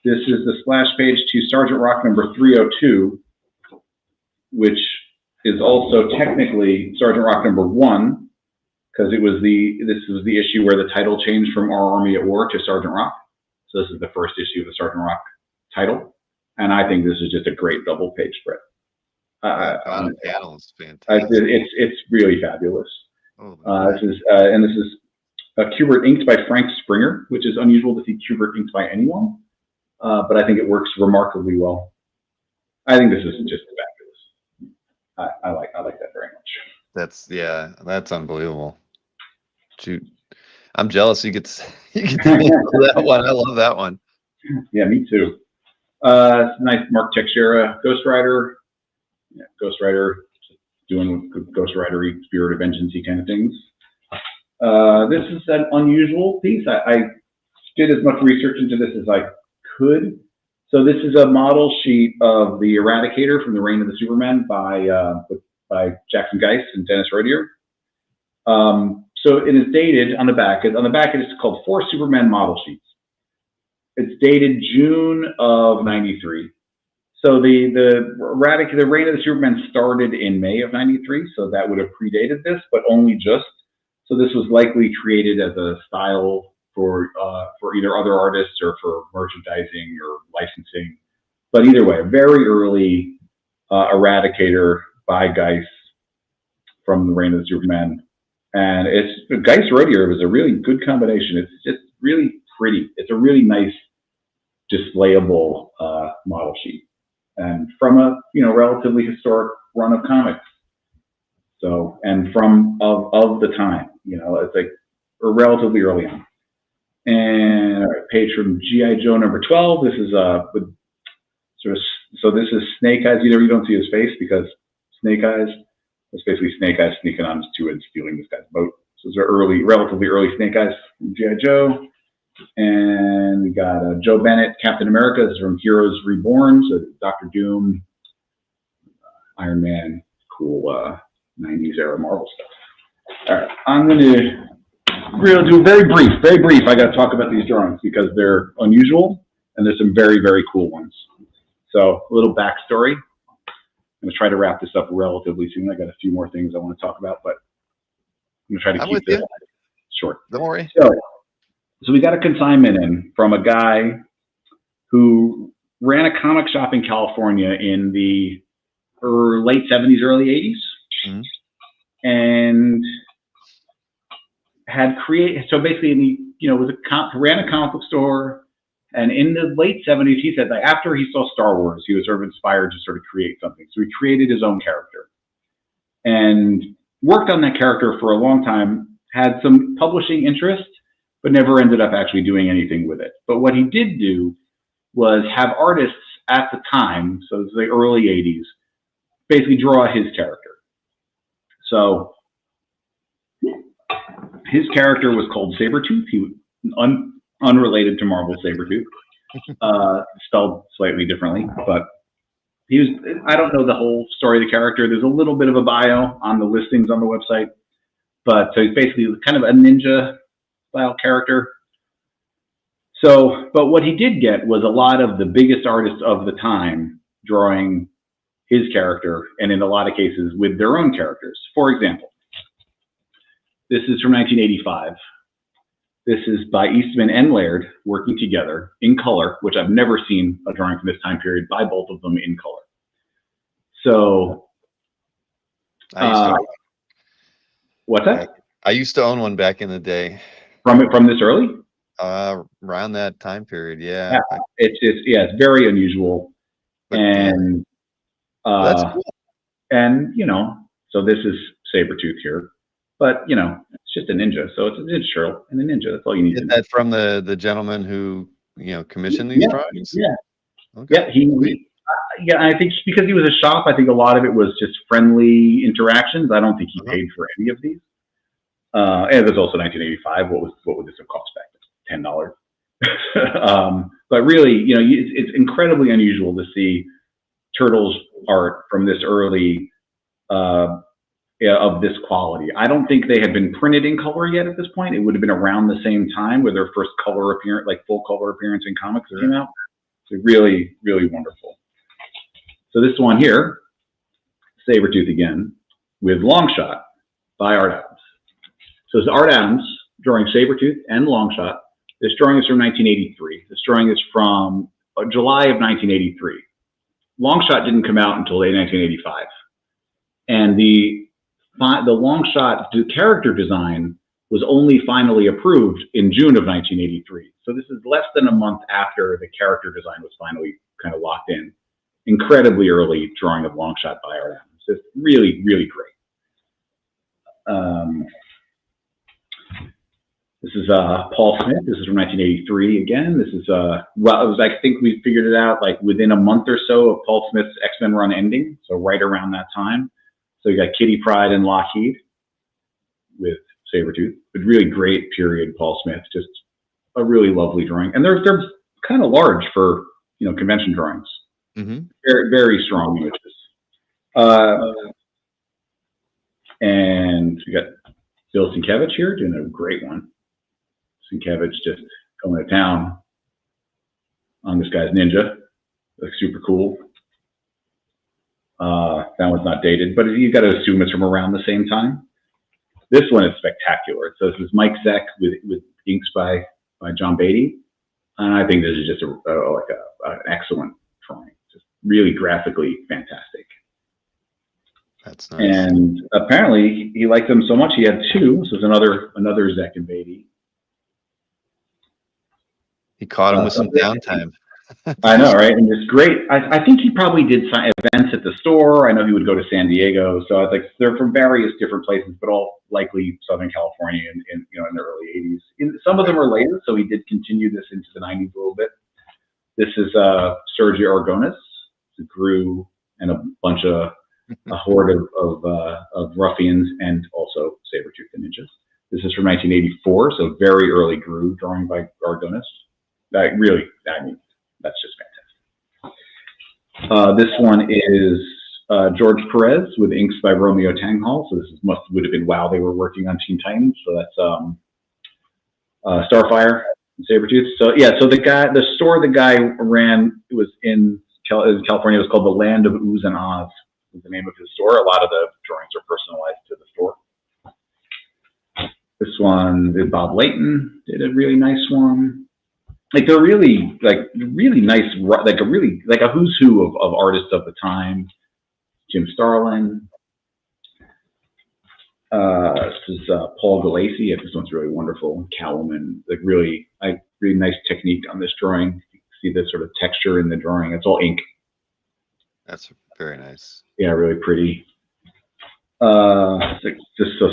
This is the splash page to Sergeant Rock #302, which is also technically Sergeant Rock #1 because this was the issue where the title changed from Our Army at War to Sergeant Rock. So this is the first issue of the Sergeant Rock title. And I think this is just a great double page spread. The panel is fantastic. It's really fabulous. Oh, this is Kubert inked by Frank Springer, which is unusual to see Kubert inked by anyone, but I think it works remarkably well. I think this is just fabulous. I like that very much. That's unbelievable. Shoot, I'm jealous. You get that one. I love that one. Yeah, me too. Nice Mark Teixeira Ghost Rider. Yeah, Ghost Rider, doing Ghost Rider-y, Spirit of Vengeance-y kind of things. This is an unusual piece. I did as much research into this as I could. So this is a model sheet of the Eradicator from the Reign of the Supermen by Jackson Geist and Dennis Rodier. So it is dated on the back. On the back, it's called 4 Supermen model sheets. It's dated June of '93. So the Reign of the Supermen started in May of '93, so that would have predated this, but only just. So this was likely created as a style for either other artists or for merchandising or licensing. But either way, a very early Eradicator by Geist from the Reign of the Supermen. And Geist Rodier was a really good combination. It's just really pretty. It's a really nice displayable model sheet, and from a relatively historic run of comics. So, and from of the time, it's like relatively early on. And all right, page from G.I. Joe number 12. This is with so this is Snake Eyes. You don't see his face because Snake Eyes. It's basically Snake Eyes sneaking on his 2 and stealing this guy's boat. So it's relatively early Snake Eyes from G.I. Joe. And we got Joe Bennett, Captain America. This is from Heroes Reborn. So Dr. Doom, Iron Man, cool 90s era Marvel stuff. All right, I'm going to do very brief. I got to talk about these drawings because they're unusual and there's some very, very cool ones. So a little backstory. I'm going to try to wrap this up relatively soon. I got a few more things I want to talk about, but I'm going to try to keep this short. Don't worry. So we got a consignment in from a guy who ran a comic shop in California in the late 70s, early 80s, and had created. So basically, ran a comic book store, and in the late 70s, he said that after he saw Star Wars, he was sort of inspired to sort of create something. So he created his own character, and worked on that character for a long time. Had some publishing interest, but never ended up actually doing anything with it. But what he did do was have artists at the time, so it was the early 80s, basically draw his character. So his character was called Sabretooth. He was unrelated to Marvel Sabretooth, spelled slightly differently, but he was, I don't know the whole story of the character. There's a little bit of a bio on the listings on the website, but so he's basically kind of a ninja style character. So, but what he did get was a lot of the biggest artists of the time drawing his character, and in a lot of cases with their own characters. For example, this is from 1985. This is by Eastman and Laird working together in color, which I've never seen a drawing from this time period by both of them in color. So, what's that? I used to own one back in the day. From this early? Around that time period, yeah. It's very unusual, and that's cool. And so this is Sabretooth here, but it's just a ninja, so it's a ninja turtle and a ninja. That's all you need. Is that from the gentleman who commissioned these drawings? Yeah. Okay. Yeah, I think because he was a shop, I think a lot of it was just friendly interactions. I don't think he paid for any of these. And there's also 1985. What would this have cost back then? $10. But really, it's incredibly unusual to see Turtles art from this early of this quality. I don't think they had been printed in color yet at this point. It would have been around the same time where their first color appearance, like full color appearance in comics came out. So really, really wonderful. So this one here, Sabretooth again, with Longshot by Art Adams. So it's Art Adams drawing Sabretooth and Longshot. This drawing is from 1983. This drawing is from July of 1983. Longshot didn't come out until late 1985, and the Longshot character design was only finally approved in June of 1983. So this is less than a month after the character design was finally kind of locked in. Incredibly early drawing of Longshot by Art Adams. It's really, really great. This is Paul Smith. This is from 1983 again. This is, well, it was, I think we figured it out like within a month or so of Paul Smith's X-Men run ending. So right around that time. So you got Kitty Pryde and Lockheed with Sabretooth. But really great period Paul Smith. Just a really lovely drawing. And they're kind of large for, you know, convention drawings. Mm-hmm. Very, very strong images. And we got Bill Sienkiewicz here doing a great one. Sienkiewicz just going to town on this guy's ninja. Looks super cool. That one's not dated, but you got to assume it's from around the same time. This one is spectacular. So this is Mike Zeck with inks by John Beatty. And I think this is just an excellent drawing. Just really graphically fantastic. That's nice. And apparently he liked them so much he had two. So it's another Zeck and Beatty. He caught him with some downtime. I know, right? And it's great. I think he probably did events at the store. I know he would go to San Diego. So I was like, they're from various different places, but all likely Southern California in the early 80s. Some of them are later, so he did continue this into the 90s a little bit. This is Sergio Aragonés, Gru, and a bunch of a horde of ruffians, and also Sabretooth and ninjas. This is from 1984, so very early Gru drawing by Aragonés. Really, I mean, that's just fantastic. This one is George Perez with inks by Romeo Tanghal. So this would have been while they were working on Teen Titans. So that's Starfire and Sabretooth. So yeah, so the store the guy ran, it was in California. It was called the Land of Ooze and Oz. Was the name of his store. A lot of the drawings are personalized to the store. This one, Bob Layton did a really nice one. Like they're really nice, like a who's who of artists of the time. Jim Starlin. This is Paul Galassi. This one's really wonderful. Catwoman, like really nice technique on this drawing. You can see the sort of texture in the drawing. It's all ink. That's very nice. Yeah, really pretty. So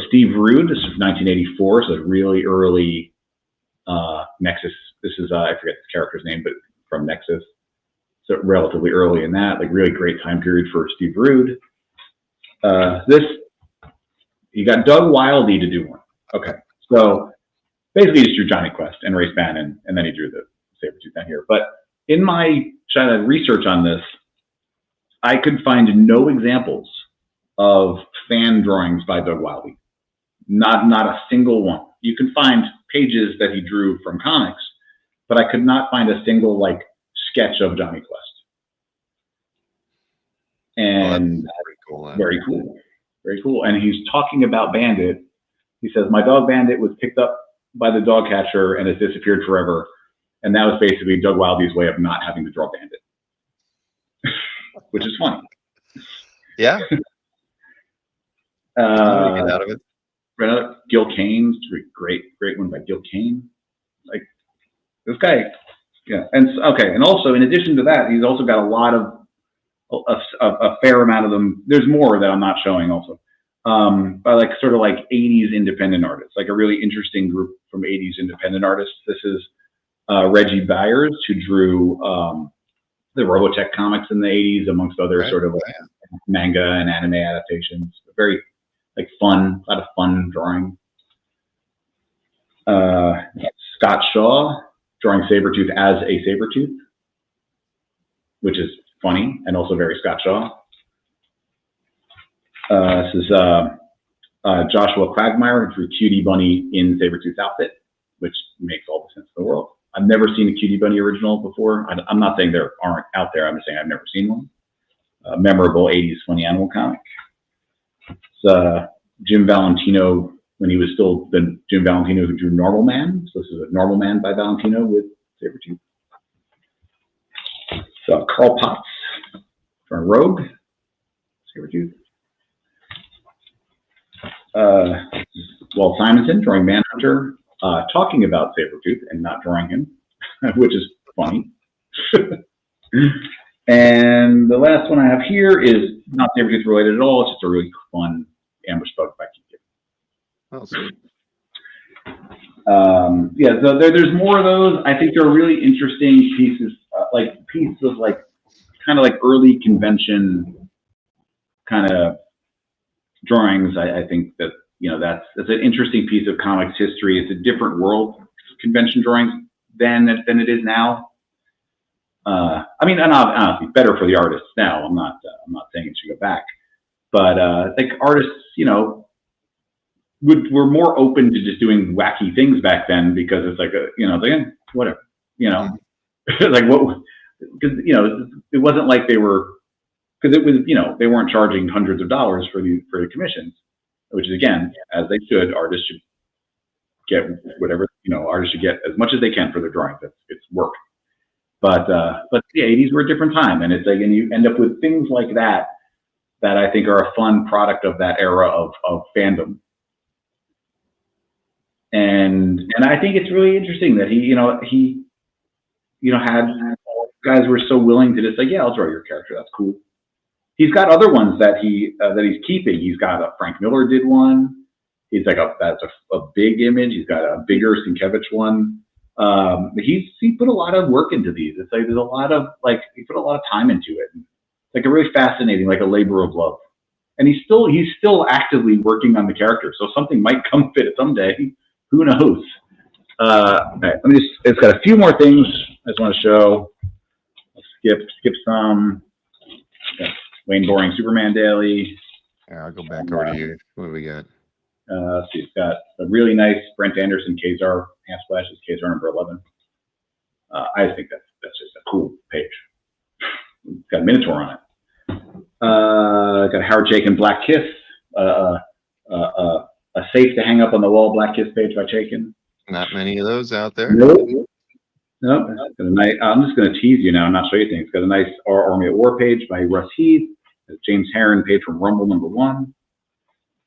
Steve Rude. This is 1984. So really early Nexus. This is I forget the character's name, but from Nexus. So relatively early in that, like really great time period for Steve Rude. You got Doug Wildey to do one. Okay, so basically he just drew Johnny Quest and Race Bannon, and then he drew the Sabretooth down here. But in my research on this, I could find no examples of fan drawings by Doug Wildey. Not a single one. You can find pages that he drew from comics, but I could not find a single like sketch of Johnny Quest. And very cool. Very cool. And he's talking about Bandit. He says, my dog Bandit was picked up by the dog catcher and has disappeared forever. And that was basically Doug Wildey's way of not having to draw Bandit, which is funny. Yeah. Get out of it. Gil Kane, great one by Gil Kane. Like this guy, yeah. And okay, and also in addition to that, he's also got a lot of a fair amount of them. There's more that I'm not showing also, by like sort of like 80s independent artists, like a really interesting group from 80s independent artists. This is Reggie Byers, who drew the Robotech comics in the 80s, amongst other sort of like manga and anime adaptations. Very like fun, a lot of fun drawing. Scott Shaw drawing Sabretooth as a Sabretooth, which is funny and also very Scott Shaw. This is Joshua Quagmire, who drew Cutie Bunny in Sabretooth's outfit, which makes all the sense in the world. I've never seen a Cutie Bunny original before. I'm not saying there aren't out there. I'm just saying I've never seen one. Memorable 80s funny animal comic. It's Jim Valentino when he was still the Jim Valentino who drew Normal Man. So this is a Normal Man by Valentino with Sabretooth. So Carl Potts drawing Rogue, Sabretooth. Walt Simonson drawing Manhunter, talking about Sabretooth and not drawing him, which is funny. And the last one I have here is not Sabretooth related at all. It's just a really fun ambush bug by Keith Giffen. Oh, sweet. Yeah, so there's more of those. I think they're really interesting pieces, pieces of kind of like early convention kind of drawings. I think that, you know, that's an interesting piece of comics history. It's a different world, convention drawings, than it is now. I mean, and obviously better for the artists now. I'm not saying it should go back, but like artists, you know, were more open to just doing wacky things back then, because it's like whatever, you know, like what, because, you know, it wasn't like they were, because it was, you know, they weren't charging hundreds of dollars for the commissions, which is, again, as they should. Artists should get whatever, you know, artists should get as much as they can for their drawings. It's work. But the 80s were a different time, and it's like, and you end up with things like that I think are a fun product of that era of fandom. And I think it's really interesting that he had guys were so willing to just say, yeah, I'll draw your character. That's cool. He's got other ones that he's keeping. He's got Frank Miller did one. He's like that's a big image. He's got a bigger Sienkiewicz one. He put a lot of work into these. It's like there's a lot of he put a lot of time into it. It's like a really fascinating, like a labor of love. And he's still actively working on the character. So something might come fit someday. Who knows? Okay, it's got a few more things I just want to show. I'll skip some. Okay. Wayne Boring Superman Daily. Yeah, I'll go back over to you. What do we got? So it's got a really nice Brent Anderson Kazar hand splashes, Kazar number 11. I think that's just a cool page. It's got a Minotaur on it. Got a Howard Chaykin Black Kiss. A safe to hang up on the wall Black Kiss page by Chaykin. Not many of those out there. Nope. It's got a nice, I'm just going to tease you now and not show you things. It's got a nice Army at War page by Russ Heath. James Herron page from Rumble number 1.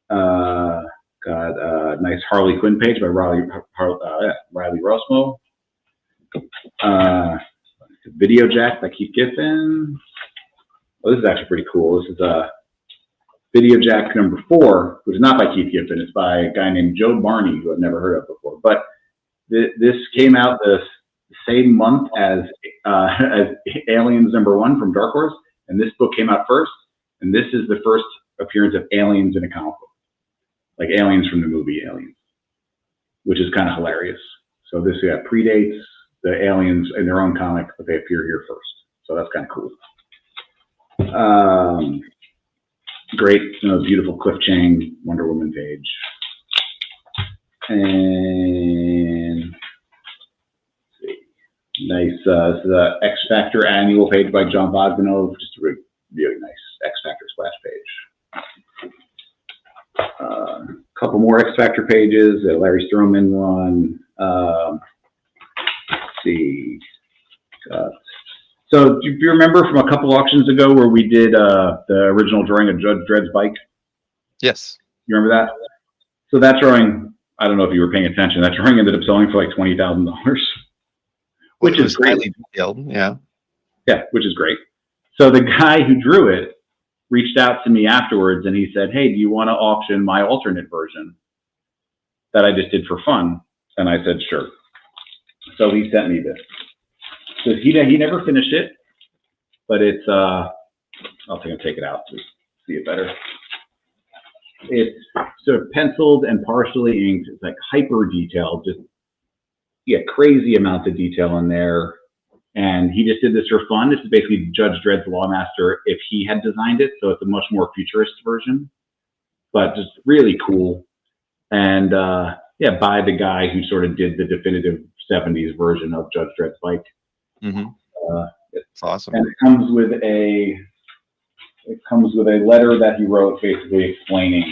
Got a nice Harley Quinn page by Riley Rosmo. Video Jack by Keith Giffen. Oh, this is actually pretty cool. This is Video Jack number 4, which is not by Keith Giffen. It's by a guy named Joe Barney, who I've never heard of before. But this came out the same month as Aliens number 1 from Dark Horse, and this book came out first. And this is the first appearance of aliens in a comic book, like aliens from the movie Aliens, which is kind of hilarious. So this predates the aliens in their own comic, but they appear here first. So that's kind of cool. Great, beautiful Cliff Chang Wonder Woman page. And nice, this is the X Factor annual page by John Bogdanov. Just a really, really nice X Factor splash page. A couple more X Factor pages. Larry Stroman one. Let's see. So do you remember from a couple auctions ago where we did the original drawing of Judge Dredd's bike? Yes. You remember that? So that drawing, I don't know if you were paying attention, that drawing ended up selling for like $20,000. Which is highly detailed, yeah. Yeah, which is great. So the guy who drew it reached out to me afterwards and he said, hey, do you want to auction my alternate version that I just did for fun? And I said, sure. So he sent me this. So he never finished it, but it's, I'll take it out to see it better. It's sort of penciled and partially inked. It's like hyper detailed, just crazy amounts of detail in there. And he just did this for fun. This is basically Judge Dredd's Lawmaster if he had designed it. So it's a much more futurist version, but just really cool. And by the guy who sort of did the definitive 70s version of Judge Dredd's bike. Mm-hmm. It's awesome. And it comes with a letter that he wrote basically explaining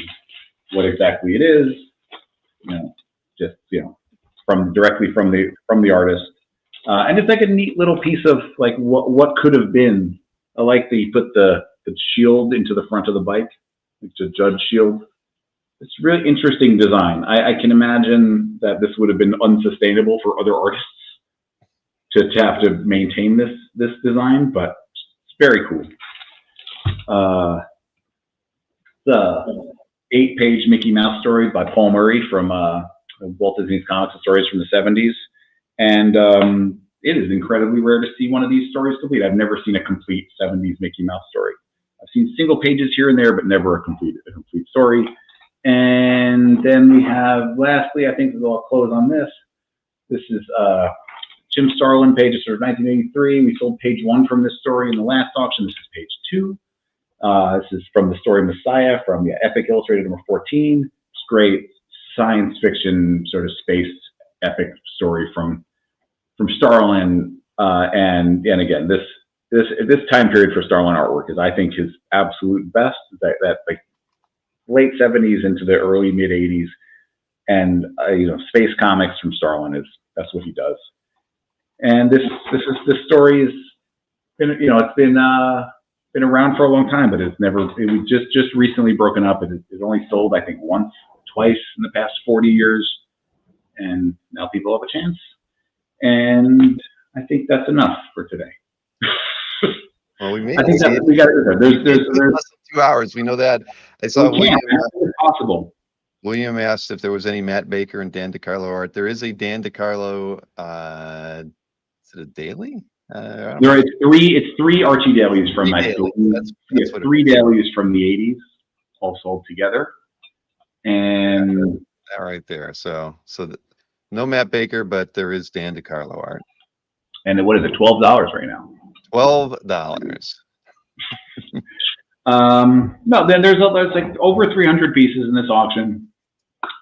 what exactly it is. Directly from the artist. And it's like a neat little piece of like what could have been I like that you put the shield into the front of the bike. It's a judge shield. It's really interesting design. I can imagine that this would have been unsustainable for other artists to have to maintain this design, but it's very cool. The 8-page Mickey Mouse story by Paul Murray from Walt Disney's Comics and Stories from the 70s. And it is incredibly rare to see one of these stories complete. I've never seen a complete 70s Mickey Mouse story. I've seen single pages here and there, but never a complete story. And then we have, lastly, I think we'll close on this. This is Jim Starlin, pages of 1983. We sold page 1 from this story in the last auction. This is page 2. This is from the story Messiah from Epic Illustrated number 14. It's great science fiction sort of space epic story from Starlin. And again, this time period for Starlin artwork is, I think, his absolute best. That like late 70s into the early mid 80s, and space comics from Starlin that's what he does. And this story has been, it's been around for a long time, but it was just recently broken up. It's only sold, I think, once, twice in the past 40 years, and now people have a chance. And I think that's enough for today. Well, we made I think we got it. There's less than 2 hours. We know that. I saw William. Possible. William asked if there was any Matt Baker and Dan DeCarlo art. There is a Dan DeCarlo. Is it a daily? It's three Archie dailies from my school. That's 3 dailies from the 80s, all sold together. And that right there. So no Matt Baker, but there is Dan DeCarlo art. And what is it? $12 right now. $12. No, then there's like over 300 pieces in this auction.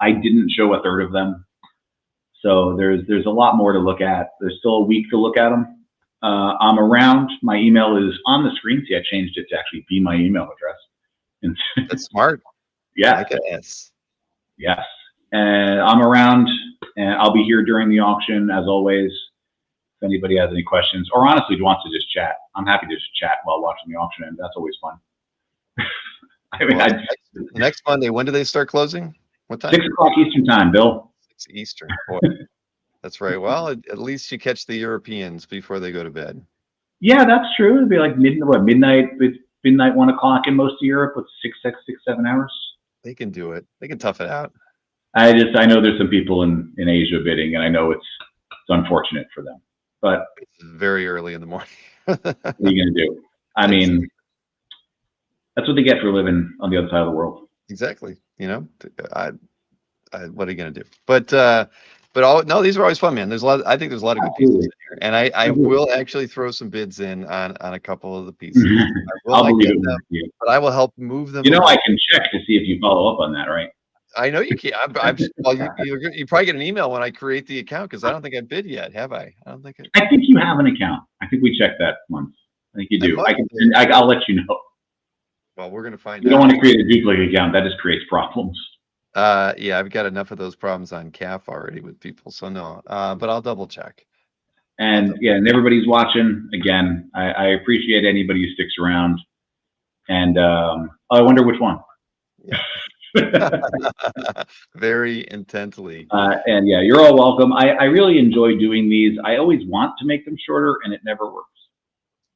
I didn't show a third of them, so there's a lot more to look at. There's still a week to look at them. I'm around. My email is on the screen. See, I changed it to actually be my email address. That's smart. Yeah. Yes. And I'm around, and I'll be here during the auction as always. If anybody has any questions, or honestly wants to just chat, I'm happy to just chat while watching the auction, and that's always fun. Next Monday, when do they start closing? What time? 6 o'clock Eastern time, Bill. 6 Eastern. Boy, that's right. Well, at least you catch the Europeans before they go to bed. Yeah, that's true. It'd be like midnight. It's midnight, 1 o'clock in most of Europe. With 7 hours. They can do it. They can tough it out. I know there's some people in Asia bidding, and I know it's unfortunate for them. But it's very early in the morning. What are you gonna do? I mean, that's what they get for living on the other side of the world. Exactly. What are you gonna do? But no, these are always fun, man. I think there's a lot of good pieces in here, and I will actually throw some bids in on a couple of the pieces. I'll believe it, but I will help move them. I can check to see if you follow up on that, right? I know you can. You probably get an email when I create the account, because I don't think I bid yet, have I? I think you have an account. I think we checked that once. I think you do. I'll let you know. Well, we're gonna find out. You don't want to create a duplicate account. That just creates problems. Yeah, I've got enough of those problems on CAF already with people, so no. But I'll double check. And everybody's watching. Again, I appreciate anybody who sticks around. And I wonder which one. Yeah. Very intently. And you're all welcome. I really enjoy doing these. I always want to make them shorter, and it never works.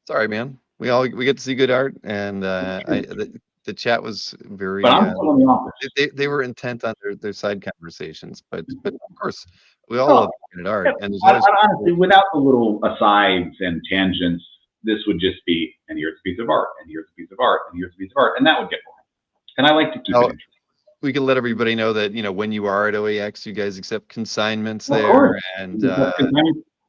Sorry, man. We get to see good art, and the chat was very. But I'm still in the office. They were intent on their side conversations, but of course we all love good art. And honestly, without the little asides and tangents, this would just be, and here's a piece of art, and here's a piece of art, and here's a piece of art, and that would get boring. And I like to keep it. We can let everybody know that when you are at OAX, you guys accept consignments there. Of course. And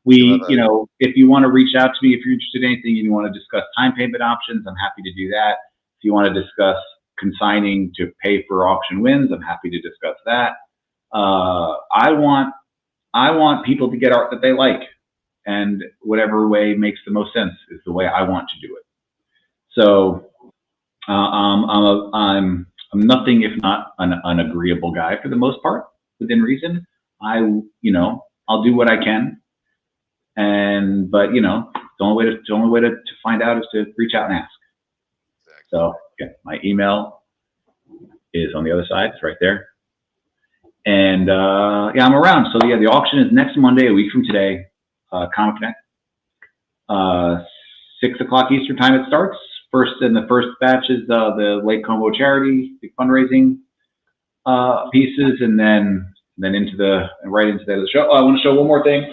if you want to reach out to me, if you're interested in anything, you want to discuss time payment options, I'm happy to do that. If you want to discuss consigning to pay for auction wins, I'm happy to discuss that. I want people to get art that they like, and whatever way makes the most sense is the way I want to do it. So I'm nothing if not an agreeable guy for the most part, within reason. I'll do what I can, but The only way to find out is to reach out and ask. Exactly. So yeah, my email is on the other side. It's right there. And yeah, I'm around. So yeah, the auction is next Monday, a week from today. ComicConnect. 6 o'clock Eastern time it starts. The first batch is the Lake Como charity, big fundraising pieces, and then into right into the show. Oh, I want to show one more thing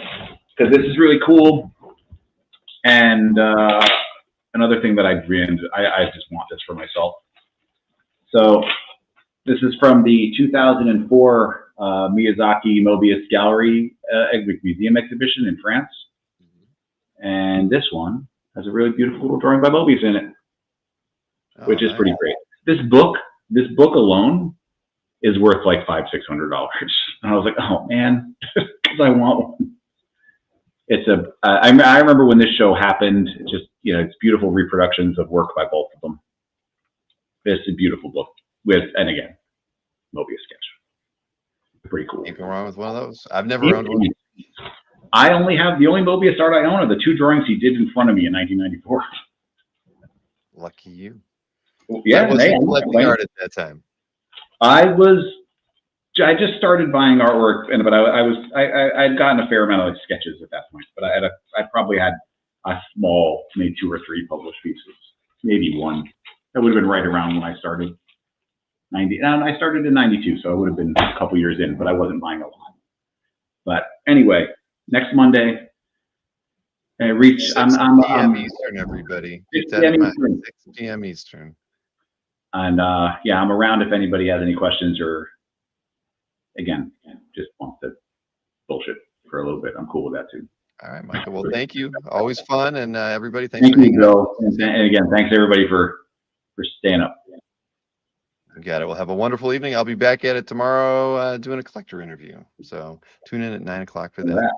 because this is really cool. And another thing that I just want this for myself. So this is from the 2004 Miyazaki Mobius Gallery Museum exhibition in France. And this one has a really beautiful little drawing by Mobius in it, which is pretty great. This book alone is worth like $500-600. And I was like, oh man, because I want one. I remember when this show happened. It's just, it's beautiful reproductions of work by both of them. It's a beautiful book and again, Mobius sketch. Pretty cool. Can't go wrong with one of those. I've never owned one. I only have the only Mobius art I own are the 2 drawings he did in front of me in 1994. Lucky you. Well, yeah, I wasn't collecting art at that time. I just started buying artwork, but I'd gotten a fair amount of sketches at that point. But I probably had a small, maybe 2 or 3 published pieces, maybe 1. That would have been right around when I started. I started in 92, so I would have been a couple years in, but I wasn't buying a lot. But anyway, next Monday, I'm 6 p.m. Eastern, everybody. 6 p.m. Eastern. And yeah, I'm around if anybody has any questions or, again, just wants to bullshit for a little bit. I'm cool with that too. All right, Michael. Well, thank you. Always fun. And everybody, thank you, Bill. And again, thanks everybody for staying up. You got it. We'll have a wonderful evening. I'll be back at it tomorrow doing a collector interview. So tune in at 9 o'clock for that.